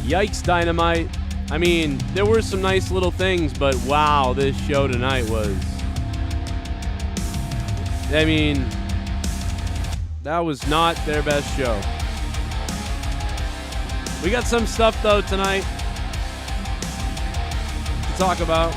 Yikes, Dynamite. I mean, there were some nice little things, but wow, this show tonight was... I mean, that was not their best show. We got some stuff, though, tonight to talk about.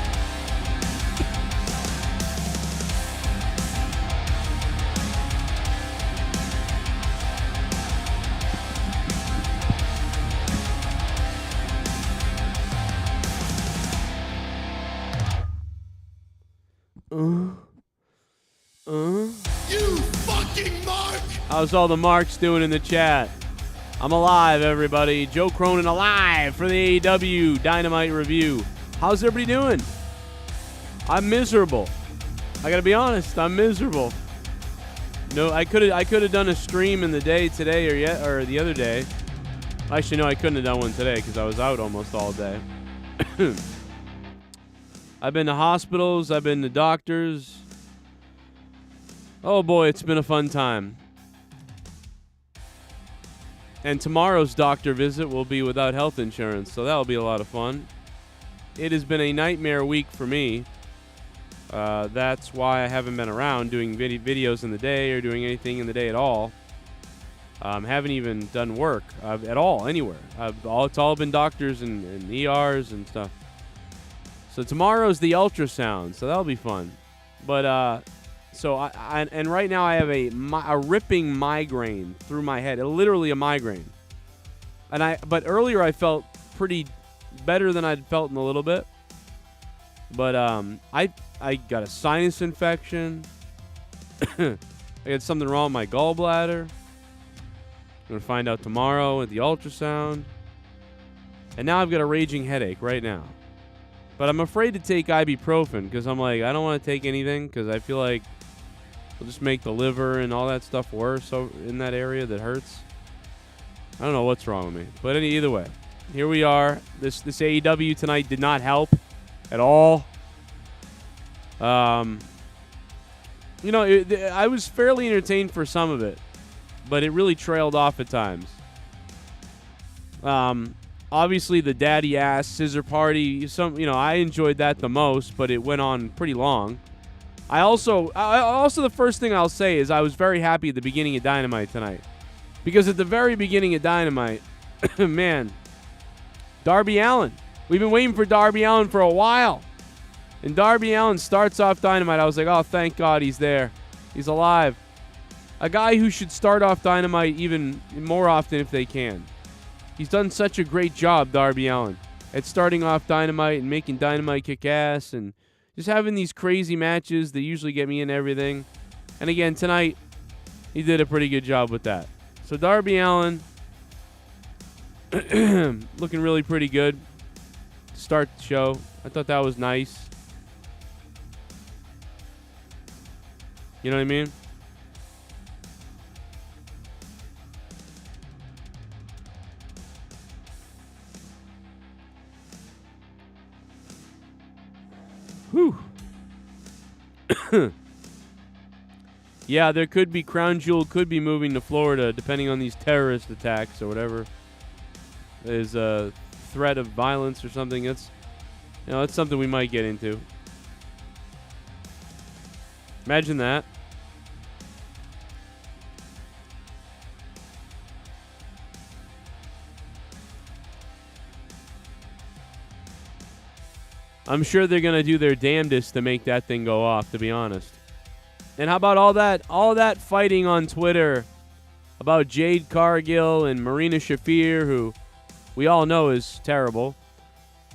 You fucking Mark! How's all the marks doing in the chat? I'm alive, everybody. Joe Cronin alive for the AEW Dynamite review. How's everybody doing? I'm miserable. I gotta be honest, I'm miserable. No, I could have done a stream in the day today or the other day. Actually, no, I couldn't have done one today because I was out almost all day. I've been to hospitals. I've been to doctors. Oh boy, it's been a fun time. And tomorrow's doctor visit will be without health insurance, so that'll be a lot of fun. It has been a nightmare week for me. That's why I haven't been around doing videos in the day or doing anything in the day at all. Haven't even done work at all, anywhere. It's all been doctors and ERs and stuff. So tomorrow's the ultrasound, so that'll be fun. But, so and right now I have a ripping migraine through my head, literally a migraine. But earlier I felt pretty better than I'd felt in a little bit. But I got a sinus infection. I got something wrong with my gallbladder. I'm gonna find out tomorrow at the ultrasound. And now I've got a raging headache right now. But I'm afraid to take ibuprofen because I'm like, I don't want to take anything because I feel like it'll just make the liver and all that stuff worse in that area that hurts. I don't know what's wrong with me. But either way, here we are. This AEW tonight did not help at all. I was fairly entertained for some of it, but it really trailed off at times. Obviously, the daddy ass scissor party. I enjoyed that the most, but it went on pretty long. I also the first thing I'll say is I was very happy at the beginning of Dynamite tonight, because at the very beginning of Dynamite, man, Darby Allin. We've been waiting for Darby Allin for a while, and Darby Allin starts off Dynamite. I was like, oh, thank God he's there. He's alive. A guy who should start off Dynamite even more often if they can. He's done such a great job, Darby Allin, at starting off Dynamite and making Dynamite kick ass and just having these crazy matches that usually get me in everything. And again, tonight, he did a pretty good job with that. So Darby Allin, looking really pretty good to start the show. I thought that was nice. You know what I mean? Whew. Yeah, there could be Crown Jewel could be moving to Florida depending on these terrorist attacks or whatever. There's a threat of violence or something. That's something we might get into. Imagine that. I'm sure they're going to do their damnedest to make that thing go off, to be honest. And how about all that fighting on Twitter about Jade Cargill and Marina Shafir, who we all know is terrible.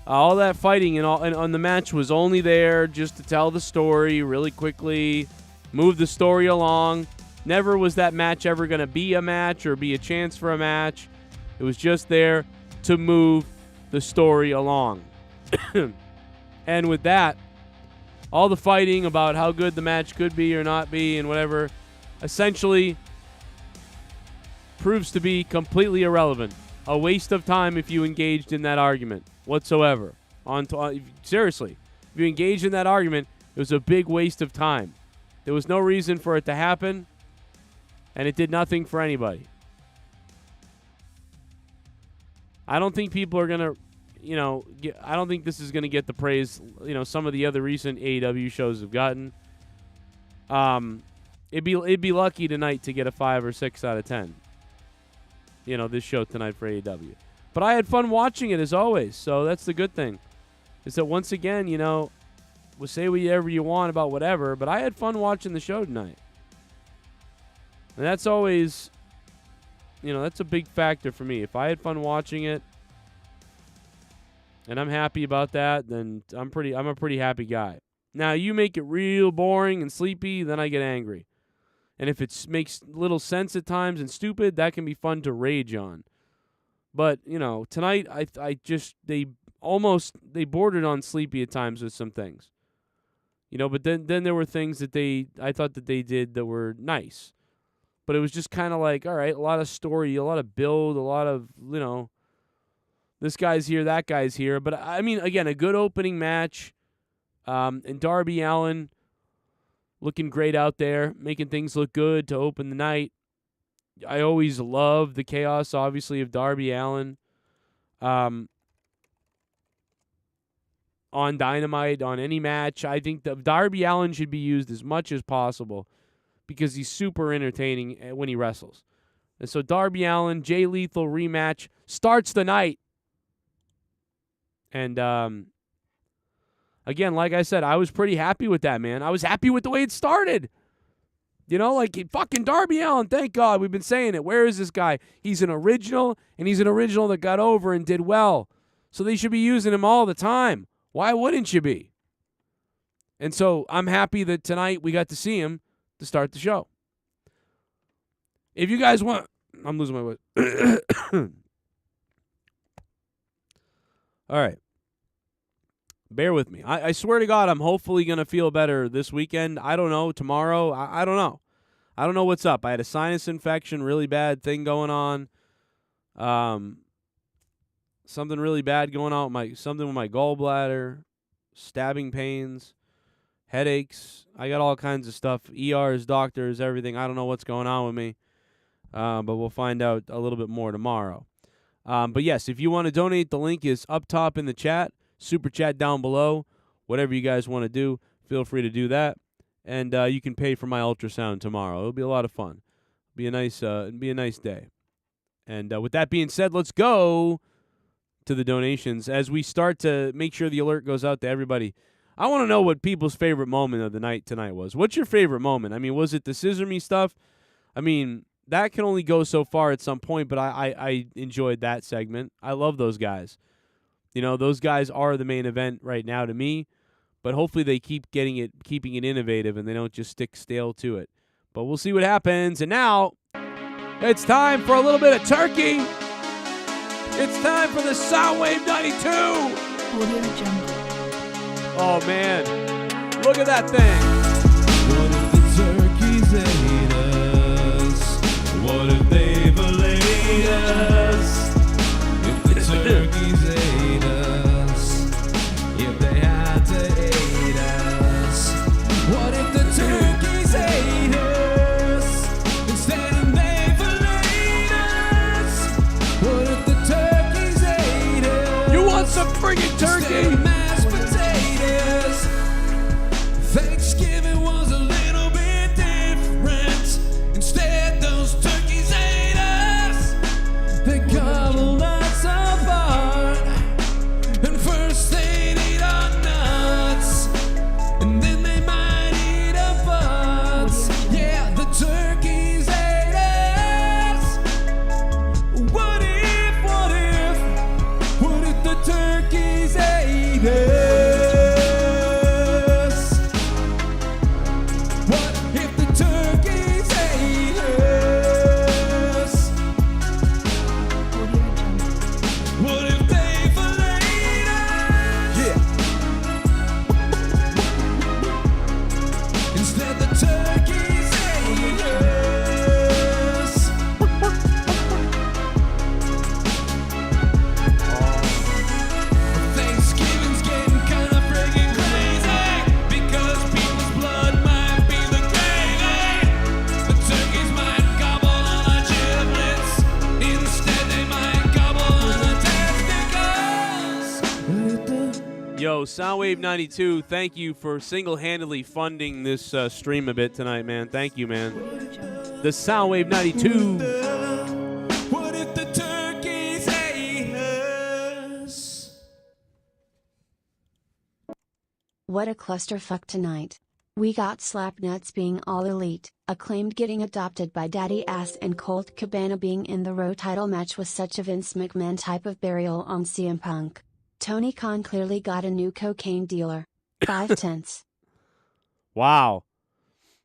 All that fighting and on the match was only there just to tell the story really quickly, move the story along. Never was that match ever going to be a match or be a chance for a match. It was just there to move the story along. And with that, all the fighting about how good the match could be or not be and whatever essentially proves to be completely irrelevant. A waste of time if you engaged in that argument whatsoever. Seriously, if you engaged in that argument, it was a big waste of time. There was no reason for it to happen, and it did nothing for anybody. I don't think people are going to, I don't think this is going to get the praise, some of the other recent AEW shows have gotten. It'd be lucky tonight to get a 5 or 6 out of 10. This show tonight for AEW. But I had fun watching it as always, so that's the good thing. Is that once again, we'll say whatever you want about whatever, but I had fun watching the show tonight. And that's always, that's a big factor for me. If I had fun watching it, and I'm happy about that, then I'm a pretty happy guy. Now, you make it real boring and sleepy, then I get angry. And if it makes little sense at times and stupid, that can be fun to rage on. But, tonight, they bordered on sleepy at times with some things. But then there were things that I thought that they did that were nice. But it was just kind of like, all right, a lot of story, a lot of build, a lot of, this guy's here, that guy's here. But, I mean, again, a good opening match. And Darby Allin looking great out there, making things look good to open the night. I always love the chaos, obviously, of Darby Allin. On Dynamite, on any match, I think that Darby Allin should be used as much as possible because he's super entertaining when he wrestles. And so Darby Allin, Jay Lethal rematch starts the night. And again, like I said, I was pretty happy with that, man. I was happy with the way it started. Fucking Darby Allin, thank God. We've been saying it. Where is this guy? He's an original, and he's an original that got over and did well. So they should be using him all the time. Why wouldn't you be? And so I'm happy that tonight we got to see him to start the show. If you guys want... I'm losing my voice. All right. Bear with me. I swear to God, I'm hopefully going to feel better this weekend. I don't know. Tomorrow, I don't know. I don't know what's up. I had a sinus infection, really bad thing going on. Something really bad going on with something with my gallbladder, stabbing pains, headaches. I got all kinds of stuff. ERs, doctors, everything. I don't know what's going on with me. But we'll find out a little bit more tomorrow. But yes, if you want to donate, the link is up top in the chat. Super chat down below. Whatever you guys want to do, feel free to do that. And you can pay for my ultrasound tomorrow. It'll be a lot of fun. Be a nice day. And with that being said, let's go to the donations as we start to make sure the alert goes out to everybody. I want to know what people's favorite moment of the night tonight was. What's your favorite moment? I mean, was it the Scissor Me stuff? I mean, that can only go so far at some point, but I enjoyed that segment. I love those guys. Those guys are the main event right now to me, but hopefully they keep keeping it innovative, and they don't just stick stale to it. But we'll see what happens. And now it's time for a little bit of turkey. It's time for the Soundwave 92. Oh, man. Look at that thing. What if the turkeys ate us? What if they belayed us? If the turkeys ate us, if they had to eat us, what if the turkeys ate us instead of they belayed us? What if the turkeys ate us? You want some friggin' turkey? Mashed potatoes. Thanksgiving was a little bit different. Instead, those turkeys ate us. They gobbled us apart. And first they'd eat our nuts, and then they might eat our butts. Yeah, the turkeys ate us. What if the turkeys ate So, Soundwave92, thank you for single-handedly funding this stream a bit tonight, man. Thank you, man. The Soundwave92. What if the turkeys ate us? What a clusterfuck tonight. We got Slapnuts being all elite, Acclaimed getting adopted by Daddy Ass, and Colt Cabana being in the Raw title match was such a Vince McMahon type of burial on CM Punk. Tony Khan clearly got a new cocaine dealer. 5/10. Wow.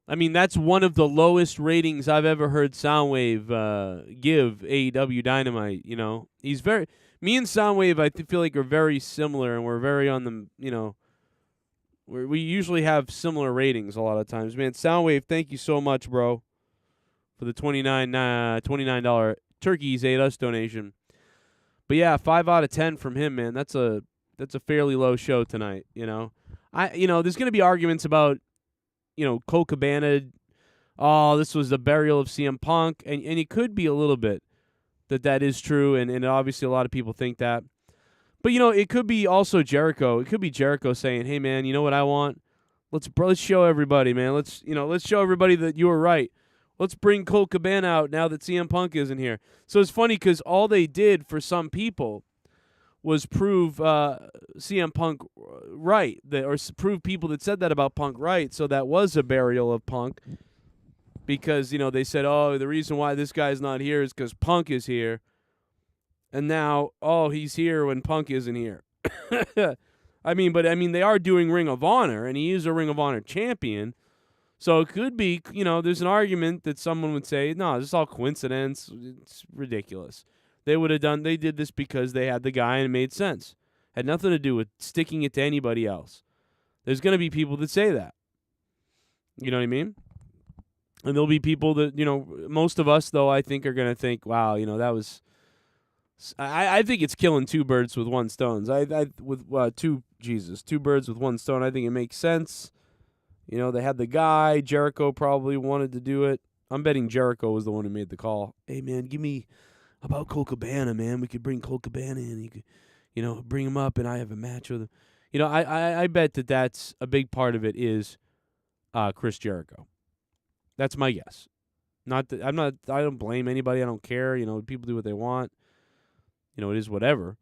I mean, that's one of the lowest ratings I've ever heard Soundwave give AEW Dynamite, you know. He's very... Me and Soundwave, I feel like, are very similar, and we're very on the, you know... We usually have similar ratings a lot of times. Man, Soundwave, thank you so much, bro, for the $29 Turkeys Ate Us donation. But yeah, 5 out of 10 from him, man. That's a fairly low show tonight, you know. There's going to be arguments about, you know, Colt Cabana, oh, this was the burial of CM Punk, and it could be a little bit that is true, and obviously a lot of people think that. But, you know, it could be also Jericho. It could be Jericho saying, hey, man, you know what I want? Let's show everybody, man. Let's show everybody that you were right. Let's bring Colt Cabana out now that CM Punk isn't here. So it's funny because all they did for some people was prove CM Punk right, or prove people that said that about Punk right. So that was a burial of Punk because, you know, they said, oh, the reason why this guy's not here is because Punk is here. And now, oh, he's here when Punk isn't here. I mean, they are doing Ring of Honor, and he is a Ring of Honor champion. So it could be, you know, there's an argument that someone would say, no, this is all coincidence. It's ridiculous. They did this because they had the guy and it made sense. Had nothing to do with sticking it to anybody else. There's going to be people that say that. You know what I mean? And there'll be people that, you know, most of us, though, I think are going to think, wow, you know, that was... I think it's killing two birds with one stone. Two birds with one stone. I think it makes sense. You know, they had the guy. Jericho probably wanted to do it. I'm betting Jericho was the one who made the call. Hey, man, give me about Colt Cabana, man. We could bring Colt Cabana in. You could, you know, bring him up, and I have a match with him. You know, I bet that's a big part of it is Chris Jericho. That's my guess. I don't blame anybody. I don't care. You know, people do what they want. You know, it is whatever.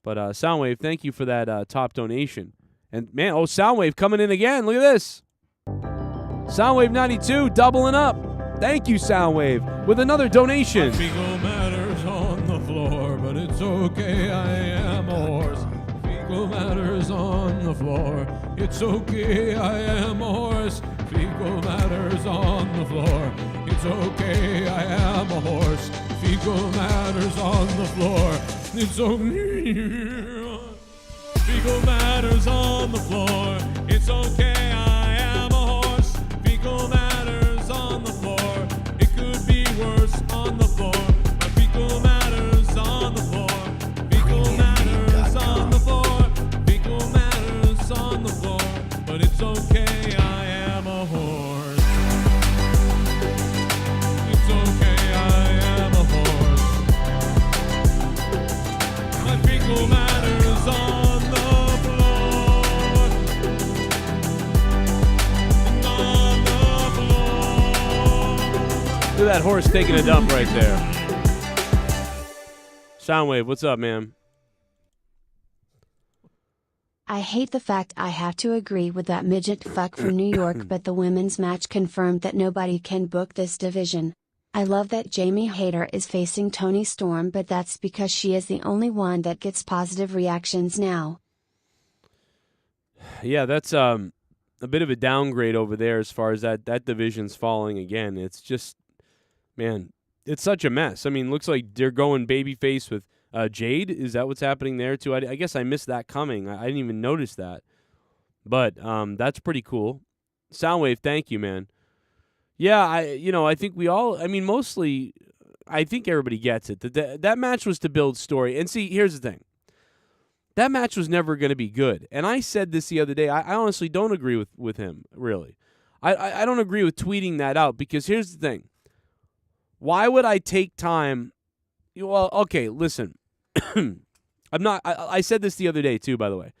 But Soundwave, thank you for that top donation. And, man, Soundwave coming in again. Look at this. Soundwave 92 doubling up. Thank you, Soundwave, with another donation. My fecal matter's on the floor, but it's okay, I am a horse. Fecal matter's on the floor. It's okay, I am a horse. Fecal matter's on the floor. It's okay, I am a horse. Fecal matter's on the floor. It's okay. Fecal matter's on the floor. It's okay, I am a horse. Fecal matter's on the floor. It could be worse on the floor. My fecal matter's on the floor. Fecal matter's on the floor. Fecal matter's on the floor. But it's okay, I am a horse. It's okay, I am a horse. My fecal matter's on the floor. On the floor. Look at that horse taking a dump right there. Soundwave, what's up, man? I hate the fact I have to agree with that midget fuck from New York, but the women's match confirmed that nobody can book this division. I love that Jamie Hayter is facing Toni Storm, but that's because she is the only one that gets positive reactions now. Yeah, that's a bit of a downgrade over there as far as that division's falling again. It's just, man, it's such a mess. I mean, looks like they're going babyface with Jade. Is that what's happening there too? I guess I missed that coming. I didn't even notice that. But that's pretty cool. Soundwave, thank you, man. Yeah, I think we all, I mean, mostly, I think everybody gets it. That match was to build story. And see, here's the thing. That match was never going to be good. And I said this the other day. I honestly don't agree with him, really. I don't agree with tweeting that out because here's the thing. Why would I take time? Well, okay, listen. I said this the other day, too, by the way.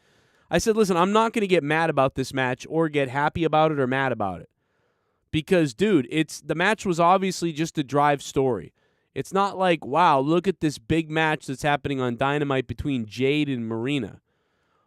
I said, listen, I'm not going to get mad about this match or get happy about it or mad about it. Because, dude, the match was obviously just a drive story. It's not like, wow, look at this big match that's happening on Dynamite between Jade and Marina.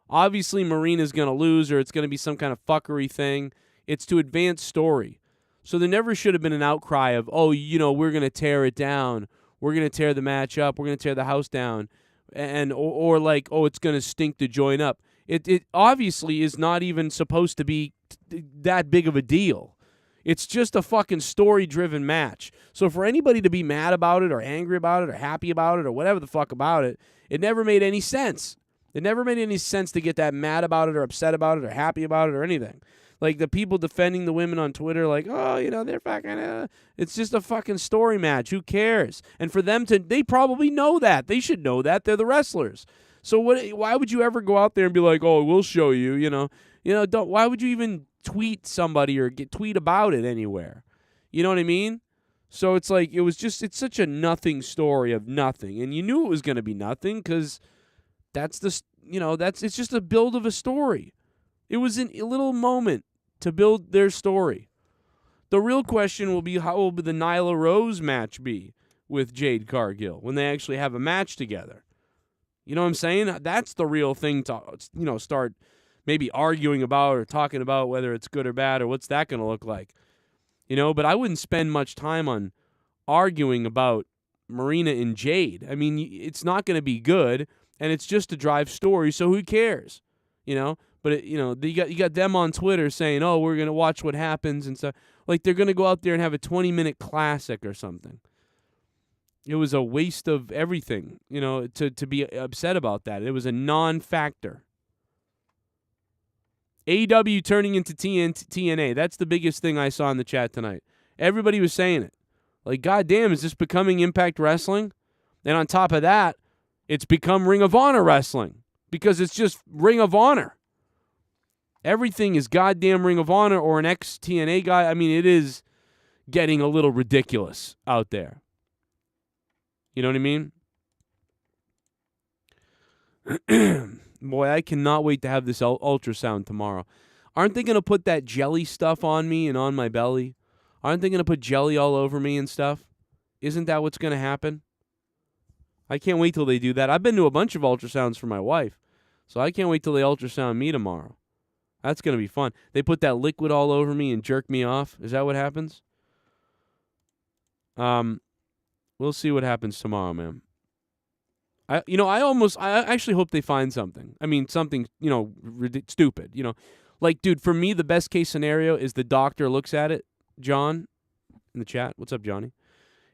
Obviously, Marina's going to lose or it's going to be some kind of fuckery thing. It's to advance story. So there never should have been an outcry of, oh, we're going to tear it down. We're going to tear the match up. We're going to tear the house down. Or like, oh, it's going to stink to join up. It obviously is not even supposed to be that big of a deal. It's just a fucking story-driven match. So for anybody to be mad about it or angry about it or happy about it or whatever the fuck about it, it never made any sense. It never made any sense to get that mad about it or upset about it or happy about it or anything. Like the people defending the women on Twitter like, oh, they're fucking, it's just a fucking story match. Who cares? And for them they probably know that. They should know that. They're the wrestlers. So why would you ever go out there and be like, oh, we'll show you, why would you even tweet somebody or tweet about it anywhere? You know what I mean? So it's like, it's such a nothing story of nothing. And you knew it was going to be nothing because it's just a build of a story. It was a little moment to build their story. The real question will be, how will the Nyla Rose match be with Jade Cargill when they actually have a match together? You know what I'm saying? That's the real thing to, start maybe arguing about or talking about whether it's good or bad or what's that going to look like. But I wouldn't spend much time on arguing about Marina and Jade. I mean, it's not going to be good, and it's just a drive story, so who cares? But, you got them on Twitter saying, oh, we're going to watch what happens and stuff. Like, they're going to go out there and have a 20-minute classic or something. It was a waste of everything, to be upset about that. It was a non-factor. AEW turning into TNA. That's the biggest thing I saw in the chat tonight. Everybody was saying it. Like, goddamn, is this becoming Impact Wrestling? And on top of that, it's become Ring of Honor Wrestling because it's just Ring of Honor. Everything is goddamn Ring of Honor or an ex-TNA guy. I mean, it is getting a little ridiculous out there. You know what I mean? Boy, I cannot wait to have this ultrasound tomorrow. Aren't they going to put that jelly stuff on me and on my belly? Aren't they going to put jelly all over me and stuff? Isn't that what's going to happen? I can't wait till they do that. I've been to a bunch of ultrasounds for my wife, so I can't wait till they ultrasound me tomorrow. That's going to be fun. They put that liquid all over me and jerk me off. Is that what happens? We'll see what happens tomorrow, man. I actually hope they find something. I mean, something, stupid, Like, dude, for me, the best case scenario is the doctor looks at it, John, in the chat. What's up, Johnny?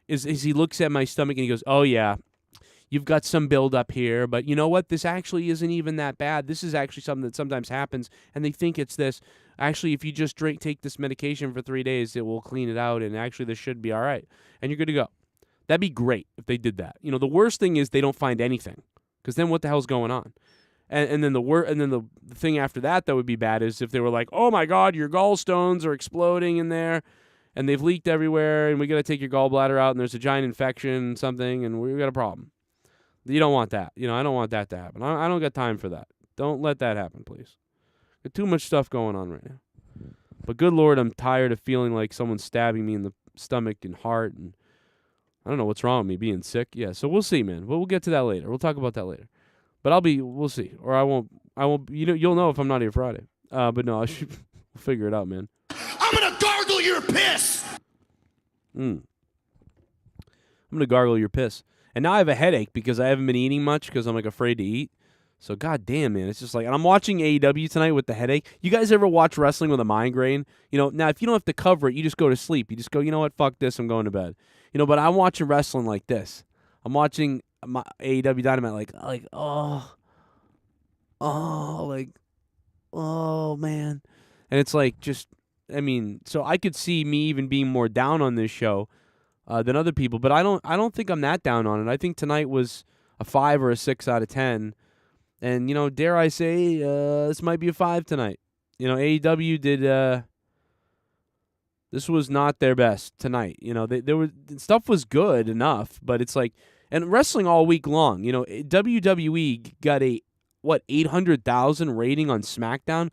Is he looks at my stomach and he goes, oh, yeah, you've got some buildup here, but you know what? This actually isn't even that bad. This is actually something that sometimes happens, and they think it's this. Actually, if you just take this medication for 3 days, it will clean it out, and actually this should be all right, and you're good to go. That'd be great if they did that. The worst thing is they don't find anything, because then what the hell's going on? And then the thing after that would be bad is if they were like, oh my God, your gallstones are exploding in there, and they've leaked everywhere, and we got to take your gallbladder out, and there's a giant infection, something, and we got a problem. You don't want that. I don't want that to happen. I don't got time for that. Don't let that happen, please. Got too much stuff going on right now. But good Lord, I'm tired of feeling like someone's stabbing me in the stomach and heart, and I don't know what's wrong with me, being sick. Yeah, so we'll see, man. We'll get to that later. We'll talk about that later. But we'll see. Or I won't, you'll know if I'm not here Friday. But no, we'll figure it out, man. I'm gonna gargle your piss! I'm gonna gargle your piss. And now I have a headache because I haven't been eating much because I'm, afraid to eat. So, goddamn, man, it's just like, and I'm watching AEW tonight with the headache. You guys ever watch wrestling with a migraine? Now, if you don't have to cover it, you just go to sleep. You just go, you know what, fuck this, I'm going to bed. But I'm watching wrestling like this. I'm watching my AEW Dynamite oh, man. And it's like, so I could see me even being more down on this show than other people, but I don't think I'm that down on it. I think tonight was a 5 or a 6 out of 10. And, dare I say, this might be a 5 tonight. AEW did, this was not their best tonight. Stuff was good enough, but it's like, and wrestling all week long, WWE got a what, 800,000 rating on SmackDown?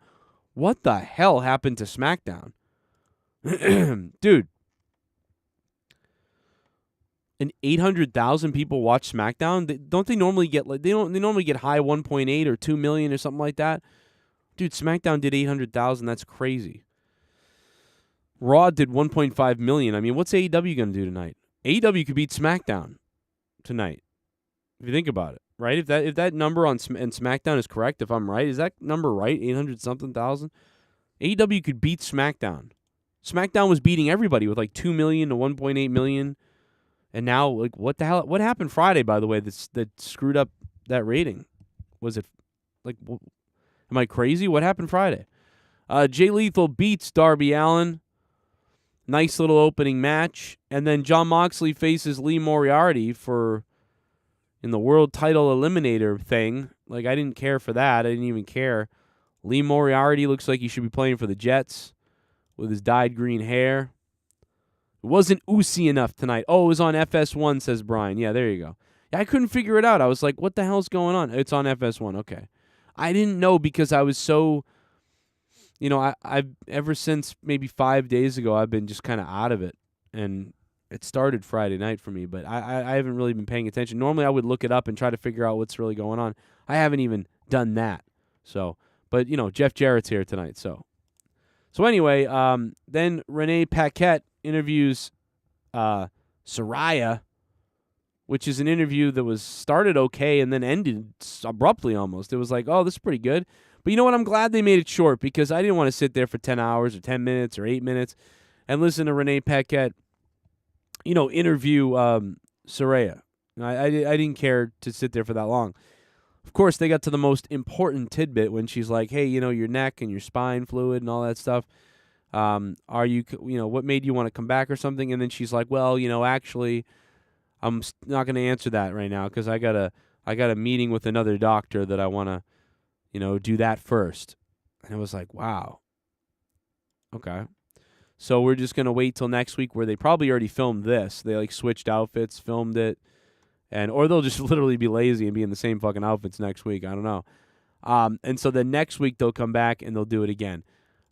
What the hell happened to SmackDown? Dude. And 800,000 people watch SmackDown? Don't they normally get like they normally get high 1.8 or 2 million or something like that? Dude, SmackDown did 800,000. That's crazy. Raw did 1.5 million. I mean, what's AEW going to do tonight? AEW could beat SmackDown tonight. If you think about it, right? If that number on SmackDown is correct, if I'm right, is that number right? 800 something thousand? AEW could beat SmackDown. SmackDown was beating everybody with like 2 million to 1.8 million. And now, like, what the hell? What happened Friday, by the way, that screwed up that rating? Was it, like, am I crazy? What happened Friday? Jay Lethal beats Darby Allin. Nice little opening match. And then Jon Moxley faces Lee Moriarty in the world title eliminator thing. Like, I didn't care for that. I didn't even care. Lee Moriarty looks like he should be playing for the Jets with his dyed green hair. It wasn't oozy enough tonight. Oh, it was on FS1, says Brian. Yeah, there you go. Yeah, I couldn't figure it out. I was like, what the hell's going on? It's on FS1. Okay. I didn't know because I was so, I've ever since maybe 5 days ago, I've been just kind of out of it. And it started Friday night for me, but I haven't really been paying attention. Normally I would look it up and try to figure out what's really going on. I haven't even done that. So, but, Jeff Jarrett's here tonight. So anyway, then Renee Paquette interviews Saraya, which is an interview that was started okay and then ended abruptly almost. It was like, oh, this is pretty good. But you know what? I'm glad they made it short because I didn't want to sit there for 10 hours or 10 minutes or 8 minutes and listen to Renee Paquette, interview Saraya. I didn't care to sit there for that long. Of course, they got to the most important tidbit when she's like, hey, your neck and your spine fluid and all that stuff. Are you, what made you want to come back or something? And then she's like, well, actually, I'm not going to answer that right now because I got a meeting with another doctor that I want to, do that first. And it was like, wow. Okay. So we're just going to wait till next week where they probably already filmed this. They like switched outfits, filmed it, or they'll just literally be lazy and be in the same fucking outfits next week. I don't know. And so then next week they'll come back and they'll do it again.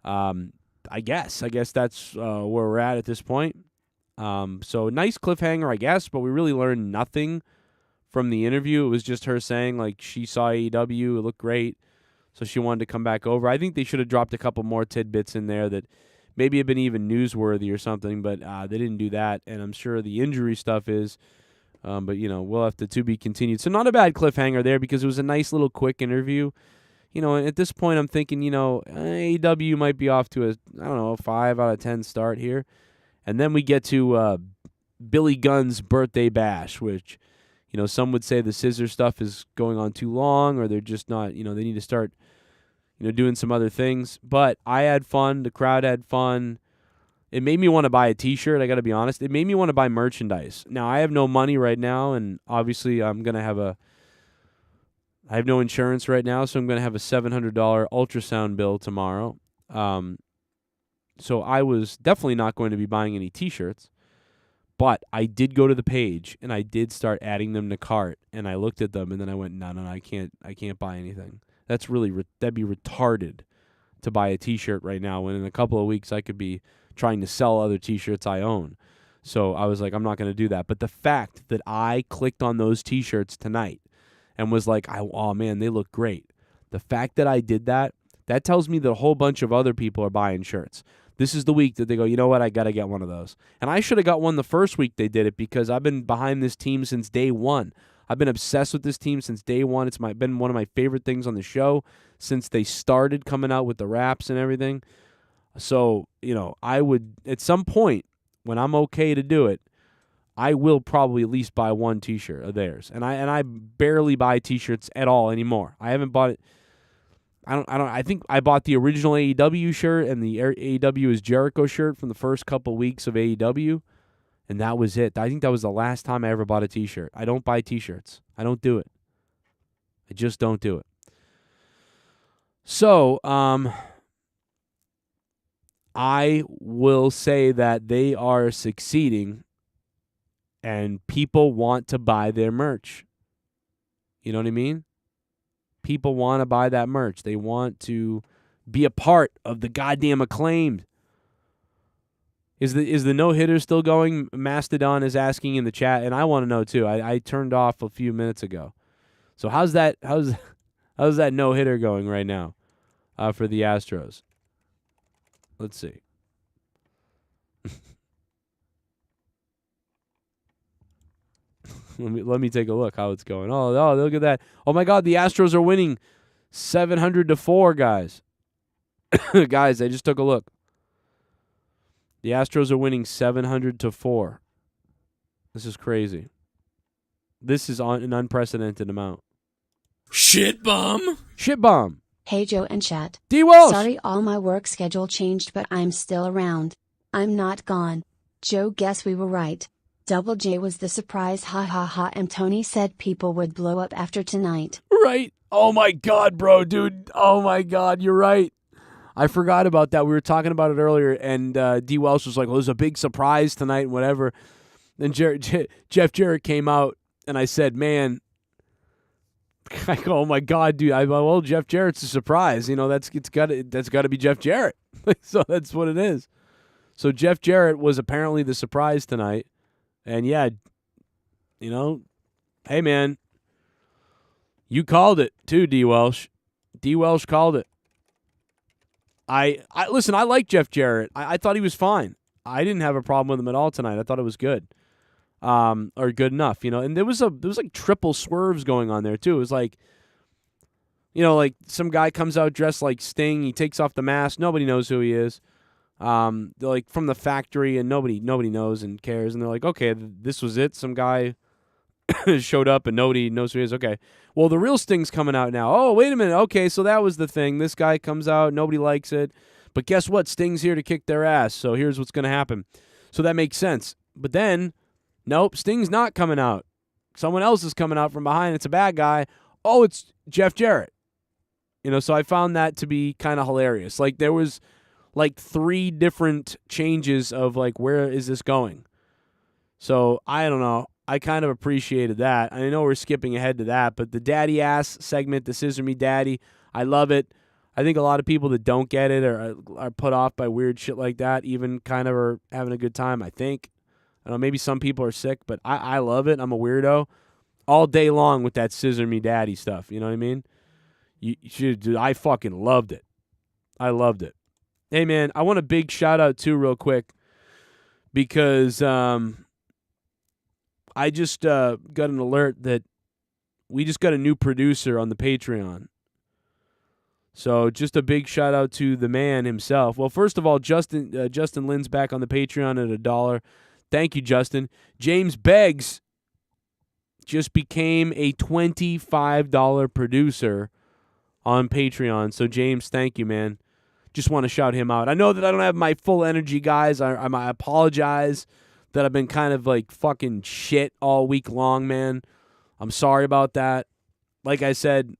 I guess that's where we're at this point. So nice cliffhanger, I guess, but we really learned nothing from the interview. It was just her saying, like, she saw AEW, it looked great, so she wanted to come back over. I think they should have dropped a couple more tidbits in there that maybe have been even newsworthy or something, but they didn't do that, and I'm sure the injury stuff is, but, we'll have to be continued. So not a bad cliffhanger there because it was a nice little quick interview. At this point, I'm thinking, AEW might be off to a 5 out of 10 start here. And then we get to Billy Gunn's birthday bash, which, some would say the Scissor stuff is going on too long or they're just not, they need to start, doing some other things. But I had fun. The crowd had fun. It made me want to buy a T-shirt, I got to be honest. It made me want to buy merchandise. Now, I have no money right now, and obviously I'm going to have I have no insurance right now, so I'm going to have a $700 ultrasound bill tomorrow. So I was definitely not going to be buying any T-shirts, but I did go to the page and I did start adding them to cart, and I looked at them and then I went, no, I can't buy anything. That's really that'd be retarded to buy a T-shirt right now when in a couple of weeks I could be trying to sell other T-shirts I own. So I was like, I'm not going to do that. But the fact that I clicked on those T-shirts tonight and was like, oh man, they look great. The fact that I did that tells me that a whole bunch of other people are buying shirts. This is the week that they go, you know what, I got to get one of those. And I should have got one the first week they did it because I've been behind this team since day one. I've been obsessed with this team since day one. It's been one of my favorite things on the show since they started coming out with the raps and everything. So, I would, at some point, when I'm okay to do it, I will probably at least buy one T-shirt of theirs. And I barely buy T-shirts at all anymore. I haven't bought it. I think I bought the original AEW shirt and the AEW is Jericho shirt from the first couple weeks of AEW, and that was it. I think that was the last time I ever bought a T-shirt. I don't buy T-shirts. I don't do it. I just don't do it. So, I will say that they are succeeding and people want to buy their merch. You know what I mean? People want to buy that merch. They want to be a part of the goddamn Acclaimed. Is the no-hitter still going? Mastodon is asking in the chat, and I want to know too. I turned off a few minutes ago. So how's that no-hitter going right now for the Astros? Let's see. Let me take a look how it's going. Oh, look at that. Oh my God, the Astros are winning 700-4, guys. Guys, I just took a look. The Astros are winning 700-4. This is crazy. This is an unprecedented amount. Shit bomb. Shit bomb. Hey Joe and chat. DWELSH. Sorry all my work schedule changed, but I'm still around. I'm not gone. Joe, guess we were right. Double J was the surprise, ha ha ha, and Tony said people would blow up after tonight. Right. Oh my God, bro, dude. Oh my God, you're right. I forgot about that. We were talking about it earlier, and DWELSH was like, well, there's a big surprise tonight and whatever. Then Jeff Jarrett came out, and I said, man, I go, oh my God, dude. Well, Jeff Jarrett's a surprise. You know, that's got to be Jeff Jarrett. So that's what it is. So Jeff Jarrett was apparently the surprise tonight. And yeah, you know, hey man, you called it too, DWELSH. DWELSH called it. I listen, I like Jeff Jarrett. I thought he was fine. I didn't have a problem with him at all tonight. I thought it was good. Or good enough, you know. And there was like triple swerves going on there too. It was like, you know, like some guy comes out dressed like Sting, he takes off the mask, nobody knows who he is. They're like from the factory, and nobody knows and cares, and they're like, okay, this was it. Some guy showed up and nobody knows who he is. Okay, well, the real Sting's coming out now. Oh, wait a minute. Okay, so that was the thing. This guy comes out, nobody likes it, but guess what? Sting's here to kick their ass. So here's what's gonna happen. So that makes sense. But then, nope, Sting's not coming out. Someone else is coming out from behind. It's a bad guy. Oh, it's Jeff Jarrett. You know, so I found that to be kind of hilarious. Like there was like 3 different changes of like, where is this going? So I don't know. I kind of appreciated that. I know we're skipping ahead to that, but the daddy ass segment, the Scissor Me Daddy, I love it. I think a lot of people that don't get it are put off by weird shit like that, even kind of are having a good time, I think. I don't know, maybe some people are sick, but I love it. I'm a weirdo all day long with that Scissor Me Daddy stuff. You know what I mean? You should, dude, I fucking loved it. I loved it. Hey, man, I want a big shout-out, too, real quick, because I just got an alert that we just got a new producer on the Patreon. So just a big shout-out to the man himself. Well, first of all, Justin Lynn's back on the Patreon at $1. Thank you, Justin. James Beggs just became a $25 producer on Patreon. So, James, thank you, man. Just want to shout him out. I know that I don't have my full energy, guys. I apologize that I've been kind of like fucking shit all week long, man. I'm sorry about that. Like I said,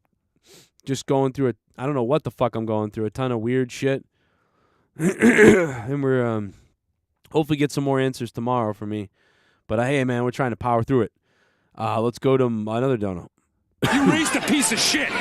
just going through I don't know what the fuck I'm going through. A ton of weird shit. And we're hopefully get some more answers tomorrow for me. But hey, man, we're trying to power through it. Let's go to another dono. You raised a piece of shit.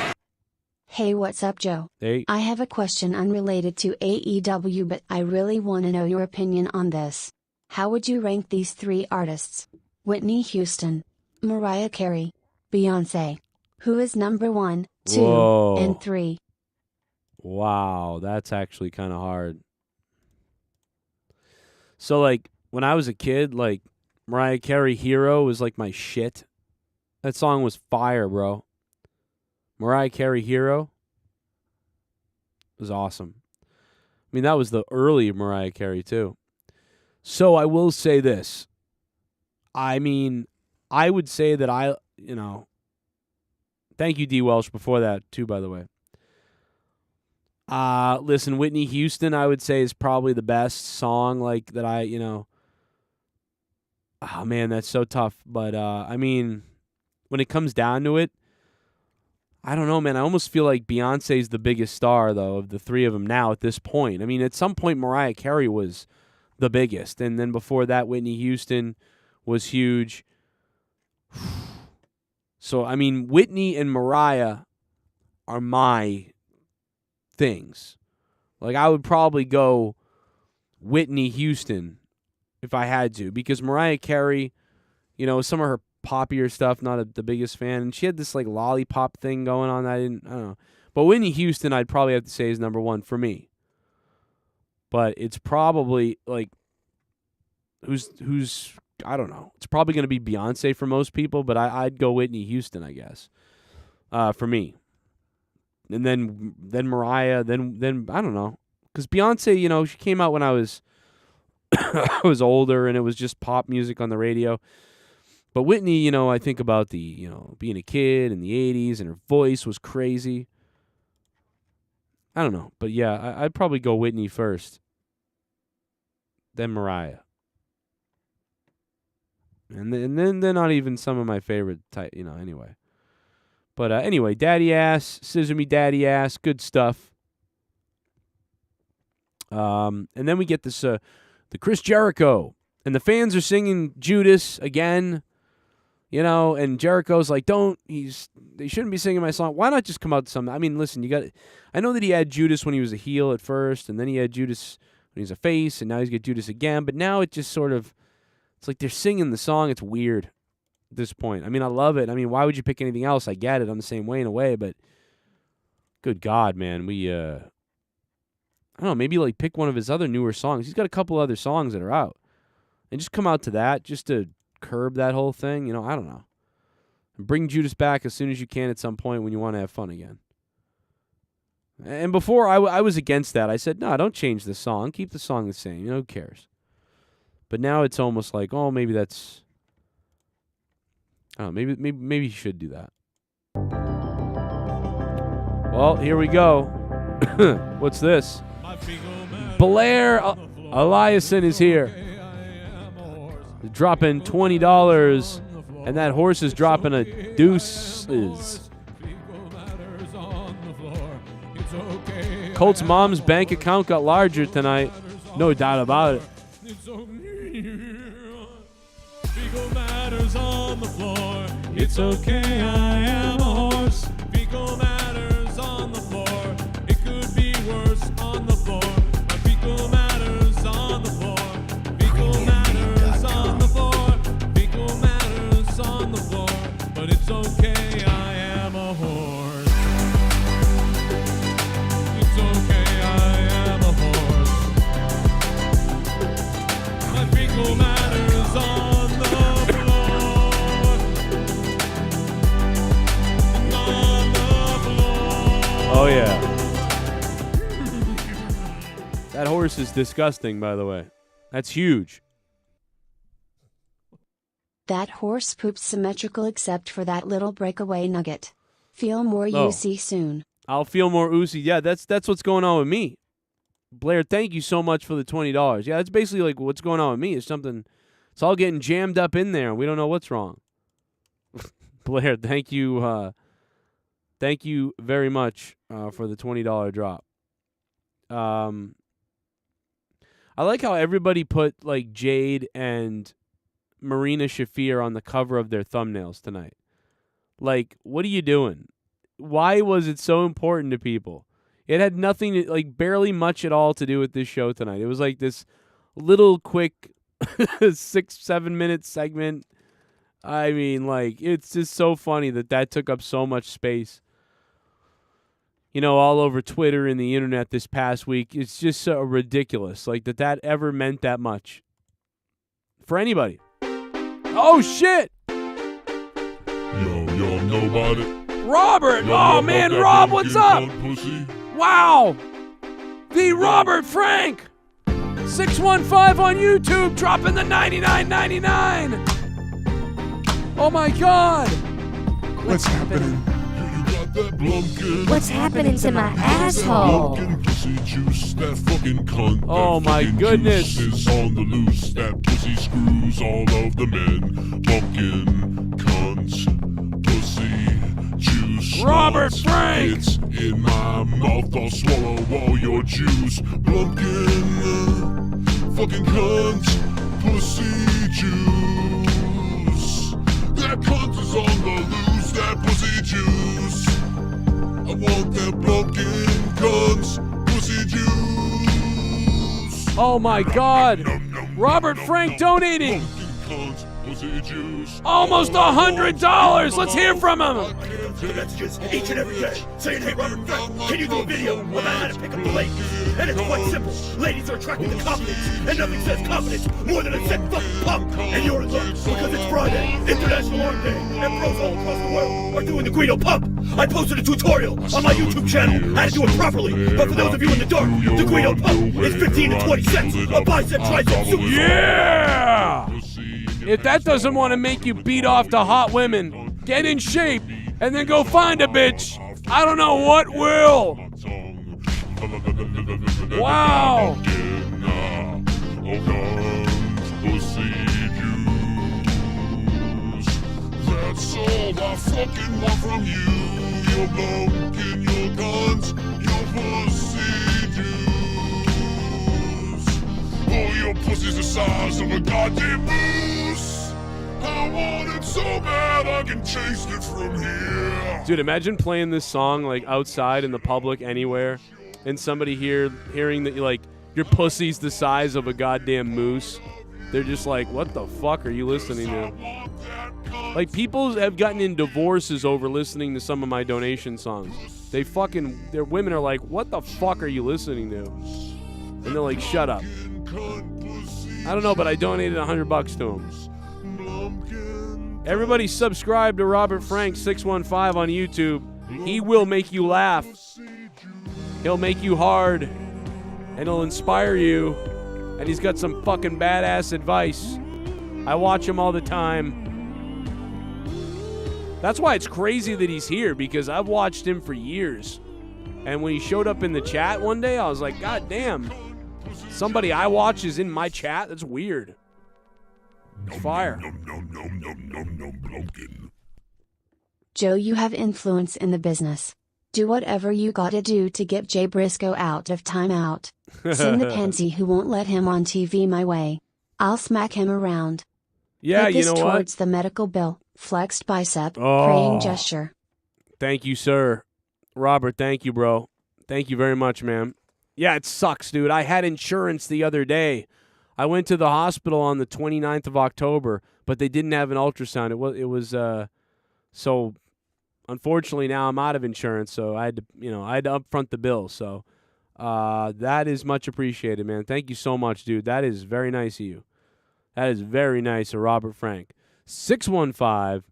Hey, what's up, Joe? Hey. I have a question unrelated to AEW, but I really want to know your opinion on this. How would you rank these 3 artists? Whitney Houston, Mariah Carey, Beyonce. Who is number 1, 2, Whoa. and 3? Wow, that's actually kind of hard. So, like, when I was a kid, like, Mariah Carey Hero was, like, my shit. That song was fire, bro. Mariah Carey Hero was awesome. I mean, that was the early Mariah Carey, too. So, I will say this. I mean, I would say that thank you, DWELSH, before that, too, by the way. Listen, Whitney Houston, I would say, is probably the best song, like, that oh, man, that's so tough. But, I mean, when it comes down to it, I don't know, man. I almost feel like Beyonce's the biggest star, though, of the 3 of them now at this point. I mean, at some point, Mariah Carey was the biggest. And then before that, Whitney Houston was huge. So, I mean, Whitney and Mariah are my things. Like, I would probably go Whitney Houston if I had to, because Mariah Carey, you know, some of her poppier stuff, not the biggest fan. And she had this, like, lollipop thing going on. I don't know. But Whitney Houston, I'd probably have to say is number one for me. But it's probably, like, who's I don't know. It's probably going to be Beyonce for most people, but I'd go Whitney Houston, I guess, for me. And then Mariah, then I don't know. Because Beyonce, you know, she came out when I was I was older, and it was just pop music on the radio. But Whitney, you know, I think about the, you know, being a kid in the 80s, and her voice was crazy. I don't know. But yeah, I'd probably go Whitney first. Then Mariah. And then they're not even some of my favorite type, you know, anyway. But anyway, Daddy Ass, Scissor Me Daddy Ass, good stuff. And then we get this, the Chris Jericho. And the fans are singing Judas again, you know, and Jericho's like, they shouldn't be singing my song. Why not just come out to something? I mean, listen, I know that he had Judas when he was a heel at first, and then he had Judas when he was a face, and now he's got Judas again. But now it just sort of, it's like they're singing the song. It's weird at this point. I mean, I love it. I mean, why would you pick anything else? I get it. I'm the same way in a way, but good God, man. I don't know, maybe like pick one of his other newer songs. He's got a couple other songs that are out. And just come out to that just to curb that whole thing. You know, I don't know. And bring Judas back as soon as you can at some point when you want to have fun again. And before, I was against that. I said, no, don't change the song. Keep the song the same. You know, who cares? But now it's almost like, oh, maybe that's, I don't know, maybe you should do that. Well, here we go. What's this? Blair Eliason is here. Dropping $20, and that horse is dropping a deuces. Colt's mom's bank account got larger tonight. No doubt about it. It's okay, I am a horse. Fecal matters on the floor. It could be worse on the floor. My fecal matters on the floor. Fecal matters on the floor. Fecal matters on the floor. But it's okay, I am a horse. It's okay, I am a horse. My fecal matters on the floor. Oh, yeah. That horse is disgusting, by the way. That's huge. That horse poops symmetrical except for that little breakaway nugget. Feel more UC soon. I'll feel more oozy. Yeah, that's what's going on with me. Blair, thank you so much for the $20. Yeah, that's basically like what's going on with me. It's something, it's all getting jammed up in there. We don't know what's wrong. Blair, thank you. Thank you very much for the $20 drop. I like how everybody put like Jade and Marina Shafir on the cover of their thumbnails tonight. Like, what are you doing? Why was it so important to people? It had nothing, like barely much at all to do with this show tonight. It was like this little quick 6-7 minute segment. I mean, like, it's just so funny that took up so much space. You know, all over Twitter and the internet this past week. It's just so ridiculous. Like, that ever meant that much. For anybody. Oh, shit! Yo, y'all know about it? Robert! Y'all Oh, man, Rob, what's up? Wow! The Robert Frank! 615 on YouTube, dropping the $99.99! Oh, my God! What's happening? That BLUMPKIN. What's happening to my asshole? That BLUMPKIN pussy juice, that fucking cunt. Oh that my fucking goodness. Juice is on the loose. That pussy screws all of the men. Pumpkin, cunt, pussy, juice. Robert sluts. Frank. It's in my mouth. I'll swallow all your juice. BLUMPKIN, fucking cunt, pussy, juice. That cunt is on the loose. That pussy juice. want that BLUMPKIN guns, pussy juice. Oh my God! Robert Frank donating BLUMPKIN guns, pussy juice. almost $100. Let's hear from him. Messages each and every day saying, hey, Robert Frank, can you do a video about how to pick up the ladies? And it's quite simple. Ladies are attracted to confidence, and nothing says confidence more than a sick fucking pump. And you're in luck because it's Friday, International Arm Day, and pros all across the world are doing the Guido pump. I posted a tutorial on my YouTube channel how to do it properly, but for those of you in the dark, the Guido pump is 15 to 20 cents, a bicep tricep super. Yeah! If that doesn't want to make you beat off to hot women, get in shape and then go find a bitch. I don't know what will. Wow. That's all I fucking want from you. Your BLUMPKIN, your guns, your pussy juice. Oh, your pussy's the size of a goddamn moose. I want it so bad I can taste it from here. Dude, imagine playing this song like outside in the public anywhere and somebody hearing that like your pussy's the size of a goddamn moose. They're just like, what the fuck are you listening to? Like, people have gotten in divorces over listening to some of my donation songs. Their women are like, what the fuck are you listening to? And they're like, shut up. I don't know, but I donated $100 to him. Everybody subscribe to Robert Frank 615 on YouTube. He will make you laugh. He'll make you hard. And he'll inspire you. And he's got some fucking badass advice. I watch him all the time. That's why it's crazy that he's here, because I've watched him for years. And when he showed up in the chat one day, I was like, God damn. Somebody I watch is in my chat? That's weird. Fire. Joe, you have influence in the business. Do whatever you gotta do to get Jay Briscoe out of timeout. Send the pansy who won't let him on TV my way. I'll smack him around. Yeah, Put you this know what? towards the medical bill. Flexed bicep. Praying gesture. Thank you, sir. Robert, thank you, bro. Thank you very much, man. Yeah, it sucks, dude. I had insurance the other day. I went to the hospital on the 29th of October, but they didn't have an ultrasound. It was so unfortunately now I'm out of insurance, so I had to upfront the bill. So that is much appreciated, man. Thank you so much, dude. That is very nice of you. That is very nice of Robert Frank. 615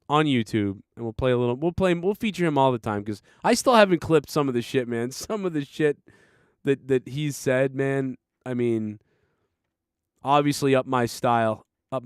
on YouTube, and we'll feature him all the time, because I still haven't clipped some of the shit, man. Some of the shit that he's said, man. I mean, obviously up my style. I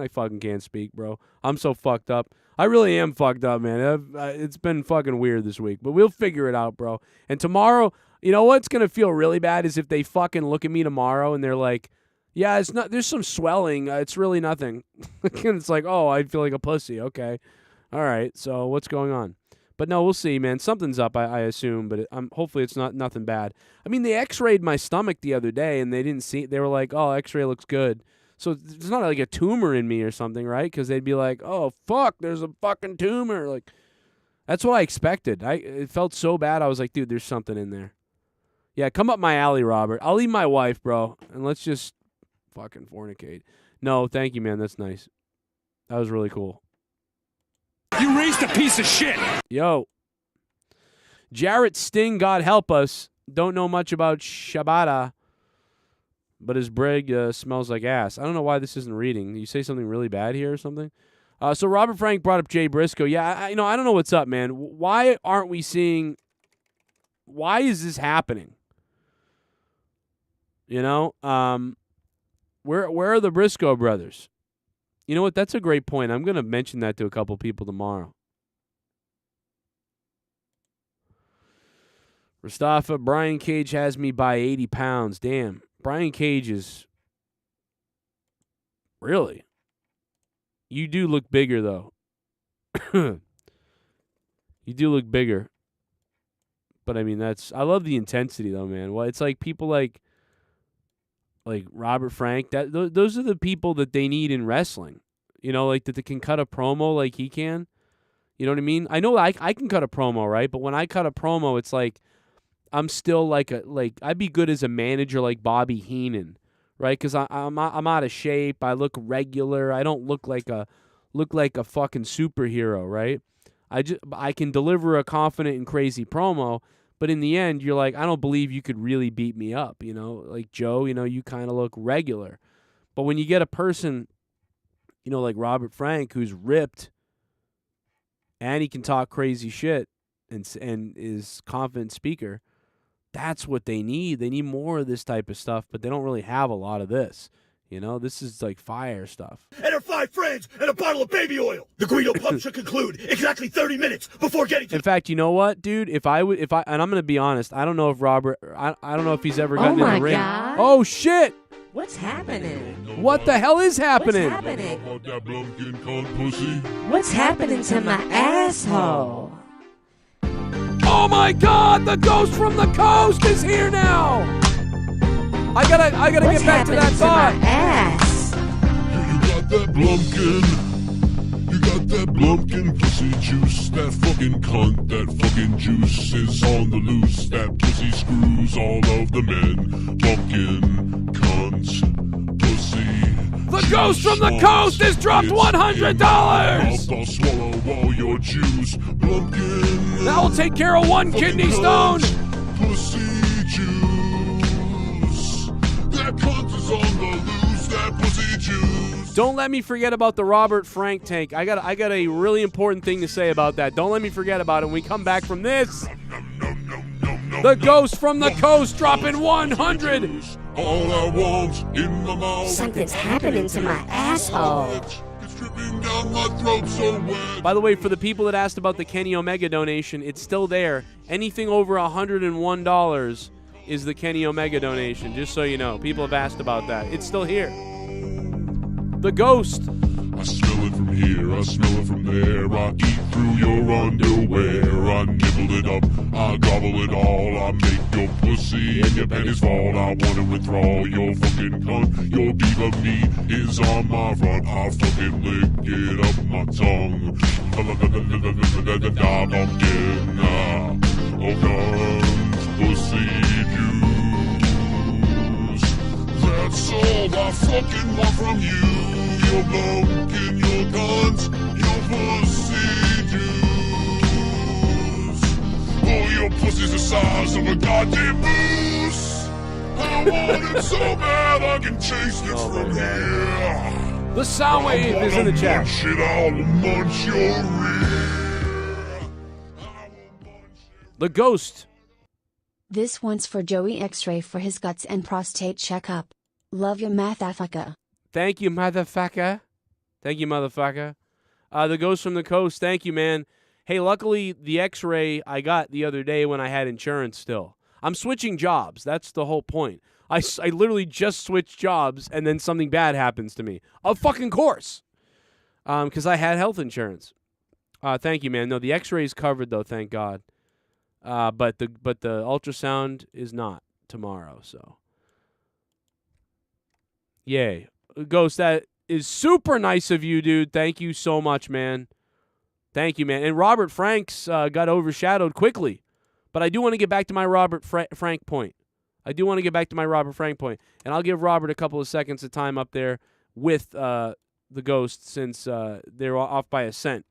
fucking can't speak, bro. I'm so fucked up. I really am fucked up, man. It's been fucking weird this week, but we'll figure it out, bro. And tomorrow, you know what's gonna feel really bad is if they fucking look at me tomorrow and they're like, yeah, it's not. There's some swelling. It's really nothing. And it's like, oh, I feel like a pussy. Okay, all right. So what's going on? But no, we'll see, man. Something's up, I assume. But hopefully it's not nothing bad. I mean, they X-rayed my stomach the other day, and they didn't see. They were like, oh, X-ray looks good. So it's not like a tumor in me or something, right? Because they'd be like, oh, fuck, there's a fucking tumor. Like, that's what I expected. It felt so bad. I was like, dude, there's something in there. Yeah, come up my alley, Robert. I'll leave my wife, bro, and let's just fucking fornicate. No, thank you, man. That's nice. That was really cool. You raised a piece of shit. Yo. Jarrett Sting, God help us. Don't know much about Shabada, but his brig smells like ass. I don't know why this isn't reading. You say something really bad here or something? So Robert Frank brought up Jay Briscoe. Yeah, I don't know what's up, man. Why aren't we seeing... Why is this happening? You know? Where are the Briscoe brothers? You know what? That's a great point. I'm going to mention that to a couple people tomorrow. Mustafa, Brian Cage has me by 80 pounds. Damn. Brian Cage is... Really? You do look bigger, though. You do look bigger. But, I mean, I love the intensity, though, man. Well, it's like people like Robert Frank. Those are the people that they need in wrestling. You know, like that they can cut a promo like he can. You know what I mean? I know I can cut a promo, right? But when I cut a promo, it's like I'm still like I'd be good as a manager like Bobby Heenan, right? Because I'm out of shape. I look regular. I don't look like a fucking superhero, right? I can deliver a confident and crazy promo, but in the end, you're like, I don't believe you could really beat me up, you know? Like Joe, you know, you kind of look regular. But when you get a person, you know, like Robert Frank, who's ripped, and he can talk crazy shit and is confident speaker, that's what they need. They need more of this type of stuff, but they don't really have a lot of this. You know, this is like fire stuff. And her 5 friends and a bottle of baby oil. The Guido pump should conclude exactly 30 minutes before getting to. In fact, you know what, dude? If I and I'm gonna be honest, I don't know if Robert, I don't know if he's ever gotten in the ring. God. Oh shit! What's happening? What the hell is happening? What's happening? About that BLUMPKIN cunt pussy. What's happening to my asshole? Oh my God! The ghost from the coast is here now. I gotta What's get back to that happening thought. my ass? You got that BLUMPKIN. You got that BLUMPKIN pussy juice. That fucking cunt, that fucking juice is on the loose. That pussy screws all of the men. Bumpkin, cunt, pussy. The ghost from the coast has dropped $100. I'll swallow all your juice. BLUMPKIN. That will take care of one kidney stone. Pussy juice. That cunt is on the loose. That pussy juice. Don't let me forget about the Robert Frank tank. I got a really important thing to say about that. Don't let me forget about it when we come back from this. The ghost from the coast dropping 100. All I want in my mouth. Something's happening to my asshole. It's dripping down my throat so wet. By the way, for the people that asked about the Kenny Omega donation, it's still there. Anything over $101 is the Kenny Omega donation, just so you know. People have asked about that. It's still here. The ghost. I smell it from here, I smell it from there. I eat through your underwear. I nibble it up, I gobble it all. I make your pussy and your panties fall. I wanna withdraw your fucking cunt. Your diva meat is on my front. I fucking lick it up my tongue. Bumpkin, oh cunt, pussy juice. That's all I fucking want from you. Your BLUMPKIN, your guns, your pussy juice. Oh, your pussy's the size of a goddamn moose. I want it so bad I can taste it from here. The sound wave is in the chat. Munch it, I'll munch your rear. The ghost. This one's for Joey X-Ray for his guts and prostate checkup. Love you, Mathafaka. Thank you, motherfucker. Thank you, motherfucker. The ghost from the coast. Thank you, man. Hey, luckily, the X-ray I got the other day when I had insurance still. I'm switching jobs. That's the whole point. I literally just switched jobs, and then something bad happens to me. Of fucking course. Because I had health insurance. Thank you, man. No, the X-ray is covered, though, thank God. But the ultrasound is not tomorrow, so. Yay. Ghost, that is super nice of you, dude. Thank you so much, man. Thank you, man. And Robert Frank's got overshadowed quickly. But I do want to get back to my Robert Frank point. And I'll give Robert a couple of seconds of time up there with the ghost since they're off by a cent.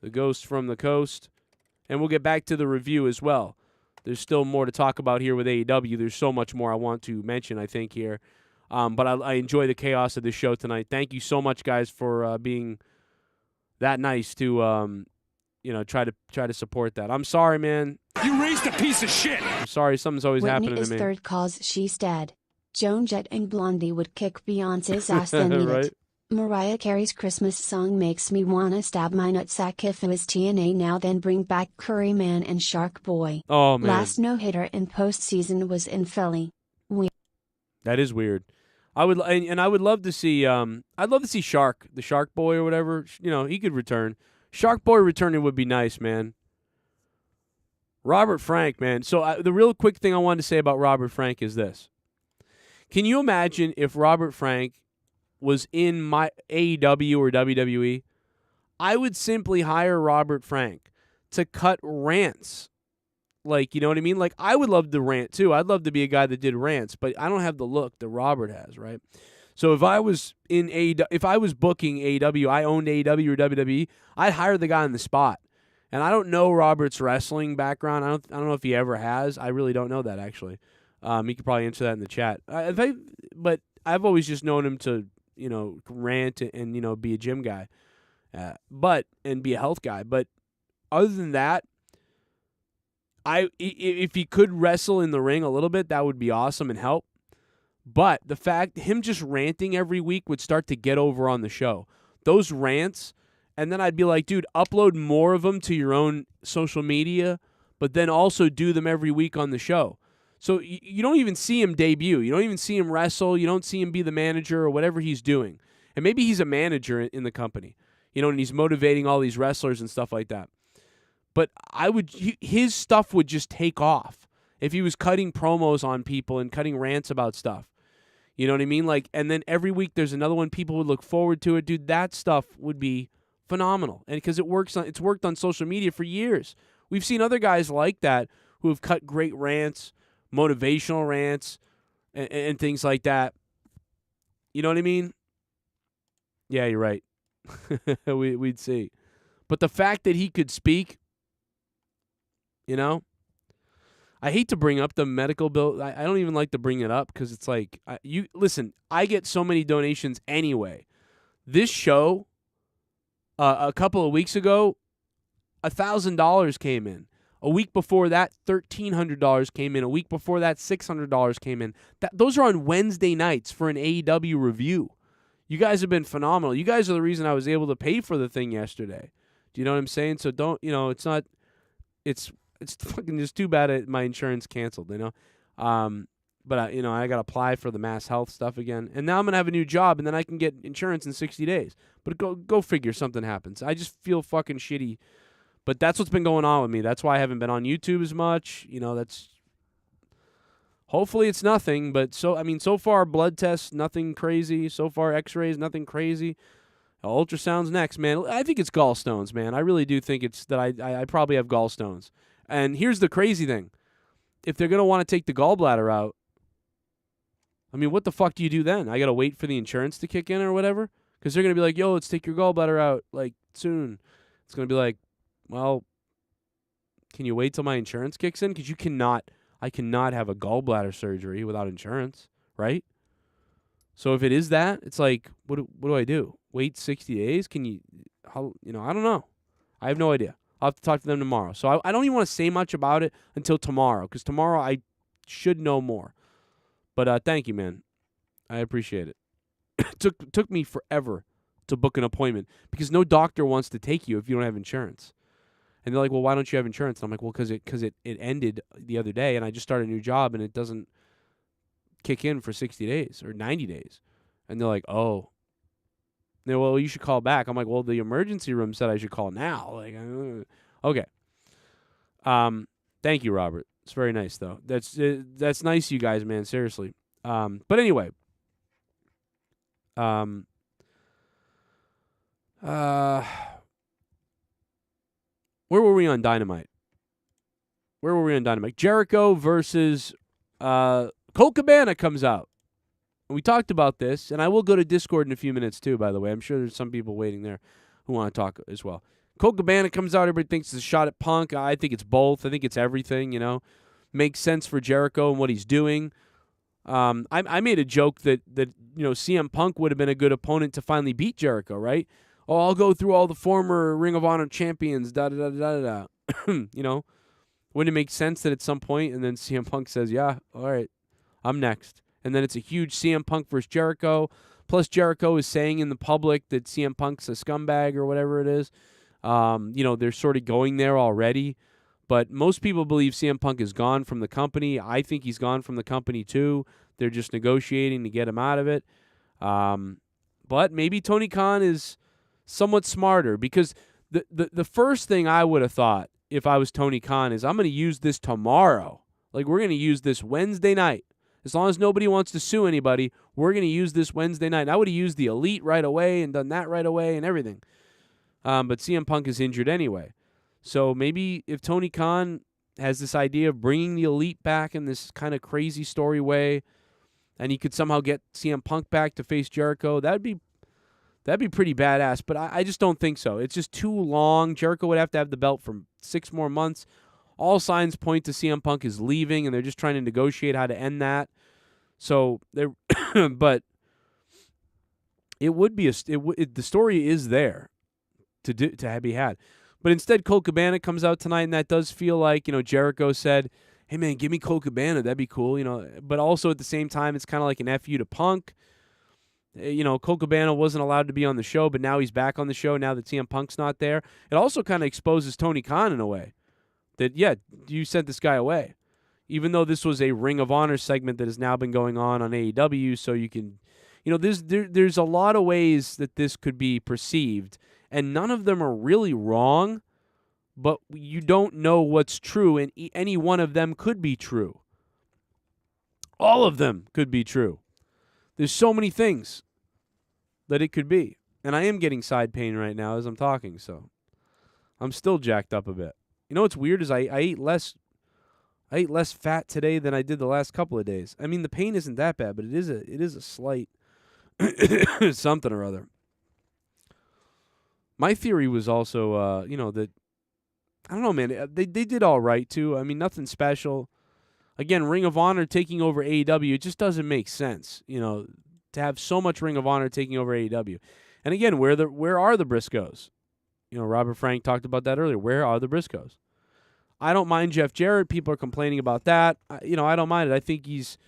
The ghost from the coast. And we'll get back to the review as well. There's still more to talk about here with AEW. There's so much more I want to mention, I think, here. But I enjoy the chaos of this show tonight. Thank you so much, guys, for being that nice to, try to support that. I'm sorry, man. You raised a piece of shit. I'm sorry. Something's always Whitney happening is to me. third cause she's dead. Joan Jett and Blondie would kick Beyonce's ass then eat Right? it. Mariah Carey's Christmas song makes me wanna stab my nutsack if it was TNA now then bring back Curry Man and Shark Boy. Oh, man. Last no-hitter in postseason was in Philly. That is weird. I would love to see Shark, the Shark Boy or whatever. He could return. Shark Boy returning would be nice, man. Robert Frank, man. So the real quick thing I wanted to say about Robert Frank is this. Can you imagine if Robert Frank was in my AEW or WWE? I would simply hire Robert Frank to cut rants. Like, you know what I mean? Like, I would love to rant too. I'd love to be a guy that did rants, but I don't have the look that Robert has, right? So if I was if I was booking AEW, I owned AEW or WWE, I'd hire the guy on the spot. And I don't know Robert's wrestling background. I don't know if he ever has. I really don't know that, actually. He could probably answer that in the chat. But I've always just known him to, rant and be a gym guy, and be a health guy. But other than that, if he could wrestle in the ring a little bit, that would be awesome and help. But the fact him just ranting every week would start to get over on the show. Those rants, and then I'd be like, dude, upload more of them to your own social media, but then also do them every week on the show. So you don't even see him debut. You don't even see him wrestle. You don't see him be the manager or whatever he's doing. And maybe he's a manager in the company, and he's motivating all these wrestlers and stuff like that. But his stuff would just take off if he was cutting promos on people and cutting rants about stuff. You know what I mean? Like, and then every week there's another one. People would look forward to it, dude. That stuff would be phenomenal, and because it's worked on social media for years. We've seen other guys like that who have cut great rants, motivational rants, and things like that. You know what I mean? Yeah, you're right. We'd see, but the fact that he could speak, I hate to bring up the medical bill. I don't even like to bring it up because it's like, listen, I get so many donations anyway. This show, a couple of weeks ago, $1,000 came in. A week before that, $1,300 came in. A week before that, $600 came in. Those are on Wednesday nights for an AEW review. You guys have been phenomenal. You guys are the reason I was able to pay for the thing yesterday. Do you know what I'm saying? So don't, it's not, it's fucking just too bad my insurance canceled, But I got to apply for the mass health stuff again. And now I'm going to have a new job, and then I can get insurance in 60 days. But go figure, something happens. I just feel fucking shitty. But that's what's been going on with me. That's why I haven't been on YouTube as much. Hopefully it's nothing. But so far, blood tests, nothing crazy. So far, x-rays, nothing crazy. Ultrasound's next, man. I think it's gallstones, man. I really do think it's that I probably have gallstones. And here's the crazy thing. If they're going to want to take the gallbladder out, what the fuck do you do then? I got to wait for the insurance to kick in or whatever? Because they're going to be like, yo, let's take your gallbladder out, soon. It's going to be like, well, can you wait till my insurance kicks in? Because I cannot have a gallbladder surgery without insurance, right? So if it is that, it's like, what do I do? Wait 60 days? I don't know. I have no idea. I'll have to talk to them tomorrow. So I don't even want to say much about it until tomorrow, because tomorrow I should know more. But thank you, man. I appreciate it. It took me forever to book an appointment because no doctor wants to take you if you don't have insurance. And they're like, well, why don't you have insurance? And I'm like, well, because it ended the other day, and I just started a new job, and it doesn't kick in for 60 days or 90 days. And they're like, oh. They're, well, you should call back. I'm like, well, the emergency room said I should call now. Okay. Thank you, Robert. It's very nice, though. That's nice, you guys, man. Seriously. But anyway. Where were we on Dynamite? Jericho versus Colt Cabana comes out. We talked about this, and I will go to Discord in a few minutes too, by the way. I'm sure there's some people waiting there who want to talk as well. Colt Cabana comes out. Everybody thinks it's a shot at Punk. I think it's both. I think it's everything, Makes sense for Jericho and what he's doing. I made a joke that CM Punk would have been a good opponent to finally beat Jericho, right? Oh, I'll go through all the former Ring of Honor champions, da-da-da-da-da-da. Wouldn't it make sense that at some point, and then CM Punk says, yeah, all right, I'm next. And then it's a huge CM Punk versus Jericho. Plus, Jericho is saying in the public that CM Punk's a scumbag or whatever it is. They're sort of going there already. But most people believe CM Punk is gone from the company. I think he's gone from the company too. They're just negotiating to get him out of it. But maybe Tony Khan is somewhat smarter, because the first thing I would have thought if I was Tony Khan is, I'm going to use this tomorrow. We're going to use this Wednesday night. As long as nobody wants to sue anybody, we're going to use this Wednesday night. And I would have used the Elite right away and done that right away and everything. but CM Punk is injured anyway. So maybe if Tony Khan has this idea of bringing the Elite back in this kind of crazy story way, and he could somehow get CM Punk back to face Jericho, that'd be pretty badass. But I just don't think so. It's just too long. Jericho would have to have the belt for 6 more months. All signs point to CM Punk is leaving, and they're just trying to negotiate how to end that. So they're, but it would be the story is there to be had. But instead, Colt Cabana comes out tonight, and that does feel like, Jericho said, hey, man, give me Colt Cabana. That'd be cool, But also at the same time, it's kind of like an F you to Punk. Colt Cabana wasn't allowed to be on the show, but now he's back on the show now that CM Punk's not there. It also kind of exposes Tony Khan in a way that, yeah, you sent this guy away. Even though this was a Ring of Honor segment that has now been going on AEW, so you can, there's a lot of ways that this could be perceived, and none of them are really wrong, but you don't know what's true, and any one of them could be true. All of them could be true. There's so many things that it could be. And I am getting side pain right now as I'm talking, so I'm still jacked up a bit. You know what's weird is I ate less fat today than I did the last couple of days. I mean, the pain isn't that bad, but it is a slight something or other. My theory was also, that, I don't know, man, they did all right, too. I mean, nothing special. Again, Ring of Honor taking over AEW, it just doesn't make sense, to have so much Ring of Honor taking over AEW. And again, where are the Briscoes? Robert Frank talked about that earlier. Where are the Briscoes? I don't mind Jeff Jarrett. People are complaining about that. I don't mind it. I think he's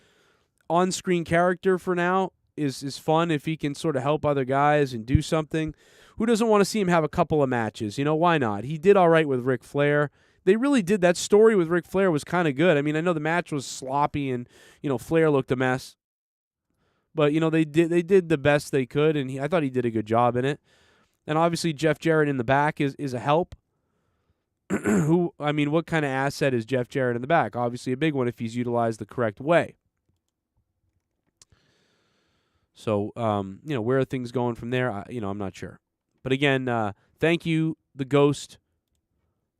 on-screen character for now is fun if he can sort of help other guys and do something. Who doesn't want to see him have a couple of matches? Why not? He did all right with Ric Flair. They really did. That story with Ric Flair was kind of good. I mean, I know the match was sloppy and, Flair looked a mess. But, they did the best they could, and I thought he did a good job in it. And obviously Jeff Jarrett in the back is a help. What kind of asset is Jeff Jarrett in the back? Obviously a big one if he's utilized the correct way. So, where are things going from there? I'm not sure. But again, thank you, the Ghost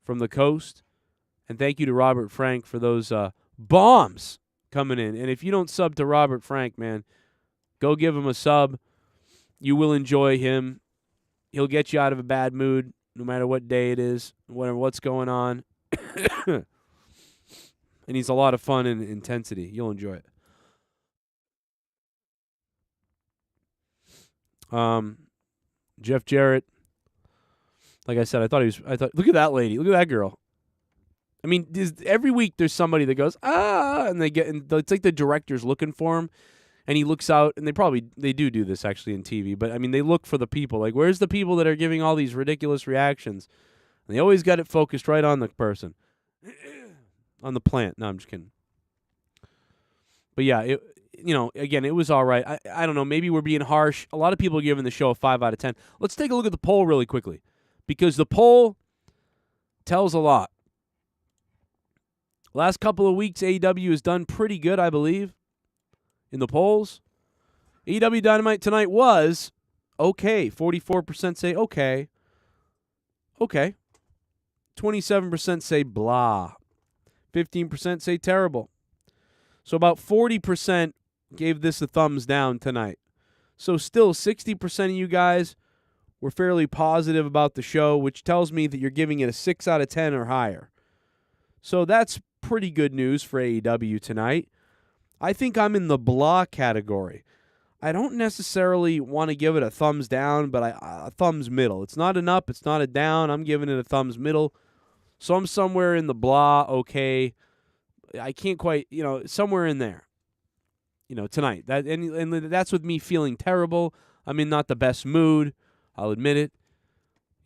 from the Coast, and thank you to Robert Frank for those bombs coming in. And if you don't sub to Robert Frank, man, go give him a sub. You will enjoy him. He'll get you out of a bad mood, no matter what day it is, what's going on. And he's a lot of fun and intensity. You'll enjoy it. Jeff Jarrett, like I said, I thought look at that lady, look at that girl. I mean, every week there's somebody that goes, and it's like the director's looking for him, and he looks out, and they do this actually in TV, but I mean, they look for the people, like, where's the people that are giving all these ridiculous reactions? And they always got it focused right on the person, on the plant. No, I'm just kidding. But yeah, again, it was all right. I don't know, maybe we're being harsh. A lot of people are giving the show a 5 out of 10. Let's take a look at the poll really quickly, because the poll tells a lot. Last couple of weeks, AEW has done pretty good, I believe, in the polls. AEW Dynamite tonight was okay. 44% say okay. Okay. 27% say blah. 15% say terrible. So about 40% gave this a thumbs down tonight. So still 60% of you guys were fairly positive about the show, which tells me that you're giving it a 6 out of 10 or higher. So that's pretty good news for AEW tonight. I think I'm in the blah category. I don't necessarily want to give it a thumbs down, but a thumbs middle. It's not an up, it's not a down. I'm giving it a thumbs middle. So I'm somewhere in the blah, okay. I can't quite, somewhere in there, tonight. And that's with me feeling terrible. I'm in not the best mood. I'll admit it.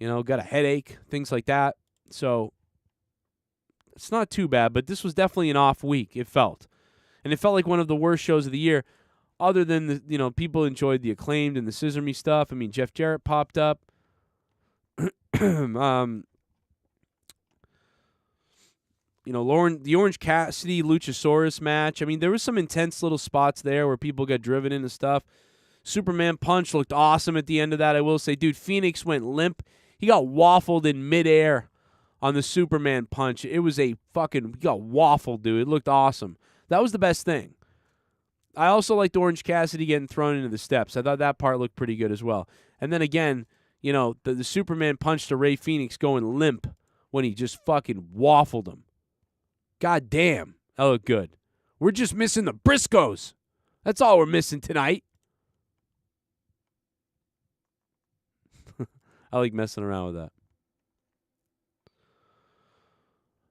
Got a headache, things like that. So it's not too bad, but this was definitely an off week, it felt. And it felt like one of the worst shows of the year, other than, the people enjoyed the Acclaimed and the Scissor Me stuff. I mean, Jeff Jarrett popped up. The Orange Cassidy Luchasaurus match. I mean, there was some intense little spots there where people got driven into stuff. Superman Punch looked awesome at the end of that, I will say. Dude, Phoenix went limp. He got waffled in midair on the Superman punch. It was he got waffled, dude. It looked awesome. That was the best thing. I also liked Orange Cassidy getting thrown into the steps. I thought that part looked pretty good as well. And then again, the Superman punch to Ray Phoenix going limp when he just fucking waffled him. God damn, that looked good. We're just missing the Briscoes. That's all we're missing tonight. I like messing around with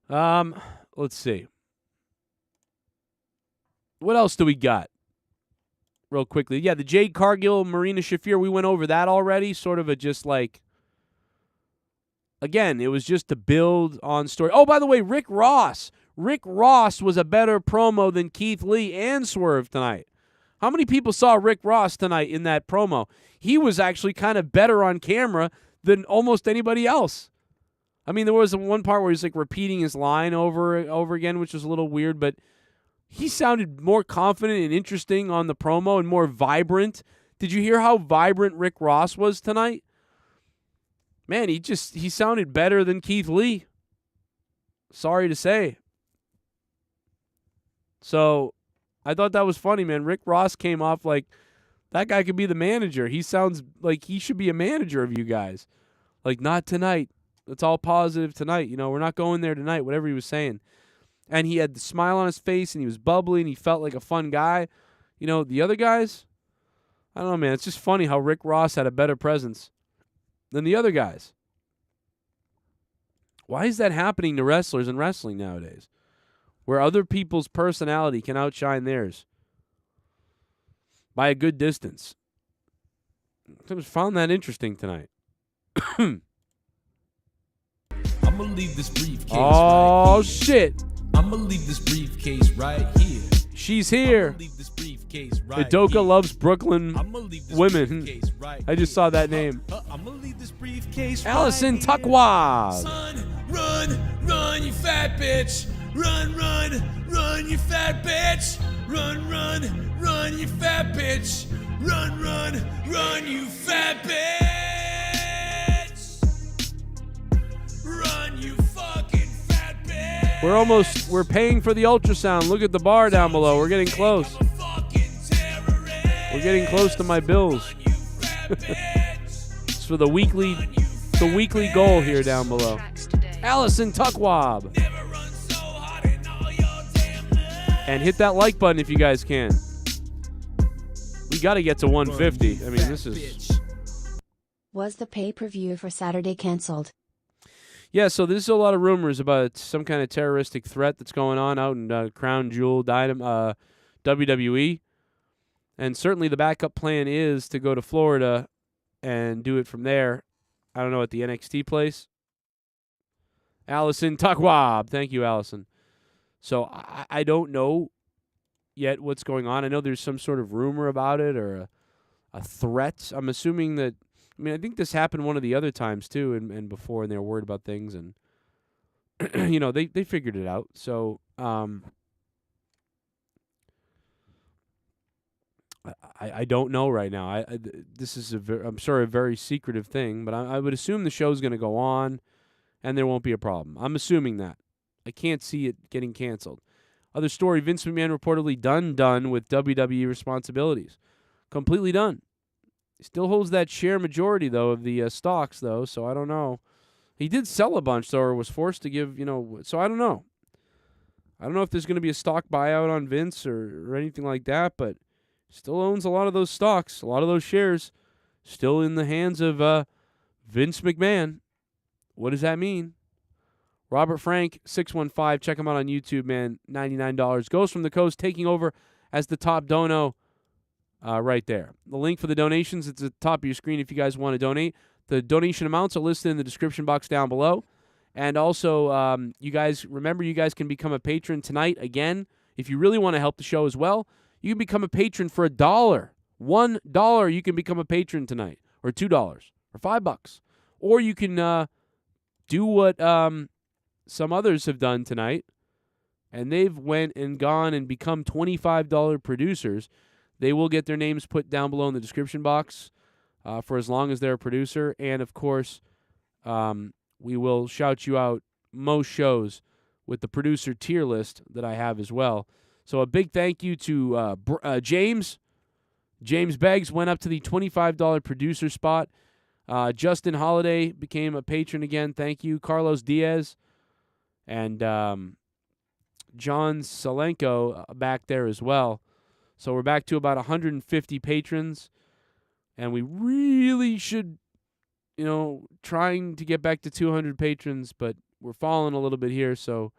that. Let's see. What else do we got? Real quickly. Yeah, the Jade Cargill, Marina Shafir, we went over that already. Sort of again, it was just to build on story. Oh, by the way, Rick Ross. Rick Ross was a better promo than Keith Lee and Swerve tonight. How many people saw Rick Ross tonight in that promo? He was actually kind of better on camera than almost anybody else. I mean, there was one part where he's repeating his line over again, which was a little weird, but he sounded more confident and interesting on the promo and more vibrant. Did you hear how vibrant Rick Ross was tonight? Man, he sounded better than Keith Lee. Sorry to say. So, I thought that was funny, man. Rick Ross came off like that guy could be the manager. He sounds like he should be a manager of you guys. Not tonight. It's all positive tonight. We're not going there tonight, whatever he was saying. And he had the smile on his face, and he was bubbly, and he felt like a fun guy. The other guys, I don't know, man. It's just funny how Rick Ross had a better presence than the other guys. Why is that happening to wrestlers in wrestling nowadays? Where other people's personality can outshine theirs by a good distance. I just found that interesting tonight. I'm gonna leave this briefcase Oh, right here. shit. I'm gonna leave this briefcase right here. She's here. Leave this briefcase right Idoka here. loves Brooklyn I'ma leave this women. briefcase right I just saw that name. I'm gonna leave this briefcase Allison right here. Tuckwab. Son, run, you fat bitch. Run, you fat bitch. Run, you fat bitch. Run, you fat bitch. Run, you fucking fat bitch. We're paying for the ultrasound. Look at the bar down below. We're getting close. We're getting close to my bills. It's for the weekly goal here down below. Allison Tuckwab. And hit that like button if you guys can. We got to get to 150. I mean, this is... Was the pay-per-view for Saturday canceled? Yeah, so there's a lot of rumors about some kind of terroristic threat that's going on out in Crown Jewel Dynamite, WWE. And certainly the backup plan is to go to Florida and do it from there. I don't know, at the NXT place. Allison Tuckwab. Thank you, Allison. So I don't know yet what's going on. I know there's some sort of rumor about it or a threat. I'm assuming that, I think this happened one of the other times too and before, and they were worried about things and, they figured it out. So I don't know right now. This is I'm sure a very secretive thing, but I would assume the show's going to go on and there won't be a problem. I'm assuming that. I can't see it getting canceled. Other story, Vince McMahon reportedly done with WWE responsibilities. Completely done. He still holds that share majority, though, of the stocks, though, so I don't know. He did sell a bunch, though, or was forced to give, so I don't know. I don't know if there's going to be a stock buyout on Vince or anything like that, but still owns a lot of those stocks, a lot of those shares, still in the hands of Vince McMahon. What does that mean? Robert Frank, 615. Check him out on YouTube, man. $99. Goes from the Coast, taking over as the top dono right there. The link for the donations is at the top of your screen if you guys want to donate. The donation amounts are listed in the description box down below. And also, you guys can become a patron tonight again. If you really want to help the show as well, you can become a patron for $1. $1 you can become a patron tonight. Or $2. Or $5. Or you can do what... some others have done tonight, and they've went and gone and become $25 producers. They will get their names put down below in the description box for as long as they're a producer. And, of course, we will shout you out most shows with the producer tier list that I have as well. So a big thank you to James. James Beggs went up to the $25 producer spot. Justin Holiday became a patron again. Thank you. Carlos Diaz and John Salenko back there as well. So we're back to about 150 patrons, and we really should, trying to get back to 200 patrons, but we're falling a little bit here, so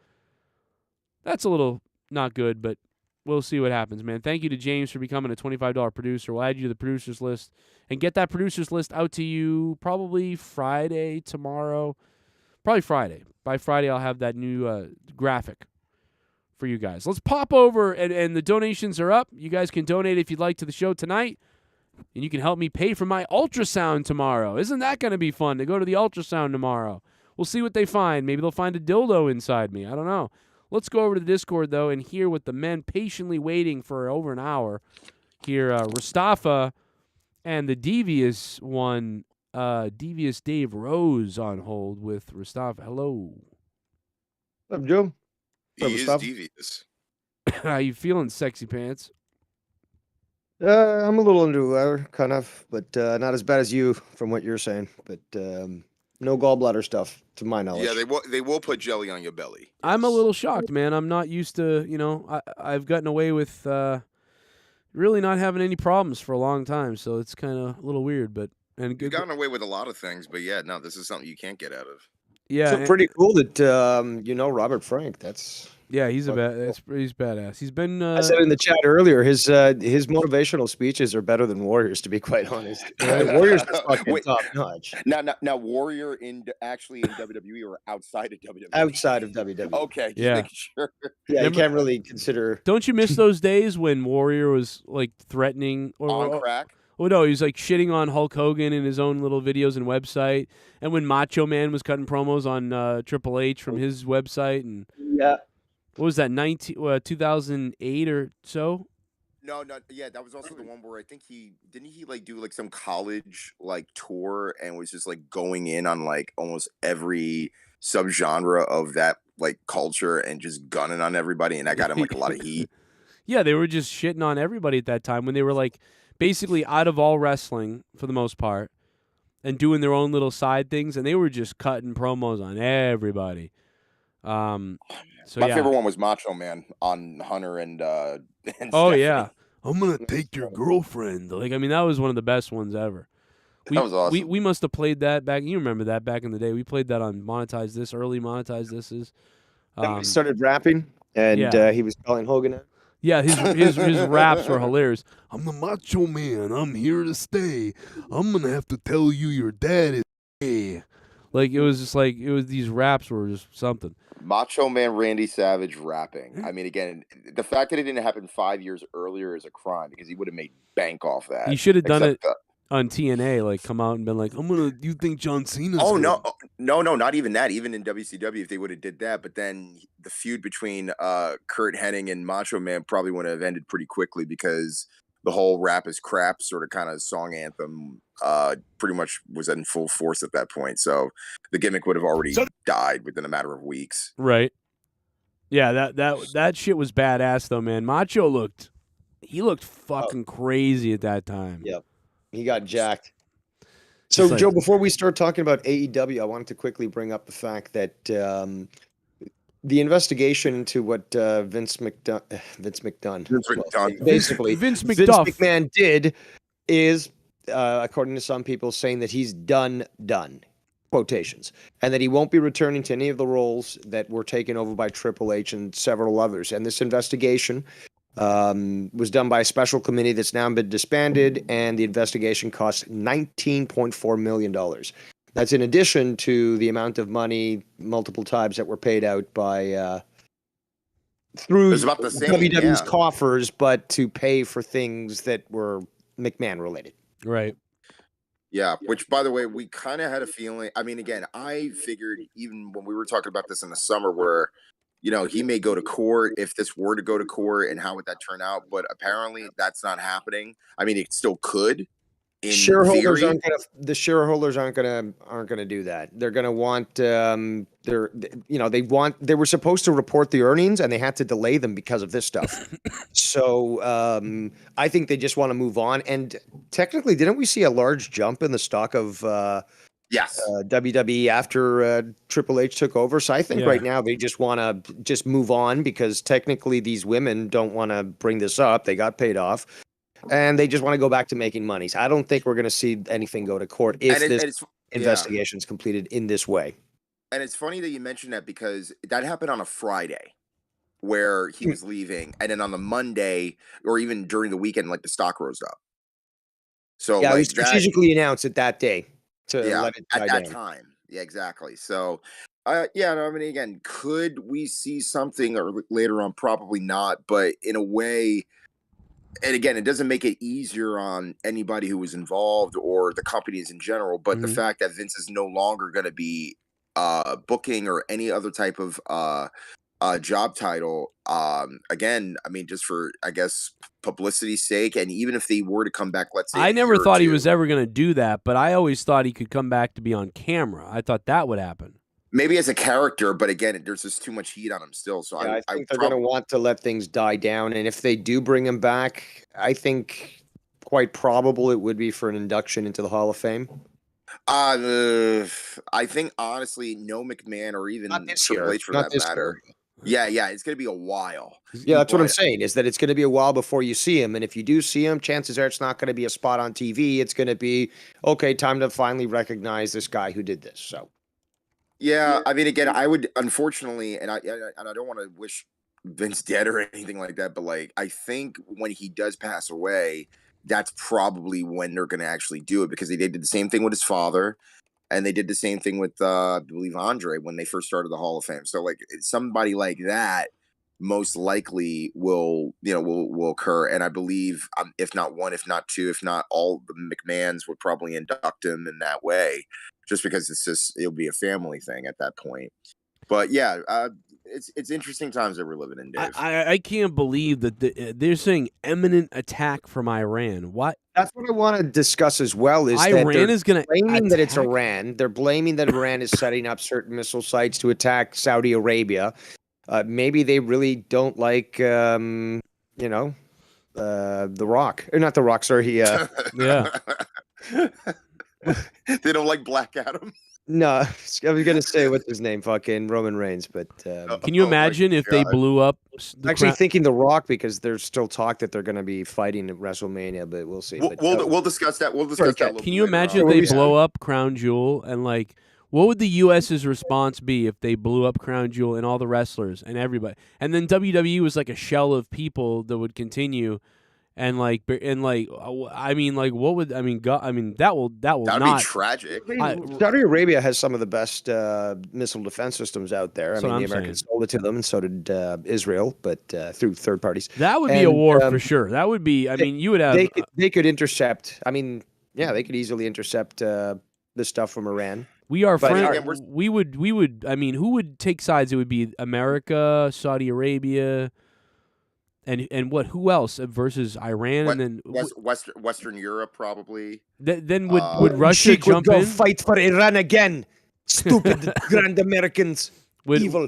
that's a little not good, but we'll see what happens, man. Thank you to James for becoming a $25 producer. We'll add you to the producers list and get that producers list out to you probably Friday, tomorrow. Probably Friday. By Friday, I'll have that new graphic for you guys. Let's pop over, and the donations are up. You guys can donate if you'd like to the show tonight, and you can help me pay for my ultrasound tomorrow. Isn't that going to be fun to go to the ultrasound tomorrow? We'll see what they find. Maybe they'll find a dildo inside me. I don't know. Let's go over to the Discord, though, and hear what the men patiently waiting for over an hour. Hear Rastafa and the devious one, Devious Dave Rose on hold with Rastafa. Hello. What's up, Joe? He is Rastafa? devious. How you feeling, sexy pants? I'm a little under the weather, kind of, but not as bad as you from what you're saying. But no gallbladder stuff, to my knowledge. Yeah, they will put jelly on your belly. I'm a little shocked, man. I'm not used to, I've gotten away with really not having any problems for a long time, so it's kind of a little weird, but and You've good. gotten away with a lot of things, but yeah, no, this is something you can't get out of. Yeah, So pretty cool that Robert Frank. That's yeah, he's Fuck. he's badass. He's been I said in the chat earlier. His motivational speeches are better than Warriors, to be quite honest. Warriors is fucking Wait. top notch. Now, Warrior actually in WWE or outside of WWE? Outside of WWE. Okay, just Yeah. making sure. Yeah, Remember- you can't really consider. Don't you miss those days when Warrior was like threatening On crack. Oh no, he was like shitting on Hulk Hogan in his own little videos and website, and when Macho Man was cutting promos on Triple H from his website, and Yeah. what was that 2008 or so? No, yeah, that was also the one where I think he like do like some college like tour and was just like going in on like almost every subgenre of that like culture and just gunning on everybody, and that got him like a lot of heat. Yeah, they were just shitting on everybody at that time when they were like basically out of all wrestling for the most part and doing their own little side things, and they were just cutting promos on everybody. So My yeah. favorite one was Macho Man on Hunter and Oh Stephanie. yeah, I'm gonna take your girlfriend. Like, I mean, that was one of the best ones ever. That was awesome. We must have played that back. You remember that back in the day? We played that on Monetize This, early Monetize This is. Then we started rapping, and yeah. he was calling Hogan out. Yeah, his raps were hilarious. I'm the Macho Man. I'm here to stay. I'm gonna have to tell you your dad is gay. Like, it was just like these raps were just something. Macho Man Randy Savage rapping. I mean, again, the fact that it didn't happen 5 years earlier is a crime because he would have made bank off that. He should have done it Except, on TNA, like come out and been like, you think John Cena's Oh good? no, not even that. Even in WCW, if they would have did that, but then the feud between Kurt Hennig and Macho Man probably would have ended pretty quickly because the whole rap is crap sort of kind of song anthem pretty much was in full force at that point. So the gimmick would have already died within a matter of weeks. Right. Yeah, that shit was badass though, man. Macho looked fucking crazy at that time. Yep. He got jacked. So, like- Joe, before we start talking about AEW, I wanted to quickly bring up the fact that the investigation into what Vince McMahon basically Vince Vince McDuff. McMahon did is, according to some people, saying that he's done, quotations, and that he won't be returning to any of the roles that were taken over by Triple H and several others. And this investigation was done by a special committee that's now been disbanded, and the investigation cost $19.4 million. That's in addition to the amount of money multiple times that were paid out by through It's about the same, WWE's yeah. coffers, but to pay for things that were McMahon related. Right. Yeah, which by the way, we kind of had a feeling. I mean, again, I figured even when we were talking about this in the summer where, he may go to court if this were to go to court and how would that turn out? But apparently that's not happening. I mean, it still could, in shareholders theory. aren't gonna the shareholders aren't gonna do that. They're gonna want they were supposed to report the earnings and they had to delay them because of this stuff. So I think they just want to move on. And technically, didn't we see a large jump in the stock of Yes. WWE after Triple H took over? So I think Yeah. right now they just want to just move on because technically these women don't want to bring this up. They got paid off. And they just want to go back to making money. So I don't think we're going to see anything go to court if this investigation is completed in this way. And it's funny that you mentioned that because that happened on a Friday where he was leaving. And then on the Monday or even during the weekend, like the stock rose up. So yeah, like we strategically announced it that day to let it die at that down. time. Yeah, exactly. So, yeah, no, I mean, again, could we see something or later on? Probably not. But in a way, and again, it doesn't make it easier on anybody who was involved or the companies in general. But the fact that Vince is no longer going to be booking or any other type of job title, again, I mean, just for, I guess, publicity's sake, and even if they were to come back, let's say, I never thought he was ever going to do that, but I always thought he could come back to be on camera. I thought that would happen. Maybe as a character, but again, there's just too much heat on him still. So yeah, I think they're going to want to let things die down. And if they do bring him back, I think quite probable it would be for an induction into the Hall of Fame. I think honestly, no McMahon or even Triple H for that matter. Yeah, it's going to be a while. Yeah, that's what I'm saying, is that it's going to be a while before you see him. And if you do see him, chances are it's not going to be a spot on TV. It's going to be, okay, time to finally recognize this guy who did this. So, yeah, I mean, again, I would, unfortunately, and I don't want to wish Vince dead or anything like that, but like, I think when he does pass away, that's probably when they're going to actually do it, because they did the same thing with his father. And they did the same thing with, I believe, Andre when they first started the Hall of Fame. So, like, somebody like that most likely will occur. And I believe, if not one, if not two, if not all, the McMahons would probably induct him in that way, just because it'll be a family thing at that point. But yeah, it's interesting times that we're living in, Dave. I can't believe that they're saying imminent attack from Iran. What? That's what I want to discuss as well. Is Iran is going to blaming that it's Iran. They're blaming that Iran is setting up certain missile sites to attack Saudi Arabia. Maybe they really don't like, The Rock, or not The Rock. Sorry, yeah. They don't like Black Adam. No, I was gonna say what's his name, fucking Roman Reigns, but can you imagine if they blew up? Actually, thinking The Rock, because there's still talk that they're going to be fighting at WrestleMania, but we'll see. We'll discuss that. We'll discuss that. Can you imagine if they blow up Crown Jewel and like, what would the U.S.'s response be if they blew up Crown Jewel and all the wrestlers and everybody, and then WWE was like a shell of people that would continue? And what would that will That'd not be tragic. Saudi Arabia has some of the best missile defense systems out there. I mean, the Americans sold it to them, and so did Israel, but through third parties. That would be a war for sure. That would be. I mean, you would have. They could intercept. I mean, yeah, they could easily intercept the stuff from Iran. We are friends. We would. I mean, who would take sides? It would be America, Saudi Arabia. And what? Who else versus Iran? And then Western Europe probably. Then would Russia jump in? Fight for Iran again? Stupid grand Americans. Evil.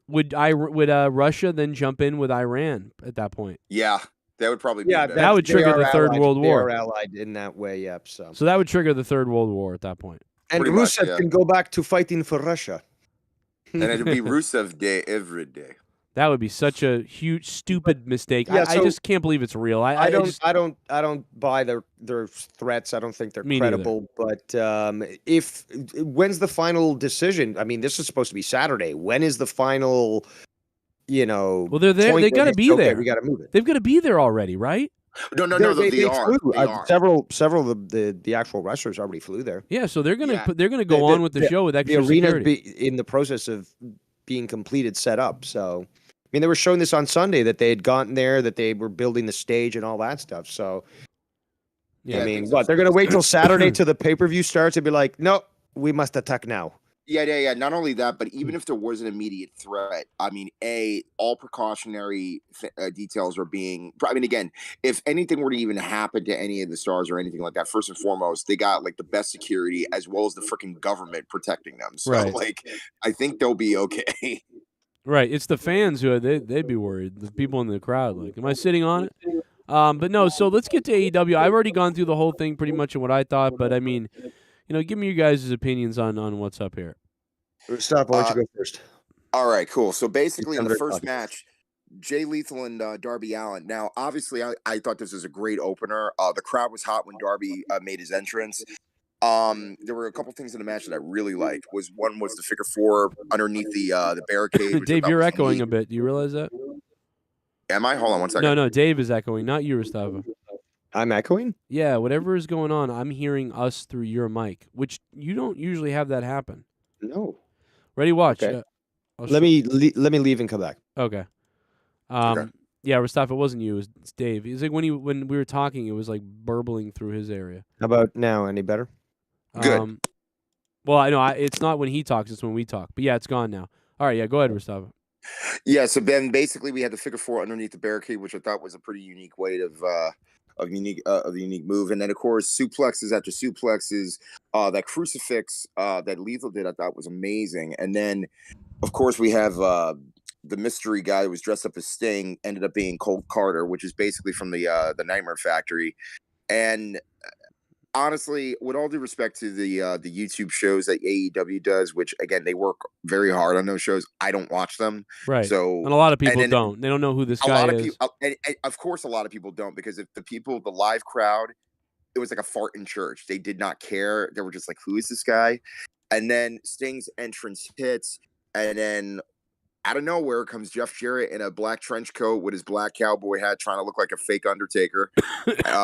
Would Russia then jump in with Iran at that point? Yeah, that would probably be. Yeah, that would trigger the Third World War. They are allied in that way. Yep. So that would trigger the Third World War at that point. And Rusev can go back to fighting for Russia. And it'd be Rusev Day every day. That would be such a huge, stupid mistake. Yeah, I just can't believe it's real. I don't buy their threats. I don't think they're credible. Neither. But when's the final decision? I mean, this is supposed to be Saturday. When is the final? Well, they're there. They got to be there. We got to move it. They've got to be there already, right? No. They are. Several of the actual wrestlers already flew there. Yeah, so they're gonna go on with the show with extra security. The arena in the process of being completed, set up. So. I mean, they were showing this on Sunday that they had gotten there, that they were building the stage and all that stuff. So, yeah, I mean, they're going to wait till Saturday till the pay-per-view starts and be like, no, we must attack now. Yeah. Not only that, but even if there was an immediate threat, I mean, all precautionary details are being. I mean, again, if anything were to even happen to any of the stars or anything like that, first and foremost, they got like the best security as well as the freaking government protecting them. So, Right. like, I think they'll be okay. Right. It's the fans who they'd be worried. The people in the crowd, like, am I sitting on it? But no. So let's get to AEW. I've already gone through the whole thing pretty much and what I thought, but I mean, give me your guys' opinions on what's up here. Stop. Why don't you go first? All right, cool. So basically, in the Very first obvious. match, Jay Lethal and Darby Allin. Now, obviously, I thought this was a great opener. The crowd was hot when Darby made his entrance. There were a couple things in the match that I really liked. One was the figure four underneath the barricade. which I Dave, thought you're was echoing neat. a bit. Do you realize that? Am I? Hold on one second. No, Dave is echoing, not you, Gustavo. I'm echoing? Yeah, whatever is going on, I'm hearing us through your mic, which you don't usually have that happen. No. Ready? Watch. Okay. I'll Let me leave and come back. Okay. Okay. Yeah, Mustafa, it wasn't you. It was Dave. It's like when we were talking, it was like burbling through his area. How about now? Any better? Good. Well, I know it's not when he talks; it's when we talk. But yeah, it's gone now. All right, yeah, go ahead, Mustafa. Yeah. So then, basically, we had the figure four underneath the barricade, which I thought was a pretty unique way of unique move. And then, of course, suplexes after suplexes. That crucifix that Lethal did, I thought was amazing. And then, of course, we have the mystery guy who was dressed up as Sting, ended up being Colt Carter, which is basically from the Nightmare Factory. And honestly, with all due respect to the YouTube shows that AEW does, which again they work very hard on those shows, I don't watch them. Right. So And a lot of people then don't. They don't know who this a guy lot of is. people, and of course, a lot of people don't, because if the live crowd, it was like a fart in church. They did not care. They were just like, "Who is this guy?" And then Sting's entrance hits, and then out of nowhere comes Jeff Jarrett in a black trench coat with his black cowboy hat, trying to look like a fake Undertaker,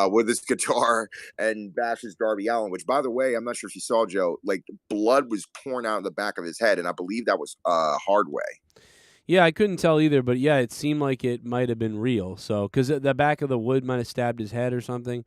with his guitar, and bashes Darby Allin. Which, by the way, I'm not sure if you saw, Joe. Like, blood was pouring out of the back of his head, and I believe that was hard way. Yeah, I couldn't tell either, but yeah, it seemed like it might have been real. So, because the back of the wood might have stabbed his head or something.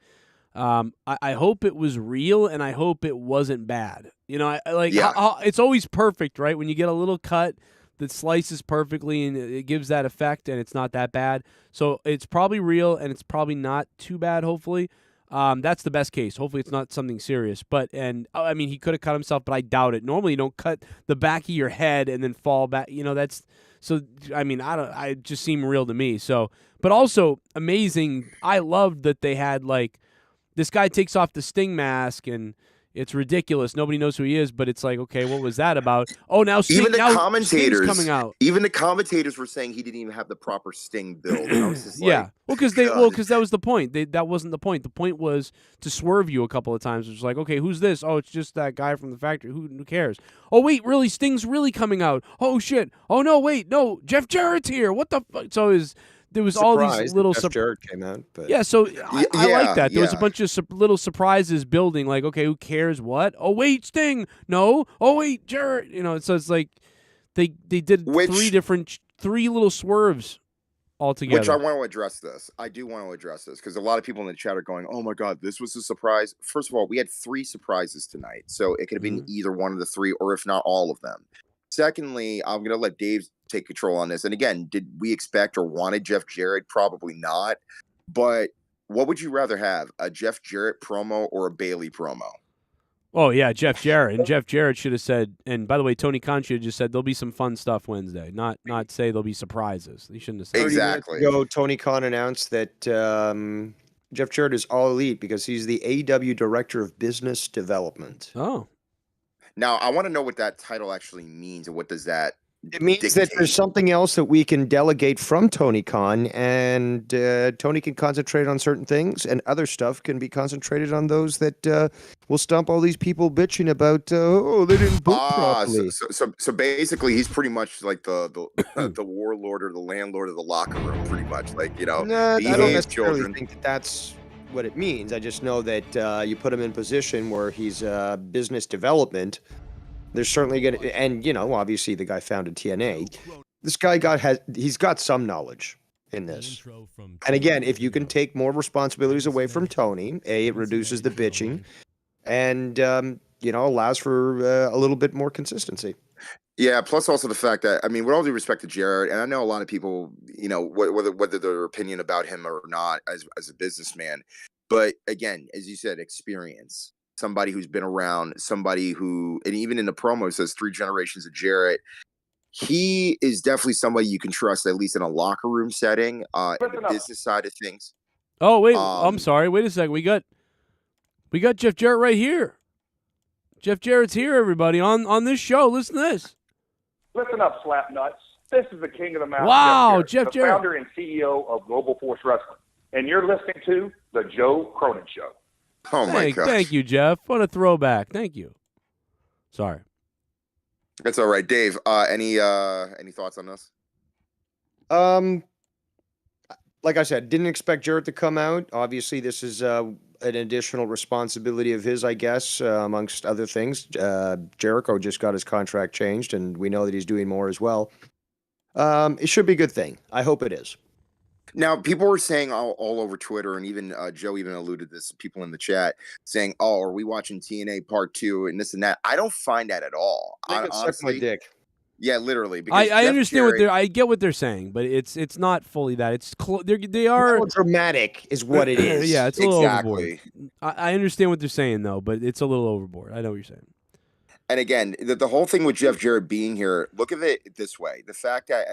I hope it was real, and I hope it wasn't bad. It's always perfect, right? When you get a little cut that slices perfectly and it gives that effect, and it's not that bad. So it's probably real, and it's probably not too bad, hopefully. That's the best case. Hopefully it's not something serious. I mean, he could have cut himself, but I doubt it. Normally you don't cut the back of your head and then fall back. That's so. I mean, I just seem real to me. So, but also amazing. I loved that they had like this guy takes off the Sting mask and it's ridiculous. Nobody knows who he is, but it's like, okay, what was that about? Oh, now Sting, Even the now commentators Sting's coming out. Even the commentators were saying he didn't even have the proper Sting build. And I was just Yeah, like, because that was the point. That wasn't the point. The point was to swerve you a couple of times. It was like, okay, who's this? Oh, it's just that guy from the factory. Who cares? Oh, wait, really? Sting's really coming out. Oh shit. Oh no, wait, no. Jeff Jarrett's here. What the fuck? So there was all these little Jeff Jarrett came out, but yeah, so I like that. There was a yeah. bunch of little surprises building. Like, okay, who cares? What? Oh wait, Sting. No. Oh wait, Jarrett. So it's like they did three little swerves all together. Which I want to address this. I do want to address this because a lot of people in the chat are going, "Oh my god, this was a surprise." First of all, we had 3 surprises tonight, so it could have been either one of the 3, or if not all of them. Secondly, I'm going to let Dave take control on this. And again, did we expect or wanted Jeff Jarrett? Probably not. But what would you rather have, a Jeff Jarrett promo or a Bailey promo? Oh, yeah, Jeff Jarrett. And Jeff Jarrett should have said, and by the way, Tony Khan should have just said, there'll be some fun stuff Wednesday, not say there'll be surprises. He shouldn't have said Exactly. 30 minutes ago, Tony Khan announced that Jeff Jarrett is all elite because he's the AEW Director of Business Development. Oh. Now, I want to know what that title actually means, and what does that It means that there's something else that we can delegate from Tony Khan, and Tony can concentrate on certain things, and other stuff can be concentrated on those that will stump all these people bitching about, they didn't book properly. So basically, he's pretty much like the warlord or the landlord of the locker room, pretty much. Like, No, I don't behave, necessarily children. think that that's what it means. I just know that you put him in position where he's business development. There's certainly going to, and obviously the guy founded TNA. This guy he's got some knowledge in this. And again, if you can take more responsibilities away from Tony, it reduces the bitching. And, allows for a little bit more consistency. Yeah, plus also the fact that, I mean, with all due respect to Jarrett, and I know a lot of people, whether their opinion about him or not as a businessman, but again, as you said, experience. Somebody who's been around, somebody who, and even in the promo, it says 3 generations of Jarrett. He is definitely somebody you can trust, at least in a locker room setting, in the business side of things. Oh, wait, I'm sorry. Wait a second. We got Jeff Jarrett right here. Jeff Jarrett's here, everybody, on this show. Listen to this. Listen up, slap nuts. This is the king of the mountain. Wow, Jeff Jeff Jarrett, the founder and CEO of Global Force Wrestling, and you're listening to the Joe Cronin Show. Oh my God! Thank you, Jeff. What a throwback. Thank you. Sorry. That's all right, Dave. Any thoughts on this? Like I said, didn't expect Jarrett to come out. Obviously, this is an additional responsibility of his, I guess, amongst other things. Jericho just got his contract changed, and we know that he's doing more as well. It should be a good thing. I hope it is. Now, people were saying all over Twitter, and even Joe even alluded to this, people in the chat, saying, oh, are we watching TNA Part 2 and this and that? I don't find that at all. Honestly, my dick. Yeah, literally. I understand I get what they're saying, but it's not fully that. It's they are dramatic, is what it is. Yeah, it's a little overboard. I understand what they're saying though, but it's a little overboard. I know what you're saying. And again, the whole thing with Jeff Jarrett being here, look at it this way: the fact that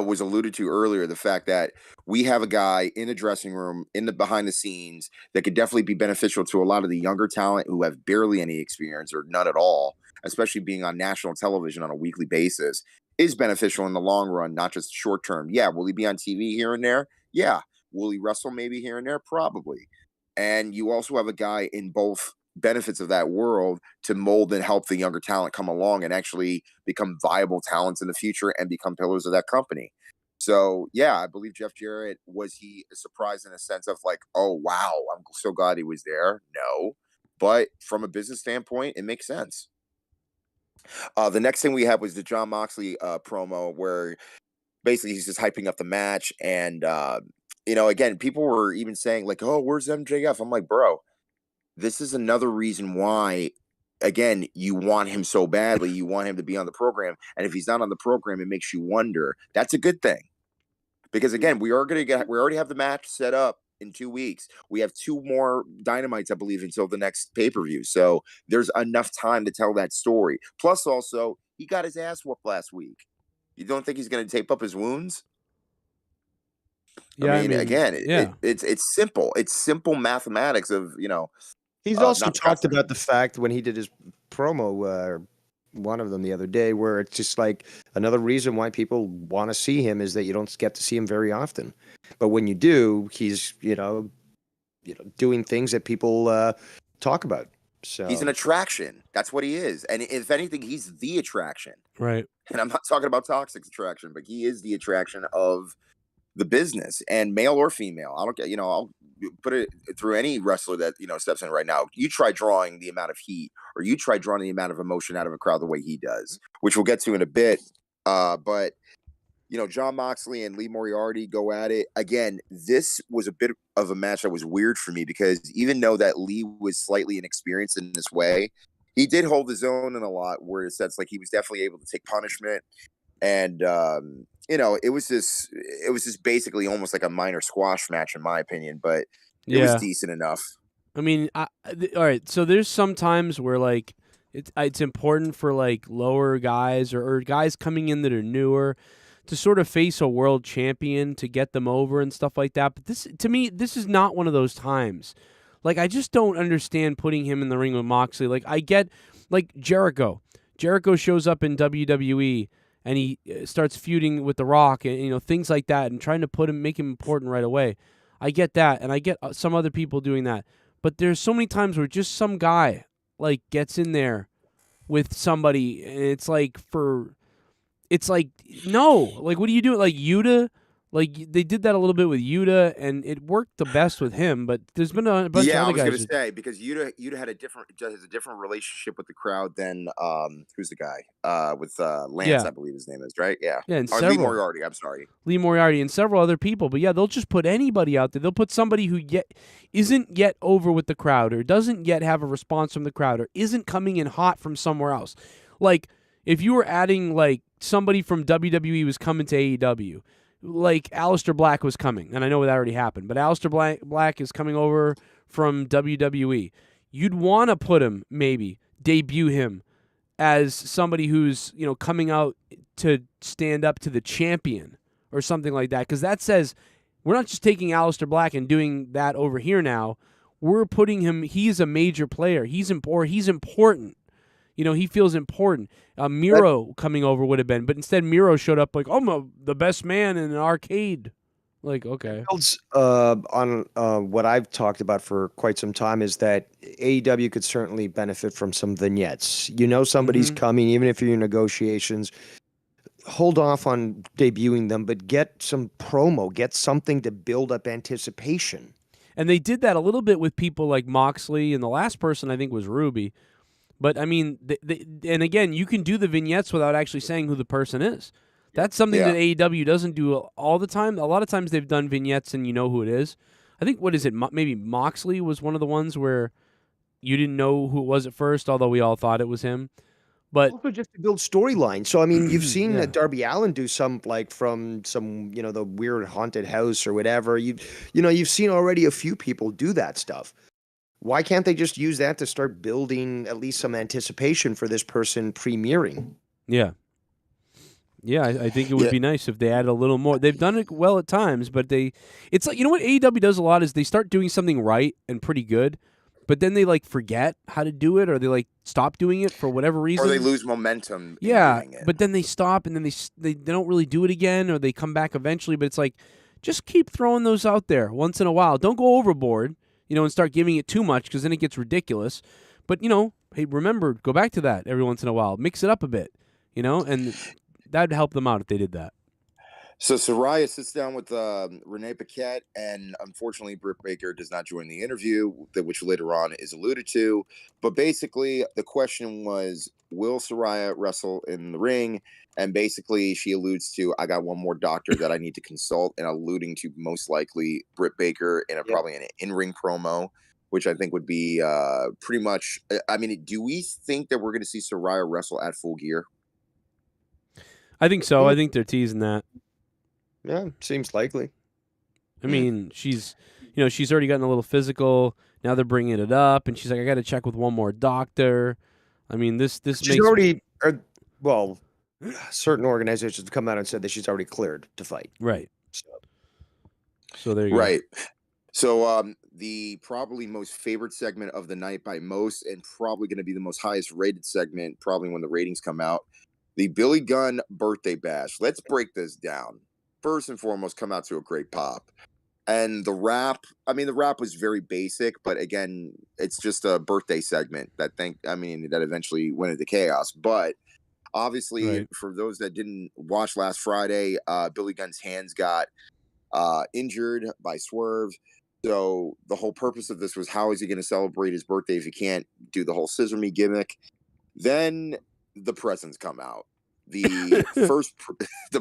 was alluded to earlier, the fact that we have a guy in the dressing room, in the behind the scenes, that could definitely be beneficial to a lot of the younger talent who have barely any experience or none at all, especially being on national television on a weekly basis, is beneficial in the long run, not just short term. Yeah, will he be on TV here and there? Yeah. Will he wrestle maybe here and there? Probably. And you also have a guy in both benefits of that world to mold and help the younger talent come along and actually become viable talents in the future and become pillars of that company. So yeah, I believe Jeff Jarrett, was he a surprise in a sense of like, oh wow, I'm so glad he was there? No, but from a business standpoint, it makes sense. The next thing we had was the Jon Moxley promo, where basically he's just hyping up the match, and again, people were even saying like, oh, where's MJF? I'm like, bro, this is another reason why, again, you want him so badly. You want him to be on the program. And if he's not on the program, it makes you wonder. That's a good thing. Because, again, we already have the match set up in 2 weeks. We have 2 more Dynamites, I believe, until the next pay-per-view. So there's enough time to tell that story. Plus, also, he got his ass whooped last week. You don't think he's going to tape up his wounds? Yeah, I mean, again, it's simple. It's simple mathematics of, He's also talked about the fact when he did his promo, one of them the other day, where it's just like another reason why people want to see him is that you don't get to see him very often. But when you do, he's, doing things that people talk about. So he's an attraction. That's what he is. And if anything, he's the attraction. Right. And I'm not talking about toxic attraction, but he is the attraction of the business, and male or female. I don't get, I'll put it through any wrestler that, steps in right now. You try drawing the amount of heat, or you try drawing the amount of emotion out of a crowd the way he does, which we'll get to in a bit. But Jon Moxley and Lee Moriarty go at it. Again, this was a bit of a match that was weird for me, because even though that Lee was slightly inexperienced in this way, he did hold his own in a lot, where it says like he was definitely able to take punishment. And, it was just basically almost like a minor squash match, in my opinion, but it was decent enough. I mean, all right. So there's some times where like it's important for like lower guys or guys coming in that are newer to sort of face a world champion to get them over and stuff like that. But to me, this is not one of those times. Like, I just don't understand putting him in the ring with Moxley. Like, I get like Jericho. Jericho shows up in WWE. And he starts feuding with The Rock and, things like that, and trying to make him important right away. I get that, and I get some other people doing that. But there's so many times where just some guy, like, gets in there with somebody, and it's like, no. Like, what are you doing? Like, Yuta, Like they did that a little bit with Yuta, and it worked the best with him. But there's been a bunch of Yeah, I other was guys. gonna say because Yuta had has a different relationship with the crowd than who's the guy with Lance, Yeah. I believe his name is, right? Yeah, Yeah, and or Lee several. Moriarty. I'm sorry. Lee Moriarty and several other people. But yeah, they'll just put anybody out there. They'll put somebody who isn't yet over with the crowd, or doesn't yet have a response from the crowd, or isn't coming in hot from somewhere else. Like if you were adding like somebody from WWE was coming to AEW, like Aleister Black was coming, and I know that already happened, but Aleister Black is coming over from WWE. You'd want to put him, maybe debut him as somebody who's coming out to stand up to the champion or something like that, because that says we're not just taking Aleister Black and doing that over here now. We're putting him. He's a major player. He's important. He feels important. Miro coming over would have been, but instead Miro showed up like, I'm the best man in an arcade. Like, okay. Builds on what I've talked about for quite some time is that AEW could certainly benefit from some vignettes. Somebody's coming, even if you're in negotiations. Hold off on debuting them, but get some promo, get something to build up anticipation. And they did that a little bit with people like Moxley, and the last person I think was Ruby. But I mean, and again, you can do the vignettes without actually saying who the person is. That's something that AEW doesn't do all the time. A lot of times they've done vignettes and you know who it is. I think, what is it? Maybe Moxley was one of the ones where you didn't know who it was at first, although we all thought it was him. But also just to build storyline. So I mean, you've seen Darby Allin do some from some the weird haunted house or whatever. You've seen already a few people do that stuff. Why can't they just use that to start building at least some anticipation for this person premiering? Yeah. Yeah, I think it would be nice if they added a little more. They've done it well at times, but it's like, what AEW does a lot is they start doing something right and pretty good, but then they like forget how to do it, or they like stop doing it for whatever reason. Or they lose momentum. Yeah, in doing it. but then they stop, and then they don't really do it again, or they come back eventually. But it's like, just keep throwing those out there once in a while. Don't go overboard, and start giving it too much, because then it gets ridiculous. But hey, remember, go back to that every once in a while. Mix it up a bit, and that'd help them out if they did that. So Saraya sits down with Renee Paquette, and unfortunately, Britt Baker does not join the interview, which later on is alluded to. But basically, the question was, will Saraya wrestle in the ring? And basically, she alludes to, I got one more doctor that I need to consult, and alluding to most likely Britt Baker in probably an in-ring promo, which I think would be pretty much. I mean, do we think that we're going to see Saraya wrestle at Full Gear? I think so. I think they're teasing that. Yeah, seems likely. I mean, she's already gotten a little physical. Now they're bringing it up, and she's like, I got to check with one more doctor. I mean, this she's makes already. Certain organizations have come out and said that she's already cleared to fight. Right. So there you go. Right. So the probably most favorite segment of the night by most, and probably going to be the most highest rated segment, probably when the ratings come out, the Billy Gunn birthday bash. Let's break this down. First and foremost, come out to a great pop. And the rap was very basic, but again, it's just a birthday segment that eventually went into chaos. But obviously, for those that didn't watch last Friday, Billy Gunn's hands got injured by Swerve. So the whole purpose of this was, how is he going to celebrate his birthday if he can't do the whole Scissor Me gimmick? Then the presents come out. The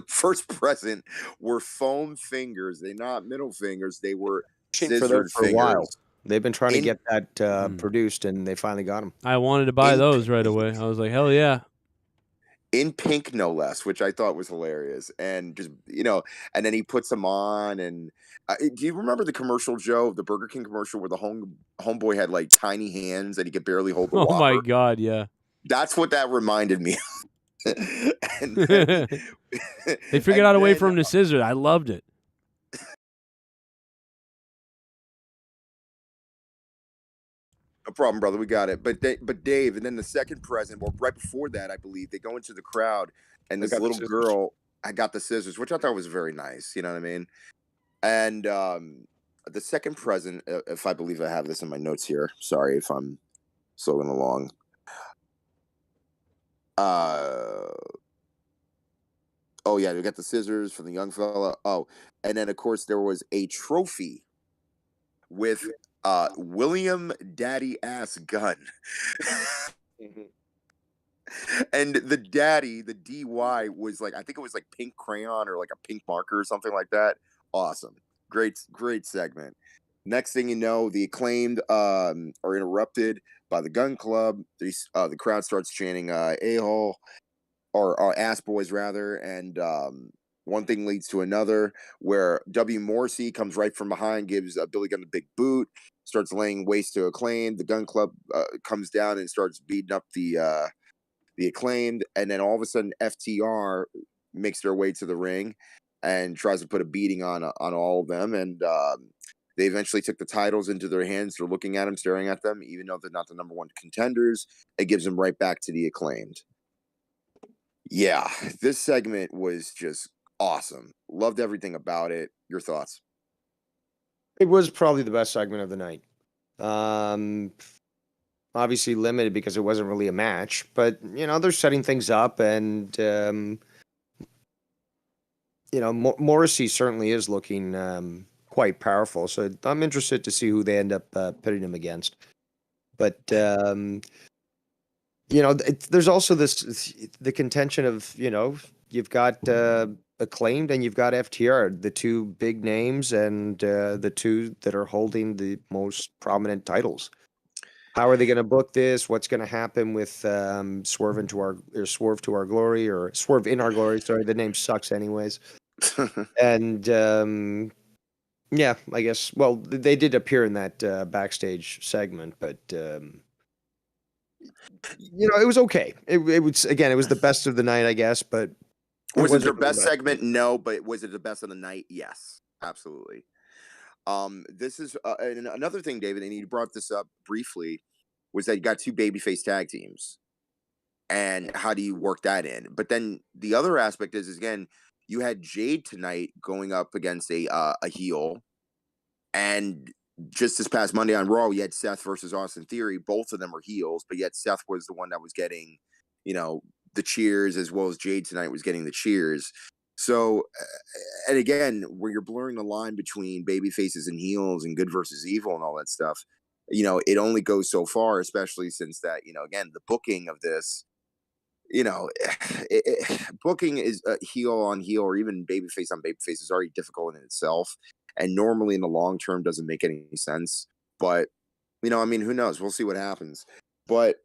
first present were foam fingers. They're not middle fingers. They were scissored for a while. fingers. They've been trying to get that produced, and they finally got them. I wanted to buy those right away. I was like, hell yeah. In pink, no less, which I thought was hilarious. And just, and then he puts them on. And do you remember the commercial, Joe, the Burger King commercial where the homeboy had like tiny hands and he could barely hold the Oh Whopper? my God, yeah. That's what that reminded me of. And they figured out a way for him to scissor. I loved it. No problem, brother. We got it. But Dave, and then the second present, well, right before that, I believe, they go into the crowd, and this little girl, I got the scissors, which I thought was very nice. You know what I mean? And the second present, if I believe I have this in my notes here. Sorry if I'm slogging along. Oh yeah, we got the scissors from the young fella. Oh, and then of course there was a trophy with William Daddy Ass Gunn. And the daddy, the DY, was like, I think it was like pink crayon or like a pink marker or something like that. Awesome. Great segment. Next thing you know, the Acclaimed are interrupted by the Gun Club. The crowd starts chanting a-hole, or ass boys rather, and one thing leads to another, where W. Morrissey comes right from behind, gives Billy Gunn a big boot, starts laying waste to Acclaimed. The Gun Club comes down and starts beating up the Acclaimed, and then all of a sudden FTR makes their way to the ring and tries to put a beating on all of them, and they eventually took the titles into their hands. They're looking at them, staring at them, even though they're not the number one contenders. It gives them right back to the Acclaimed. Yeah, this segment was just awesome. Loved everything about it. Your thoughts? It was probably the best segment of the night. Obviously limited because it wasn't really a match, but they're setting things up, and Morrissey certainly is looking quite powerful. So I'm interested to see who they end up pitting him against. But there's also the contention of you've got Acclaimed and you've got FTR, the two big names, and the two that are holding the most prominent titles. How are they going to book this? What's going to happen with Swerve to Our Glory, or Swerve in Our Glory? Sorry, the name sucks anyways. And yeah, I guess. Well, they did appear in that backstage segment, but it was okay. It was the best of the night, I guess. But was it their best segment? No, but was it the best of the night? Yes, absolutely. This is and another thing, David, and you brought this up briefly, was that you got two babyface tag teams, and how do you work that in? But then the other aspect is again, you had Jade tonight going up against a heel, and just this past Monday on Raw, you had Seth versus Austin Theory. Both of them are heels, but yet Seth was the one that was getting, the cheers, as well as Jade tonight was getting the cheers. So, and again, where you're blurring the line between baby faces and heels and good versus evil and all that stuff, it only goes so far, especially since that, again, the booking of this, booking is heel on heel or even babyface on babyface is already difficult in itself. And normally in the long term doesn't make any sense. But, who knows? We'll see what happens. But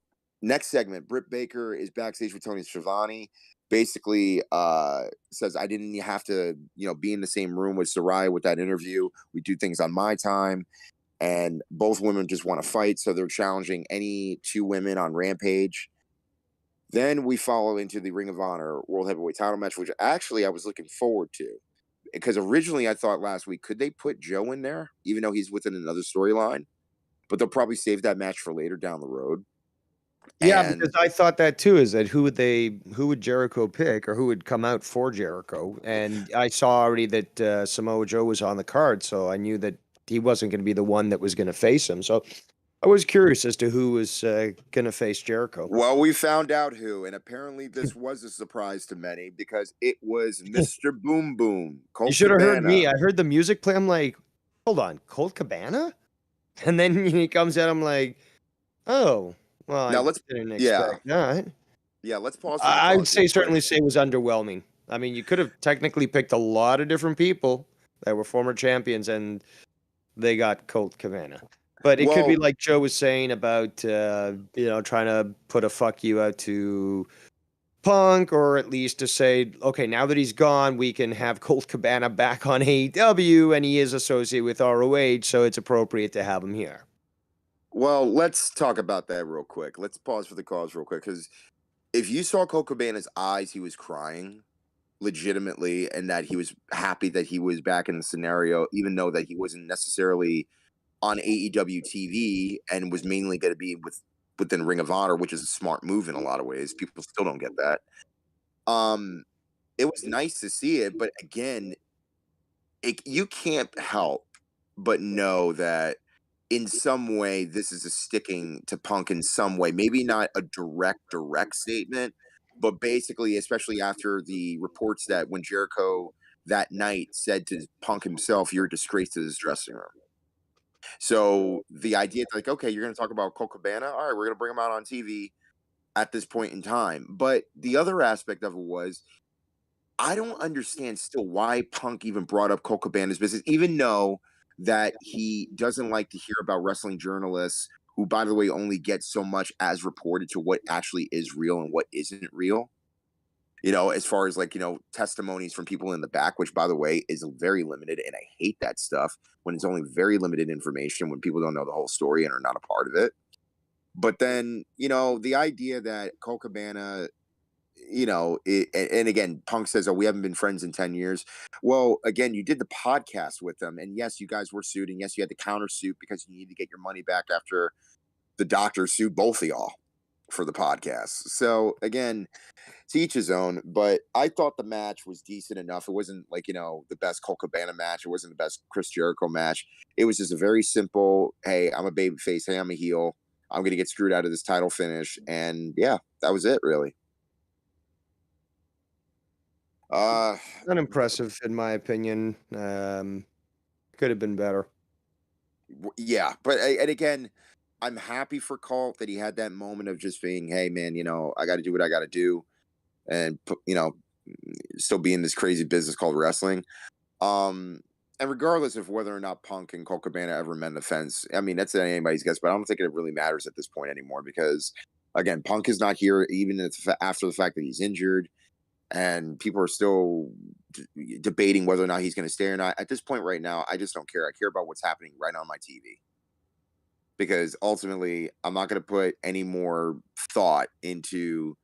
next segment, Britt Baker is backstage with Tony Schiavone. Basically says, I didn't have to, be in the same room with Saraya with that interview. We do things on my time. And both women just want to fight. So they're challenging any two women on Rampage. Then we follow into the Ring of Honor World Heavyweight title match, which actually I was looking forward to. Because originally I thought last week, could they put Joe in there, even though he's within another storyline? But they'll probably save that match for later down the road. Yeah, because I thought that too, is that who would Jericho pick, or who would come out for Jericho? And I saw already that Samoa Joe was on the card, so I knew that he wasn't going to be the one that was going to face him. So I was curious as to who was going to face Jericho. Well, we found out who, and apparently this was a surprise to many because it was Mr. Boom Boom. Colt You should have heard Cabana. me. I heard the music play. I'm like, hold on, Colt Cabana? And then he comes out. I'm like, oh. Well, Now I let's didn't expect that. Yeah, let's pause. I would certainly say it was underwhelming. I mean, you could have technically picked a lot of different people that were former champions, and they got Colt Cabana. But it could be like Joe was saying about, trying to put a fuck you out to Punk, or at least to say, okay, now that he's gone, we can have Colt Cabana back on AEW, and he is associated with ROH, so it's appropriate to have him here. Well, let's talk about that real quick. Let's pause for the cause real quick, because if you saw Colt Cabana's eyes, he was crying legitimately, and that he was happy that he was back in the scenario, even though that he wasn't necessarily on AEW TV and was mainly going to be within Ring of Honor, which is a smart move in a lot of ways. People still don't get that. It was nice to see it, but again, you can't help but know that in some way, this is a sticking to Punk in some way. Maybe not a direct statement, But basically, especially after the reports that when Jericho that night said to Punk himself, "You're a disgrace to this dressing room." So the idea, like, okay, you're going to talk about Colt Cabana. All right, we're going to bring him out on TV at this point in time. But the other aspect of it was, I don't understand still why Punk even brought up Colt Cabana's business, even though that he doesn't like to hear about wrestling journalists who, by the way, only get so much as reported to what actually is real and what isn't real. You know, as far as like, you know, testimonies from people in the back, which, by the way, is very limited. And I hate that stuff when it's only very limited information, when people don't know the whole story and are not a part of it. But then, you know, the idea that Colt Cabana, you know, and again, Punk says, "Oh, we haven't been friends in 10 years." Well, again, you did the podcast with them, and yes, you guys were sued, and yes, you had the counter suit because you need to get your money back after the doctor sued both of y'all for the podcast. So again, to each his own, but I thought the match was decent enough. It wasn't like, you know, the best Colt Cabana match. It wasn't the best Chris Jericho match. It was just a very simple, hey, I'm a babyface. Hey, I'm a heel. I'm going to get screwed out of this title finish. And yeah, that was it, really. Unimpressive, in my opinion. Could have been better. Yeah, but and again, I'm happy for Colt that he had that moment of just being, hey, man, you know, I got to do what I got to do, and you know, still be in this crazy business called wrestling. And regardless of whether or not Punk and Colt Cabana ever met an offense, I mean, that's anybody's guess, but I don't think it really matters at this point anymore because, again, Punk is not here even after the fact that he's injured, and people are still debating whether or not he's going to stay or not. At this point right now, I just don't care. I care about what's happening right on my TV. Because ultimately, I'm not going to put any more thought into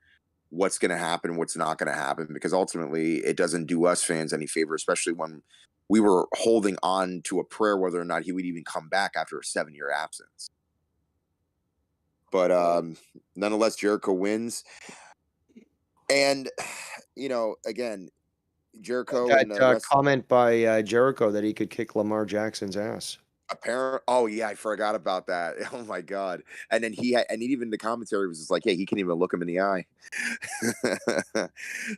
what's going to happen, what's not going to happen, because ultimately it doesn't do us fans any favor, especially when we were holding on to a prayer whether or not he would even come back after a 7-year absence. But nonetheless, Jericho wins. And, you know, again, Jericho... comment by Jericho that he could kick Lamar Jackson's ass. Oh yeah, I forgot about that. Oh my god! And then even the commentary was just like, "Hey, he can't even look him in the eye."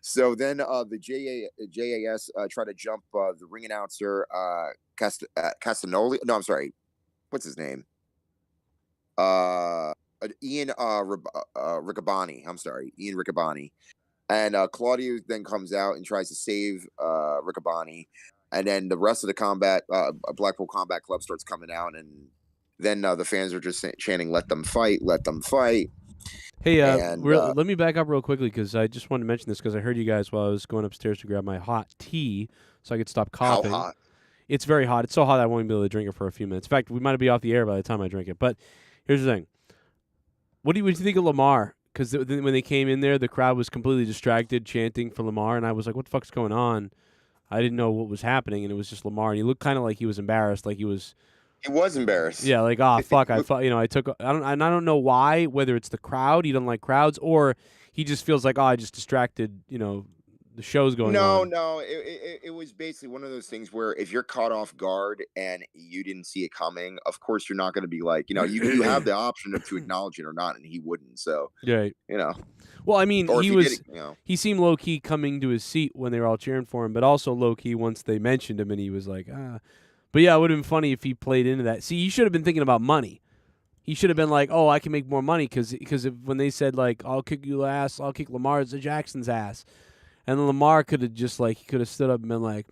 So then the JAS tried to jump the ring announcer Castagnoli. No, I'm sorry, what's his name? Ian Riccaboni. I'm sorry, Ian Riccaboni. And Claudio then comes out and tries to save Riccaboni. And then the rest of the Blackpool Combat Club starts coming out, and then the fans are just chanting, "Let them fight, let them fight." Hey, let me back up real quickly because I just wanted to mention this because I heard you guys while I was going upstairs to grab my hot tea so I could stop coughing. How hot? It's very hot. It's so hot I won't be able to drink it for a few minutes. In fact, we might be off the air by the time I drink it. But here's the thing. What do you think of Lamar? Because when they came in there, the crowd was completely distracted chanting for Lamar, and I was like, what the fuck's going on? I didn't know what was happening, and it was just Lamar, and he looked kind of like he was embarrassed, like he was. He was embarrassed. Yeah, like fuck, I took. I don't know why. Whether it's the crowd, he doesn't like crowds, or he just feels like I just distracted. The show's going on. No, it was basically one of those things where if you're caught off guard and you didn't see it coming, of course you're not going to be like, you have the option to acknowledge it or not, and he wouldn't. So right, Well, I mean, he seemed low key coming to his seat when they were all cheering for him, but also low key once they mentioned him, and he was like, But yeah, it would have been funny if he played into that. See, he should have been thinking about money. He should have been like, oh, I can make more money because when they said like, I'll kick your ass, I'll kick Lamar Jackson's ass. And then Lamar could have he could have stood up and been like,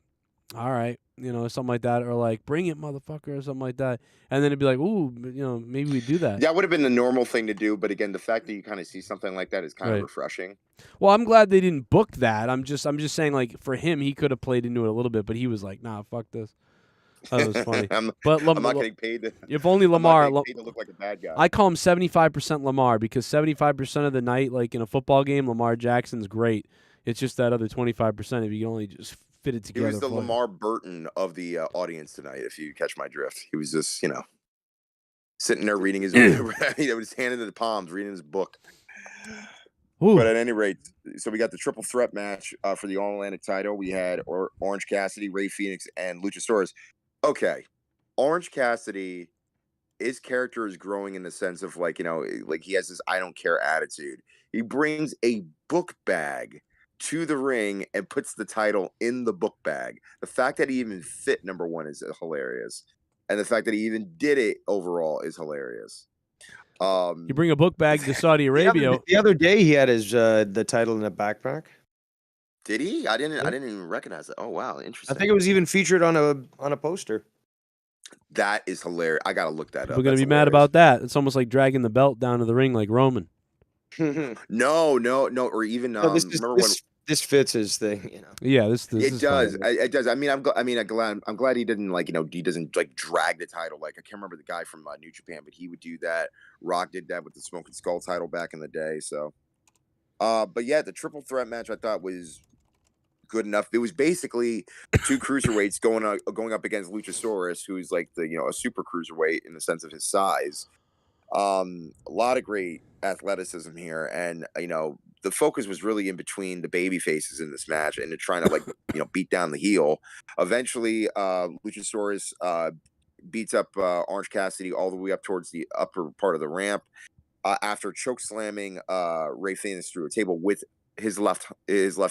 all right, something like that, or like, bring it, motherfucker, or something like that. And then it'd be like, ooh, maybe we do that. That would have been the normal thing to do. But again, the fact that you kind of see something like that is kind of refreshing. Well, I'm glad they didn't book that. I'm just saying, like, for him, he could have played into it a little bit, but he was like, nah, fuck this. That was funny. I'm not getting paid. If only Lamar. I'm not getting paid to look like a bad guy. I call him 75% Lamar because 75% of the night, like in a football game, Lamar Jackson's great. It's just that other 25% if you can only just fit it together. He was the Lamar Burton of the audience tonight, if you catch my drift. He was just, sitting there reading his his hand in the palms, reading his book. Ooh. But at any rate, so we got the triple threat match for the All-Atlantic title. We had Orange Cassidy, Ray Phoenix, and Luchasaurus. Okay, Orange Cassidy his character is growing in the sense of like, like he has this I don't care attitude. He brings a book bag to the ring and puts the title in the book bag. The fact that he even fit number one is hilarious. And the fact that he even did it overall is hilarious. You bring a book bag to Saudi Arabia. The other day he had his the title in a backpack. Did he? I didn't even recognize it. Oh wow, interesting. I think it was even featured on a poster. That is hilarious. I gotta look that up. We're gonna be mad about that. It's almost like dragging the belt down to the ring like Roman. No. Or even this fits his thing, Yeah, this it does. fine. It does. I mean, I'm glad he didn't he doesn't like drag the title. Like I can't remember the guy from New Japan, but he would do that. Rock did that with the Smoking Skull title back in the day. So, but yeah, the triple threat match I thought was good enough. It was basically two cruiserweights going up against Luchasaurus, who's like a super cruiserweight in the sense of his size. A lot of great athleticism here, and the focus was really in between the baby faces in this match and they're trying to beat down the heel. Eventually, Luchasaurus beats up Orange Cassidy all the way up towards the upper part of the ramp after choke slamming Ray Phoenix through a table with his left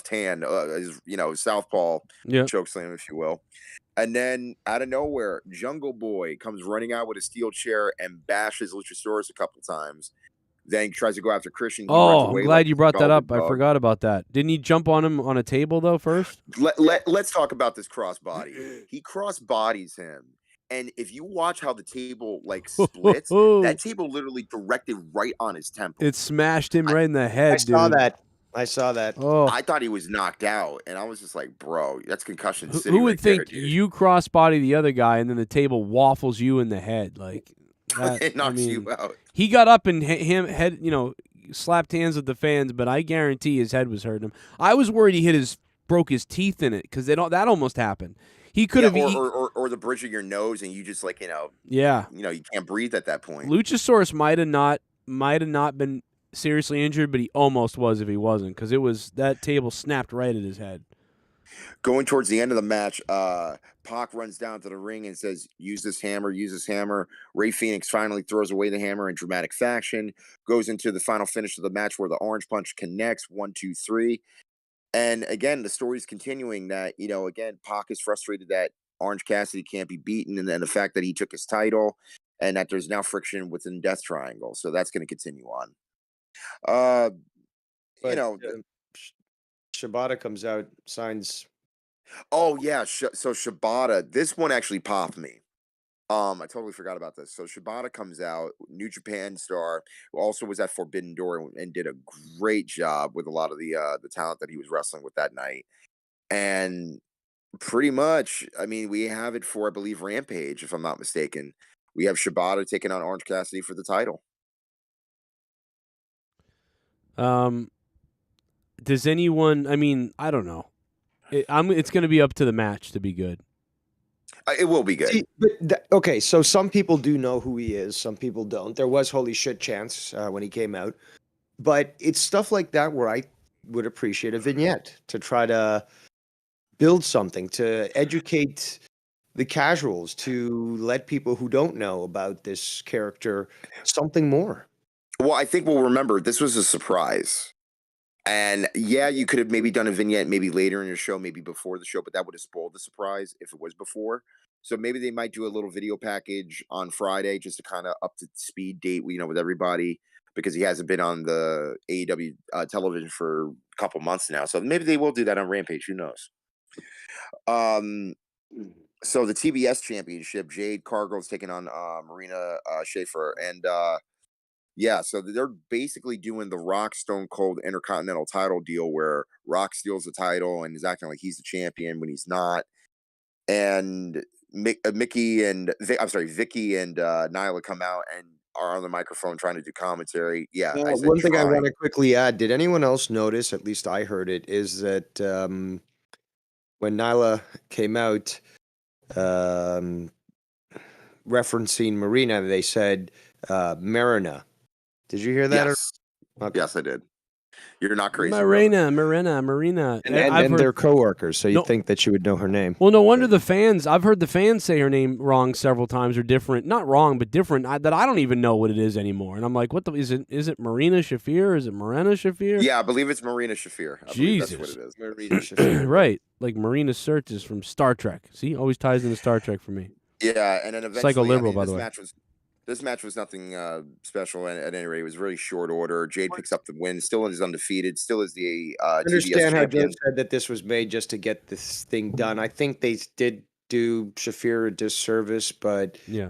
hand, his southpaw choke slam, if you will. And then out of nowhere, Jungle Boy comes running out with a steel chair and bashes Luchasaurus a couple times. Then tries to go after Christian. I'm glad you brought that up. I forgot about that. Didn't he jump on him on a table though first? Let's talk about this crossbody. He cross bodies him. And if you watch how the table splits, that table literally directed right on his temple. It smashed him right in the head, I saw that. Oh. I thought he was knocked out, and I was just like, bro, that's concussion city. Who would think you crossbody the other guy and then the table waffles you in the head? Like that, it knocks you out. He got up and slapped hands with the fans, but I guarantee his head was hurting him. I was worried he broke his teeth in it because that almost happened. He could have or the bridge of your nose, and you just you can't breathe at that point. Luchasaurus might have not been seriously injured, but he almost was if he wasn't, because that table snapped right at his head. Going towards the end of the match, Pac runs down to the ring and says, use this hammer. Ray Phoenix finally throws away the hammer in dramatic fashion, goes into the final finish of the match where the orange punch connects 1, 2, 3. And again, the story's continuing that, again, Pac is frustrated that Orange Cassidy can't be beaten, and then the fact that he took his title and that there's now friction within Death Triangle. So that's going to continue on. Shibata comes out, signs. Oh yeah, so Shibata, this one actually popped me. I totally forgot about this. So Shibata comes out, New Japan star, who also was at Forbidden Door and did a great job with a lot of the talent that he was wrestling with that night. And pretty much, I mean, we have it for, I believe, Rampage, if I'm not mistaken. We have Shibata taking on Orange Cassidy for the title. Does anyone? I mean, I don't know. It's going to be up to the match to be good. It will be good. See, okay, so some people do know who he is. Some people don't. There was holy shit chance when he came out. But it's stuff like that where I would appreciate a vignette to try to build something, to educate the casuals, to let people who don't know about this character something more. Well, I think we'll remember this was a surprise. And yeah, you could have maybe done a vignette maybe later in your show, maybe before the show, but that would have spoiled the surprise if it was before. So maybe they might do a little video package on Friday just to kind of up to speed date, with everybody, because he hasn't been on the AEW television for a couple months now. So maybe they will do that on Rampage. Who knows? So the TBS Championship, Jade Cargill's taking on Marina Shafir, and yeah, so they're basically doing the Rock Stone Cold Intercontinental title deal where Rock steals the title and is acting like he's the champion when he's not. And Vicky and Nyla come out and are on the microphone trying to do commentary. Yeah. One thing I want to quickly add, did anyone else notice, at least I heard it, is that when Nyla came out referencing Marina, they said Marina. Did you hear that? Yes. Okay. Yes, I did. You're not crazy. Marina. And I've heard, they're coworkers, so you'd No. think that she would know her name. well, no wonder the fans. I've heard the fans say her name wrong several times or different. Not wrong, but different. That I don't even know what it is anymore. And I'm like, what the is it? Is it Marina Shafir? Is it Morena Shafir? Yeah, I believe it's Marina Shafir. I believe that's what it is. Marina Shafir. Right, like Marina Sirtis from Star Trek. See, always ties into Star Trek for me. Yeah, and then eventually, Psycho-liberal, by the way. This match was nothing special, and at any rate, it was really short order. Jade picks up the win, still is undefeated, still is the I understand TBS how Joe champion. said that this was made just to get this thing done. I think they did do Shafir a disservice, but Yeah.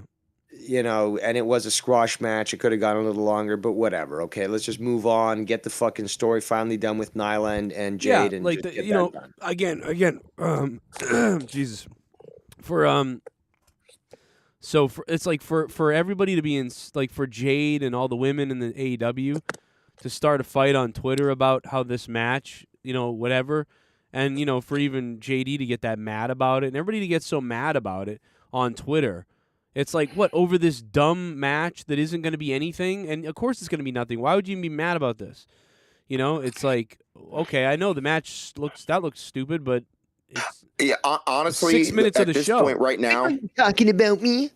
you know, and it was a squash match. It could have gone a little longer, but whatever. Okay, let's just move on. Get the fucking story finally done with Nyla and Jade, and like just get you that know, done. again, Jesus, for so it's like for everybody to be in like for Jade and all the women in the AEW to start a fight on Twitter about how this match, you know, whatever, and you know, for even JD to get that mad about it and everybody to get so mad about it on Twitter. It's like, what, over this dumb match that isn't going to be anything? And, of course, it's going to be nothing. Why would you even be mad about this? You know, it's like, okay, I know the match looks stupid, but it's Yeah, honestly, 6 minutes at of the this show. point right now, Talking about me?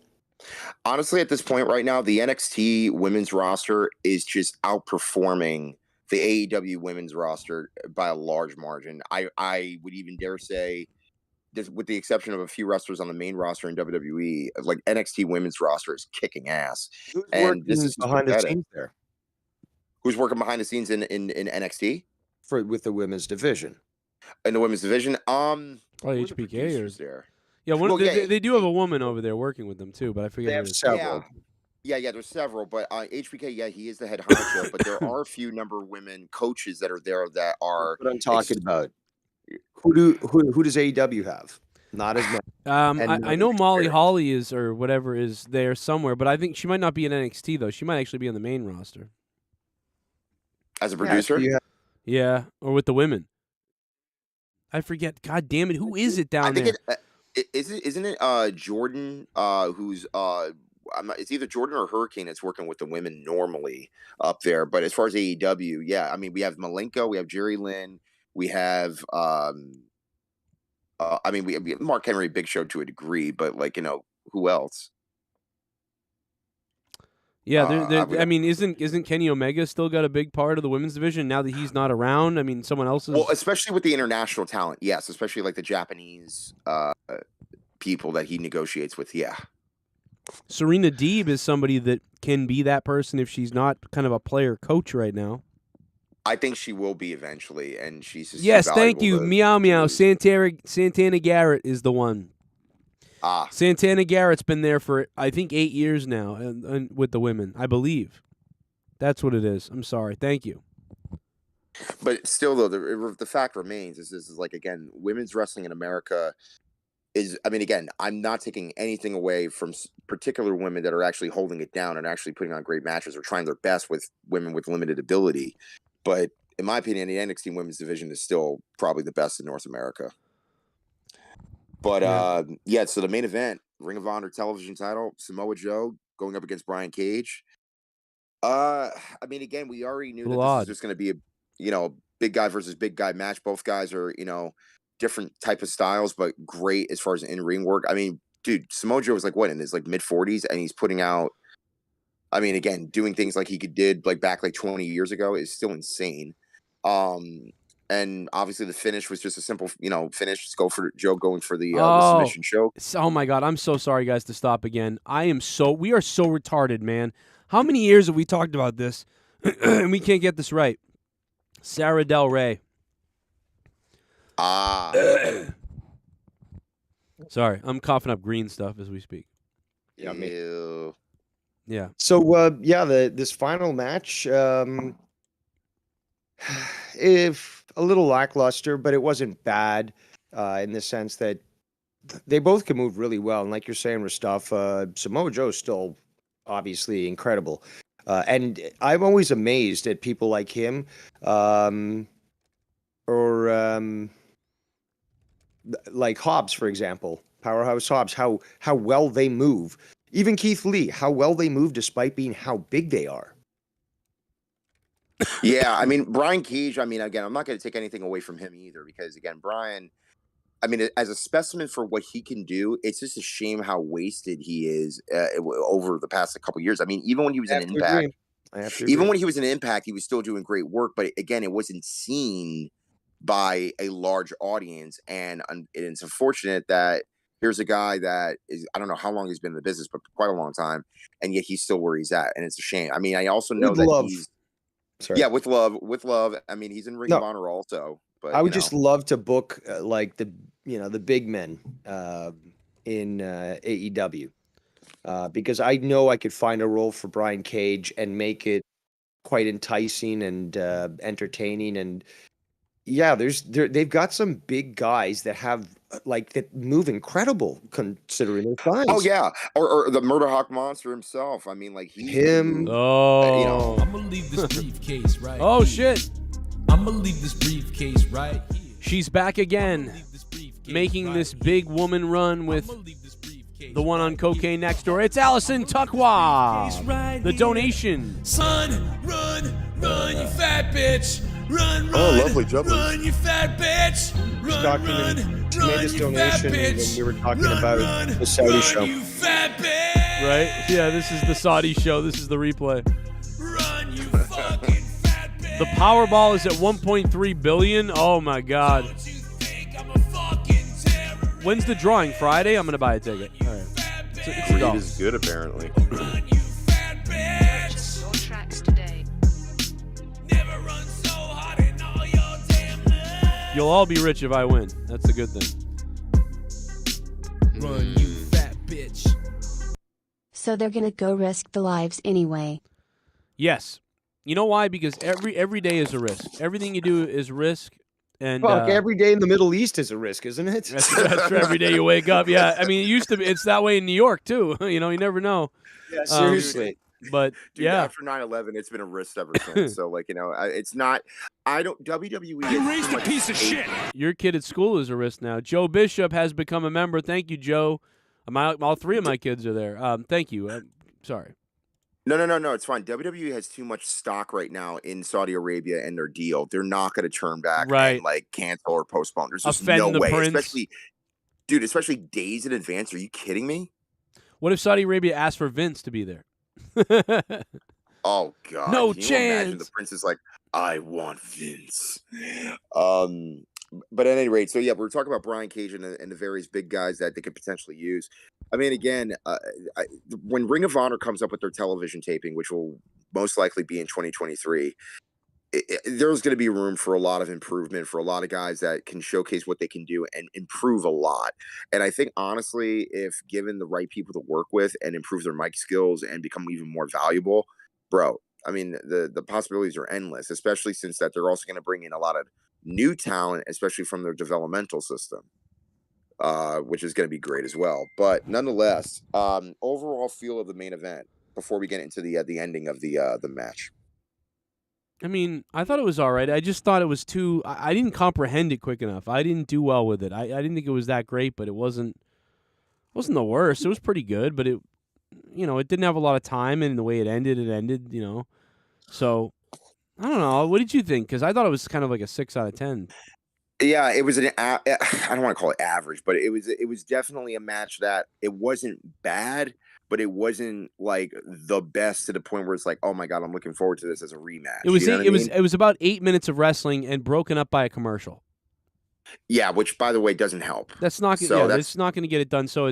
honestly, at this point right now, the NXT women's roster is just outperforming the AEW women's roster by a large margin. I would even dare say, with the exception of a few wrestlers on the main roster in WWE, like NXT women's roster is kicking ass. Who's And this working is behind the pathetic. scenes there Who's working behind the scenes in NXT with the women's division? in the women's division? Probably who are the HBK or producers there? yeah, Well, they do have a woman over there working with them too, but I forget. They who have it is. several. Yeah, there's several, but HBK, yeah, he is the head honcho, but there are a few number of women coaches that are there that are. That's what I'm talking about. Who does AEW have? Not as much. I know Molly Holly is or whatever is there somewhere, but I think she might not be in NXT though. She might actually be on the main roster. As a producer? Yeah, or with the women. I forget. God damn it! Who is it down there? Isn't it Jordan? Who's it's either Jordan or Hurricane that's working with the women normally up there. But as far as AEW, yeah, I mean we have Malenko, we have Jerry Lynn, we have I mean we have Mark Henry, Big Show to a degree, but like you know who else? Yeah, I mean, isn't Kenny Omega still got a big part of the women's division now that he's not around? I mean, someone else is. Well, especially with the international talent, yes, especially like the Japanese people that he negotiates with, yeah. Serena Deeb is somebody that can be that person if she's not kind of a player coach right now. I think she will be eventually, and she's just yes. Thank you, valuable meow meow. Santana Garrett is the one. Santana Garrett's been there for I think 8 years now, and with the women, I believe. That's what it is. I'm sorry. Thank you. But still, though, the fact remains is this is like again, women's wrestling in America is. I mean, again, I'm not taking anything away from particular women that are actually holding it down and actually putting on great matches or trying their best with women with limited ability. But in my opinion, the NXT women's division is still probably the best in North America. But yeah, so the main event, Ring of Honor television title, Samoa Joe going up against Brian Cage. I mean, again, we already knew that this was just going to be a big guy versus big guy match. Both guys are different type of styles, but great as far as in ring work. I mean, dude, Samoa Joe was like what in his like mid 40s, and he's putting out. I mean, again, doing things like he did like back like 20 years ago is still insane. And obviously the finish was just a simple, finish. Just go for Joe going for the submission choke. Oh my God, I'm so sorry, guys, to stop again. We are so retarded, man. How many years have we talked about this, and we can't get this right? Sarah Del Rey. Sorry, I'm coughing up green stuff as we speak. Yeah, Yeah. So this final match, if a little lackluster, but it wasn't bad in the sense that they both can move really well. And like you're saying, Rustaf, Samoa Joe is still obviously incredible. And I'm always amazed at people like him, like Hobbs, for example, Powerhouse Hobbs, how well they move. Even Keith Lee, how well they move despite being how big they are. Yeah, I mean, Brian Cage, I mean, again, I'm not going to take anything away from him either because, again, Brian, I mean, as a specimen for what he can do, it's just a shame how wasted he is over the past couple of years. I mean, even when he was in Impact, even when he was in Impact, he was still doing great work. But again, it wasn't seen by a large audience. And it's unfortunate that here's a guy that is, I don't know how long he's been in the business, but quite a long time. And yet he's still where he's at. And it's a shame. I mean, I also know that he's, yeah, with love. I mean, he's in Ring of Honor also. But I would just love to book like the big men in AEW because I know I could find a role for Brian Cage and make it quite enticing and entertaining. And yeah, they've got some big guys that have that move incredible considering their size. Oh yeah, or the Murder Hawk Monster himself. I mean, like him. Oh, I'm gonna leave this briefcase right. Oh shit. I'm gonna leave this briefcase right here. She's back again, making this big woman run with the one on cocaine next door. It's Allison Tuckwa. The donation. Son, run, you fat bitch. Run, lovely run, you fat bitch. Run, she made this donation when we were talking about the Saudi show. You fat bitch. Right? Yeah, this is the Saudi show. This is the replay. Run, you fucking fat bitch. The Powerball is at 1.3 billion. Oh my God. When's the drawing? Friday? I'm gonna buy a ticket. All right. It's Creed is good, apparently. You'll all be rich if I win. That's the good thing. Run, you fat bitch. So they're gonna go risk the lives anyway. Yes. You know why? Because every day is a risk. Everything you do is risk. And every day in the Middle East is a risk, isn't it? That's every day you wake up. Yeah, I mean, it used to be. It's that way in New York too. You know, you never know. Yeah, seriously. But Dude, yeah, after 9/11, it's been a risk ever since. So, like, you know, it's not. I don't. WWE. You raised a piece of shit. Your kid at school is a risk now. Joe Bishop has become a member. Thank you, Joe. All three of my kids are there. Thank you. Sorry. No. It's fine. WWE has too much stock right now in Saudi Arabia and their deal. They're not going to turn back and like cancel or postpone. There's just no way. Especially days in advance. Are you kidding me? What if Saudi Arabia asked for Vince to be there? Oh God! No Can you chance. imagine the prince is like, I want Vince. But at any rate, so yeah, we're talking about Brian Cage and the various big guys that they could potentially use. I mean, again, when Ring of Honor comes up with their television taping, which will most likely be in 2023, there's going to be room for a lot of improvement for a lot of guys that can showcase what they can do and improve a lot. And I think, honestly, if given the right people to work with and improve their mic skills and become even more valuable, bro, I mean, the possibilities are endless, especially since that they're also going to bring in a lot of new talent, especially from their developmental system, which is going to be great as well. But nonetheless, overall feel of the main event before we get into the ending of the match. I mean, I thought it was all right. I just thought it was too. I didn't comprehend it quick enough. I didn't do well with it. I didn't think it was that great, but it wasn't the worst. It was pretty good, but it didn't have a lot of time, and the way it ended, you know. So I don't know. What did you think? Because I thought it was kind of like a 6 out of 10. Yeah, it was I don't want to call it average, but it was definitely a match that it wasn't bad, but it wasn't like the best to the point where it's like, oh my God, I'm looking forward to this as a rematch. It was about 8 minutes of wrestling and broken up by a commercial. Yeah, which by the way doesn't help. It's not going to get it done. So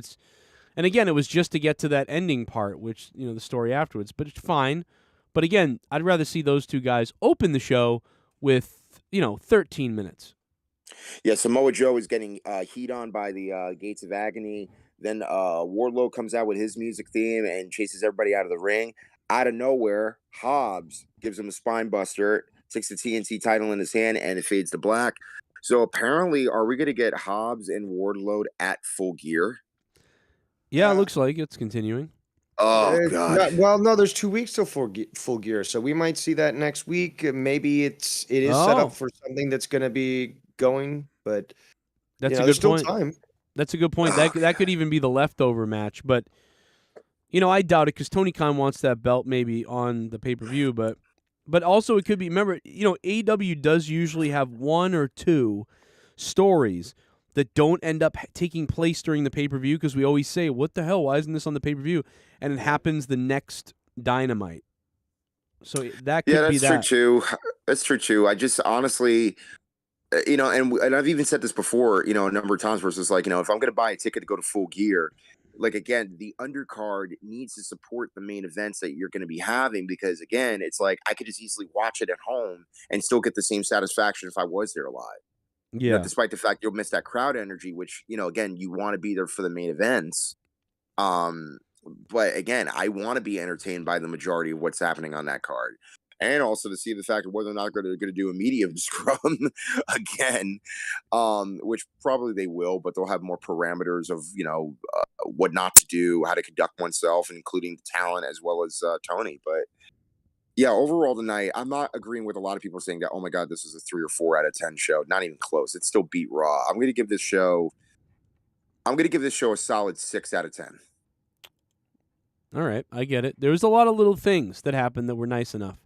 and again, it was just to get to that ending part, which the story afterwards. But it's fine. But again, I'd rather see those two guys open the show with 13 minutes. Yeah, Samoa Joe is getting heat on by the Gates of Agony. Then Wardlow comes out with his music theme and chases everybody out of the ring. Out of nowhere, Hobbs gives him a spine buster, takes the TNT title in his hand, and it fades to black. So apparently, are we going to get Hobbs and Wardlow at Full Gear? Yeah, it looks like it's continuing. Oh, God. No, there's 2 weeks till Full Gear, so we might see that next week. Maybe it is set up for something that's going to be going, but that's a good there's point. Still time. That's a good point. That could even be the leftover match, but I doubt it because Tony Khan wants that belt maybe on the pay-per-view, but But also it could be, remember, AEW does usually have 1 or 2 stories that don't end up taking place during the pay-per-view, because we always say, what the hell, why isn't this on the pay-per-view? And it happens the next Dynamite. So that could be that. Yeah, that's true too. That's true too. I just honestly, and I've even said this before, a number of times, where it's just like, if I'm going to buy a ticket to go to Full Gear, like, again, the undercard needs to support the main events that you're going to be having, because, again, it's like I could just easily watch it at home and still get the same satisfaction if I was there live. Yeah. Despite the fact you'll miss that crowd energy, which, again, you want to be there for the main events. But again, I want to be entertained by the majority of what's happening on that card. And also to see the fact of whether or not they're going to do a medium scrum again, which probably they will, but they'll have more parameters of, what not to do, how to conduct oneself, including talent as well as Tony. But yeah, overall tonight, I'm not agreeing with a lot of people saying that, oh my God, this is a 3 or 4 out of 10 show. Not even close. It still beat Raw. I'm going to give this show a solid 6 out of 10. All right, I get it. There's a lot of little things that happened that were nice enough.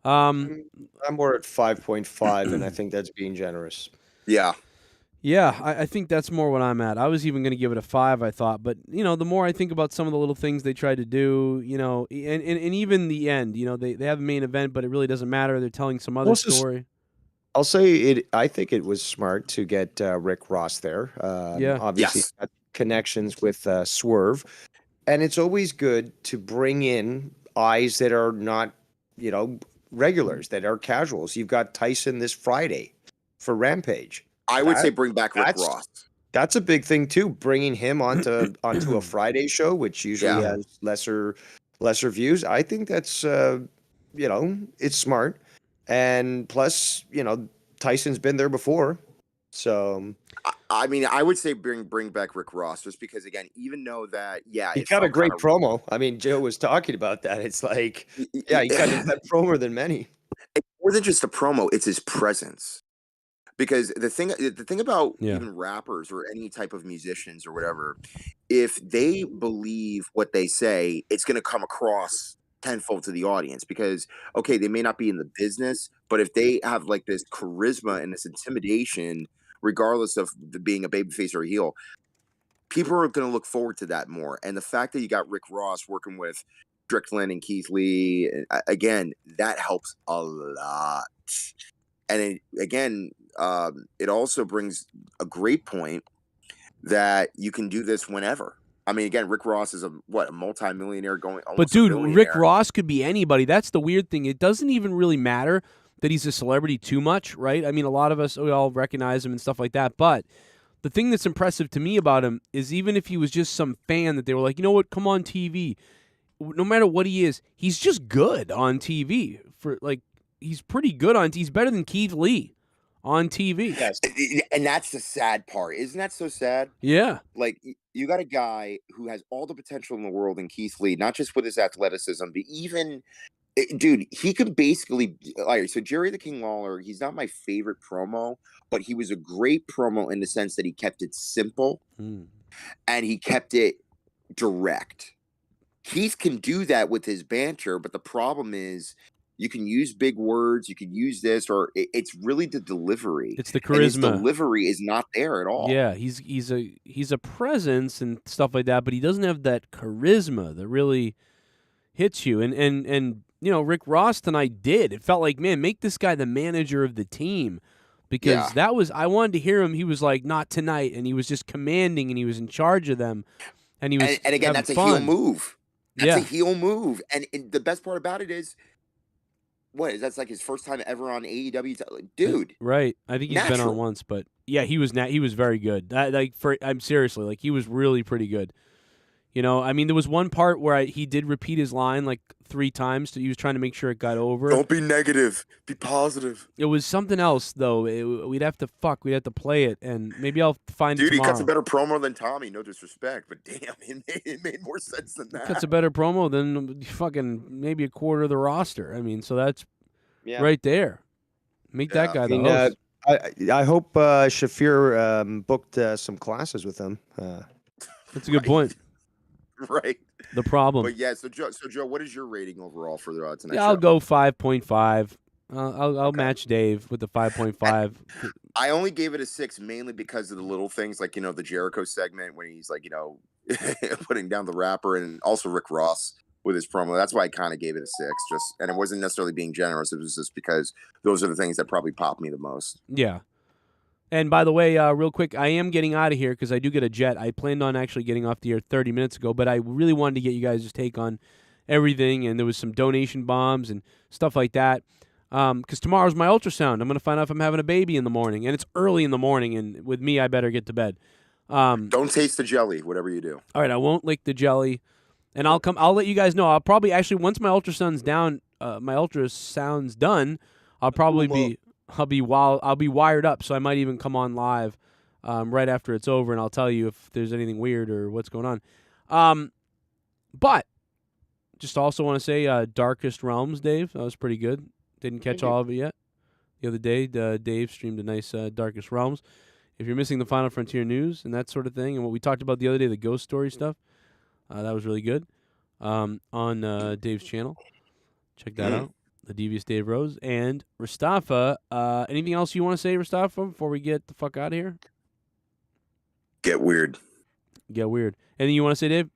I'm more at 5.5, and I think that's being generous. Yeah. Yeah, I think that's more what I'm at. I was even going to give it a 5, I thought. But, the more I think about some of the little things they tried to do, and even the end, they have a main event, but it really doesn't matter. They're telling some other story. I'll say it. I think it was smart to get Rick Ross there. Obviously, Yes. connections with Swerve. And it's always good to bring in eyes that are not, regulars, that are casuals. You've got Tyson this Friday for Rampage. I would say bring back Rick Ross. That's a big thing too, bringing him onto a Friday show, which usually has lesser views. I think that's it's smart. And plus, Tyson's been there before. So I mean, I would say bring back Rick Ross, just because, again, even though that, he got a great promo. I mean, Joe was talking about that. It's like, he got that promo than many. It's more than just a promo; it's his presence. Because the thing about even rappers or any type of musicians or whatever, if they believe what they say, it's going to come across tenfold to the audience. Because, okay, they may not be in the business, but if they have like this charisma and this intimidation, regardless of being a babyface or a heel, people are going to look forward to that more. And the fact that you got Rick Ross working with Strickland and Keith Lee, again, that helps a lot. And it also brings a great point that you can do this whenever. I mean, again, Rick Ross is a multi-millionaire going. But dude, Rick Ross could be anybody. That's the weird thing. It doesn't even really matter that he's a celebrity too much, right? I mean, a lot of us, we all recognize him and stuff like that. But the thing that's impressive to me about him is, even if he was just some fan that they were like, you know what, come on TV. No matter what he is, he's just good on TV. He's pretty good he's better than Keith Lee on TV. Yes. And that's the sad part. Isn't that so sad? Yeah. Like, you got a guy who has all the potential in the world in Keith Lee, not just with his athleticism, but even, dude, he could basically, so Jerry the King Lawler, he's not my favorite promo, but he was a great promo in the sense that he kept it simple and he kept it direct. Keith can do that with his banter, but the problem is, you can use big words, you can use this, or it's really the delivery. It's the charisma. And his delivery is not there at all. Yeah, he's a presence and stuff like that, but he doesn't have that charisma that really hits you. And Rick Ross tonight did. It felt like, man, make this guy the manager of the team, because I wanted to hear him. He was like, not tonight, and he was just commanding, and he was in charge of them, and he was and again, that's fun. A heel move. That's a heel move, and the best part about it is, that's like his first time ever on AEW, dude. Right, I think he's been on once, but yeah, he was very good. I'm seriously, he was really pretty good. I mean, there was one part where he did repeat his line like 3 times. He was trying to make sure it got over. Don't be negative, be positive. It was something else though. We'd have to play it, and maybe I'll find it tomorrow. Dude, he cuts a better promo than Tommy. No disrespect, but damn, it made more sense than that. Cuts a better promo than fucking maybe a quarter of the roster. I mean, so that's right there. Make that guy the host. I hope Shafir booked some classes with him. That's a good point. Right. the problem. But yeah, so Joe, what is your rating overall for the tonight's Yeah, I'll show? go 5.5. I'll Okay. match Dave with the 5.5. I only gave it a 6 mainly because of the little things like, the Jericho segment when he's like, putting down the rapper, and also Rick Ross with his promo. That's why I kind of gave it a 6. And it wasn't necessarily being generous. It was just because those are the things that probably popped me the most. Yeah. And by the way, real quick, I am getting out of here because I do get a jet. I planned on actually getting off the air 30 minutes ago, but I really wanted to get you guys' take on everything, and there was some donation bombs and stuff like that. Because tomorrow's my ultrasound. I'm going to find out if I'm having a baby in the morning, and it's early in the morning, and with me, I better get to bed. Don't taste the jelly, whatever you do. All right, I won't lick the jelly, and I'll let you guys know. I'll probably actually, once my ultrasound's done, I'll probably I'll be wired up, so I might even come on live right after it's over, and I'll tell you if there's anything weird or what's going on. But just also want to say, Darkest Realms, Dave, that was pretty good. Didn't catch all of it yet. The other day, Dave streamed a nice Darkest Realms. If you're missing the Final Frontier news and that sort of thing, and what we talked about the other day, the ghost story stuff, that was really good on Dave's channel. Check that out. The Devious Dave Rose. And Rastafa, anything else you want to say, Rastafa, before we get the fuck out of here? Get weird. Get weird. Anything you want to say, Dave?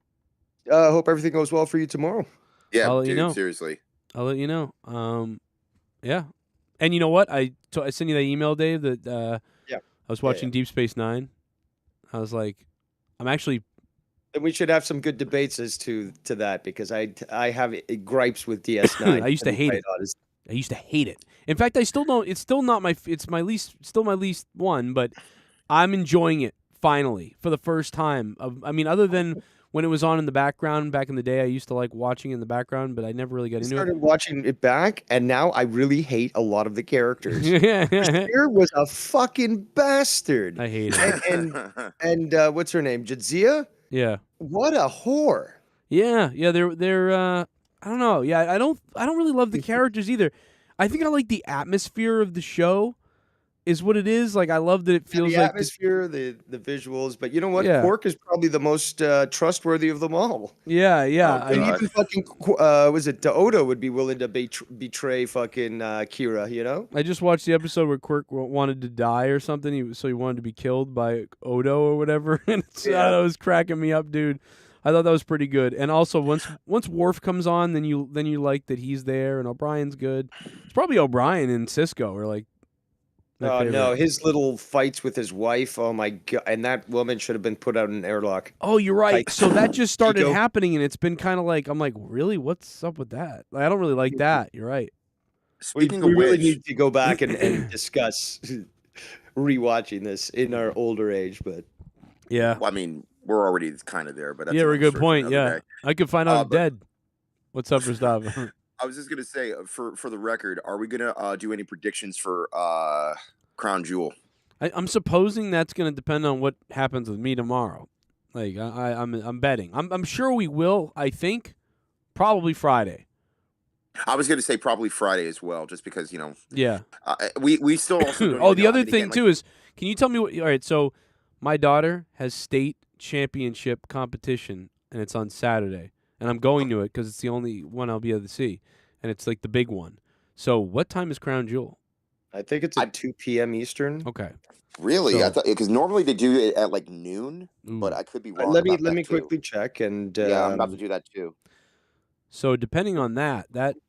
Hope everything goes well for you tomorrow. Yeah, I'll let dude, you know. Seriously. I'll let you know. Yeah. And you know what? I sent you that email, Dave, that I was watching Deep Space Nine. I was like, I'm actually... And we should have some good debates as to that, because I have gripes with DS9. I used to hate it. I used to hate it. In fact, I still don't. It's still not my. It's my least. Still my least one, but I'm enjoying it finally for the first time. I mean, other than when it was on in the background back in the day, I used to like watching it in the background, but I never really got into it. I started watching it back, and now I really hate a lot of the characters. Yeah. Bashir was a fucking bastard. I hate it. And what's her name? Jadzia? Yeah. What a whore. Yeah. They're I don't know. Yeah, I don't really love the characters either. I think I like the atmosphere of the show is what it is. Like, I love that it feels the like atmosphere, the visuals, but you know what? Yeah. Quark is probably the most trustworthy of them all. Yeah. And even fucking was it Odo would be willing to betray fucking Kira, you know? I just watched the episode where Quirk wanted to die or something, so he wanted to be killed by Odo or whatever, and that was cracking me up, dude. I thought that was pretty good. And also, once Worf comes on, then you like that he's there, and O'Brien's good. It's probably O'Brien and Cisco are like. Oh no, his little fights with his wife. Oh my god, and that woman should have been put out in an airlock. Oh, you're right. Like, so that just started happening, and it's been kind of like, I'm like, really? What's up with that? Like, I don't really like that. You're right. Speaking we of really which, need to go back and discuss rewatching this in our older age, but yeah. Well, I mean, we're already kind of there, but that's Yeah, we're a another good story for point. another Yeah, day. I could find out I'm but- dead. What's up for stuff? I was just gonna say, for the record, are we gonna do any predictions for Crown Jewel? I'm supposing that's going to depend on what happens with me tomorrow. Like I'm betting. I'm sure we will. I think probably Friday. I was gonna say probably Friday as well, just because Yeah. we still also. Don't Oh, even the know. other I mean, thing again, too is, can you tell me what? All right, so my daughter has state championship competition, and it's on Saturday, and I'm going to it because it's the only one I'll be able to see, and it's like the big one. So what time is Crown Jewel? I think it's at 2 p.m. Eastern. Okay. Really? So- I thought because normally they do it at like noon, but I could be wrong. Let me about that, too. quickly check and Yeah, I'm about to do that too. So depending on that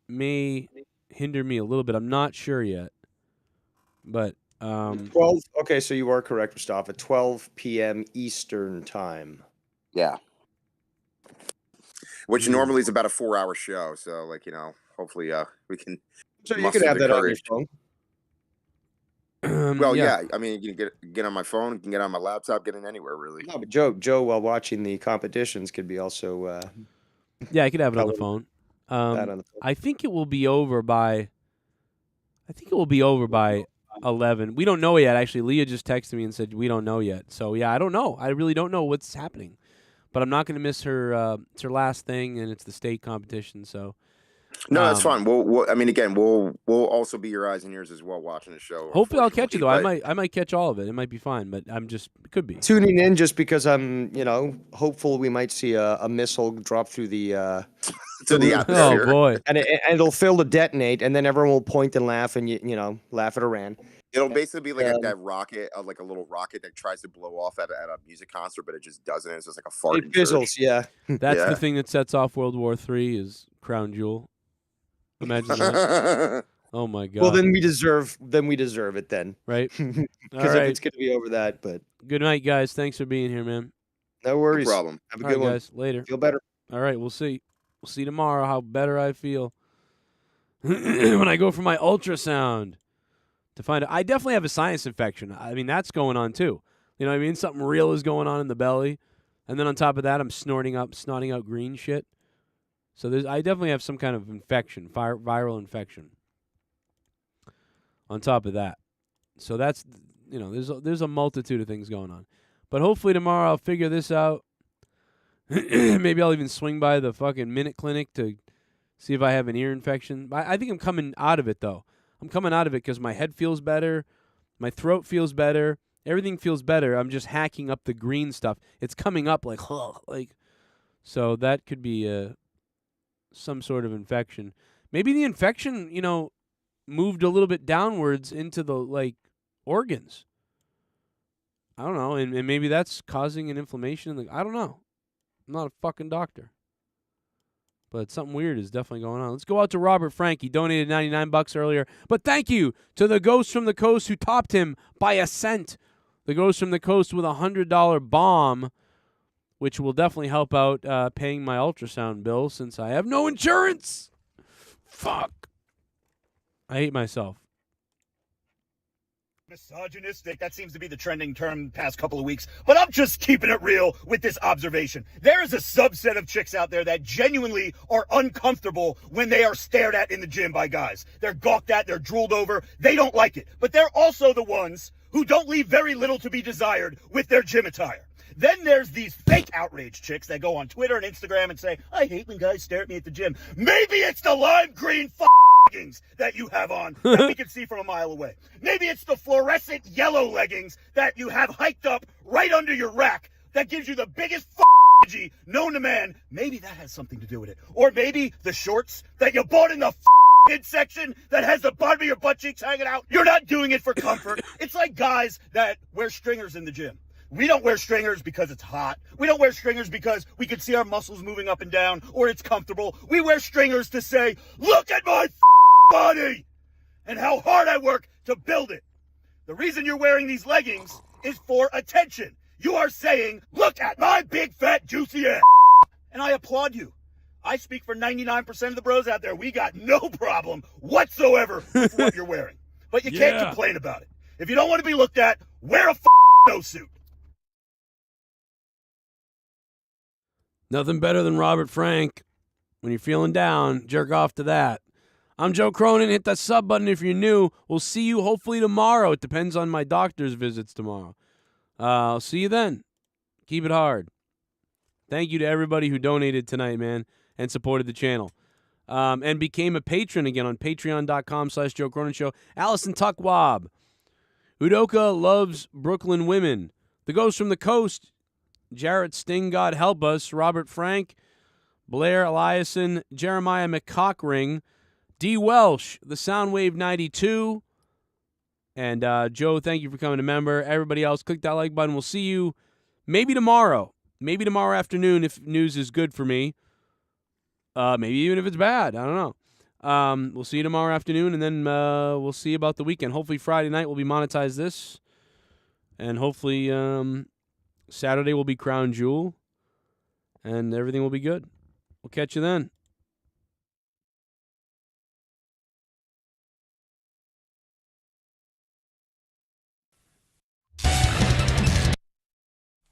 may hinder me a little bit. I'm not sure yet, but 12. Okay, so you are correct, Mustafa. 12 p.m. Eastern time. Yeah. Which normally is about a 4-hour show, so hopefully we can. So you muster can have the that on your courage. phone. Well, yeah. I mean, you can get on my phone, you can get on my laptop, get in anywhere really. No, but Joe, while watching the competitions, could be also. yeah, I could have it on the phone. that on the phone. I think it will be over by 11. We don't know yet. Actually, Leah just texted me and said we don't know yet. So yeah, I don't know. I really don't know what's happening. But I'm not going to miss her. It's her last thing, and it's the state competition. So No, that's fine. We'll I mean, again, we'll also be your eyes and ears as well watching the show. Hopefully, I'll catch it though. I might catch all of it. It might be fine, but it could be tuning in just because I'm, hopeful we might see a missile drop through the to the atmosphere. Oh boy! And it'll fail to detonate, and then everyone will point and laugh, and laugh at Iran. It'll basically be like that rocket, like a little rocket that tries to blow off at a music concert, but it just doesn't. It's just like a fart. It fizzles, yeah. That's the thing that sets off World War III is Crown Jewel. Imagine that. Oh my God. Well, then we deserve it then, right? Because if it's gonna be over that, but good night, guys. Thanks for being here, man. No worries. No problem. Have a good one, guys. Later. Feel better. All right, we'll see. We'll see tomorrow how better I feel when I go for my ultrasound to find out. I definitely have a sinus infection. I mean, that's going on too. You know what I mean? Something real is going on in the belly, and then on top of that, I'm snotting out green shit. So I definitely have some kind of infection, viral infection. On top of that, so that's there's a multitude of things going on, but hopefully tomorrow I'll figure this out. Maybe I'll even swing by the fucking Minute Clinic to see if I have an ear infection. I think I'm coming out of it though. I'm coming out of it because my head feels better, my throat feels better, everything feels better. I'm just hacking up the green stuff. It's coming up like so that could be some sort of infection. Maybe the infection, moved a little bit downwards into the organs. I don't know, and maybe that's causing an inflammation. I don't know. I'm not a fucking doctor, but something weird is definitely going on. Let's go out to Robert Frank. He donated $99 earlier, but thank you to the Ghost from the Coast who topped him by a cent. The Ghost from the Coast with $100 bomb, which will definitely help out paying my ultrasound bill since I have no insurance. Fuck. I hate myself. Misogynistic, that seems to be the trending term the past couple of weeks, but I'm just keeping it real with this observation. There is a subset of chicks out there that genuinely are uncomfortable when they are stared at in the gym by guys. They're gawked at, they're drooled over, they don't like it. But they're also the ones who don't leave very little to be desired with their gym attire. Then there's these fake outrage chicks that go on Twitter and Instagram and say, I hate when guys stare at me at the gym. Maybe it's the lime green leggings that you have on that we can see from a mile away. Maybe it's the fluorescent yellow leggings that you have hiked up right under your rack that gives you the biggest energy known to man. Maybe that has something to do with it. Or maybe the shorts that you bought in the midsection that has the bottom of your butt cheeks hanging out. You're not doing it for comfort. It's like guys that wear stringers in the gym. We don't wear stringers because it's hot. We don't wear stringers because we can see our muscles moving up and down or it's comfortable. We wear stringers to say, look at my body and how hard I work to build it. The reason you're wearing these leggings is for attention. You are saying, look at my big, fat, juicy ass. And I applaud you. I speak for 99% of the bros out there. We got no problem whatsoever with what you're wearing. But you can't complain about it. If you don't want to be looked at, wear a nose suit. Nothing better than Robert Frank. When you're feeling down, jerk off to that. I'm Joe Cronin. Hit that sub button if you're new. We'll see you hopefully tomorrow. It depends on my doctor's visits tomorrow. I'll see you then. Keep it hard. Thank you to everybody who donated tonight, man, and supported the channel. And became a patron again on patreon.com/Joe Cronin Show. Allison Tuckwab. Udoka loves Brooklyn women. The Ghost from the Coast. Jarrett Sting, God help us. Robert Frank. Blair Eliason. Jeremiah McCockring. DWELSH. The Soundwave 92. And Joe, thank you for coming a member. Everybody else, click that like button. We'll see you maybe tomorrow. Maybe tomorrow afternoon if news is good for me. Maybe even if it's bad. I don't know. We'll see you tomorrow afternoon, and then we'll see about the weekend. Hopefully Friday night we'll be monetized this. And hopefully Saturday will be Crown Jewel. And everything will be good. We'll catch you then.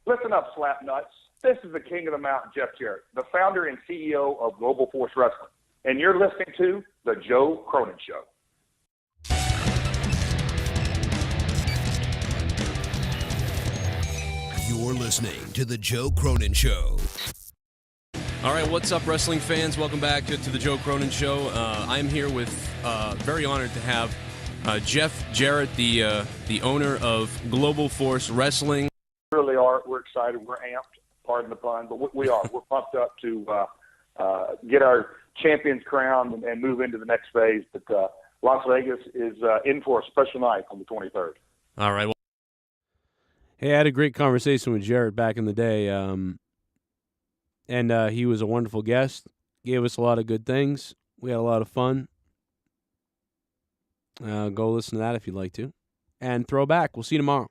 Listen up, slapnuts. This is the king of the mountain, Jeff Jarrett, the founder and CEO of Global Force Wrestling. And you're listening to The Joe Cronin Show. You're listening to The Joe Cronin Show. All right, what's up, wrestling fans? Welcome back to the Joe Cronin Show. I'm here with, very honored to have Jeff Jarrett, the owner of Global Force Wrestling. Really are. We're excited. We're amped. Pardon the pun, but we are. We're pumped up to get our champions crowned and move into the next phase. But Las Vegas is in for a special night on the 23rd. All right. Well, Hey, I had a great conversation with Jarrett back in the day, and he was a wonderful guest. Gave us a lot of good things. We had a lot of fun. Go listen to that if you'd like to. And throw back. We'll see you tomorrow.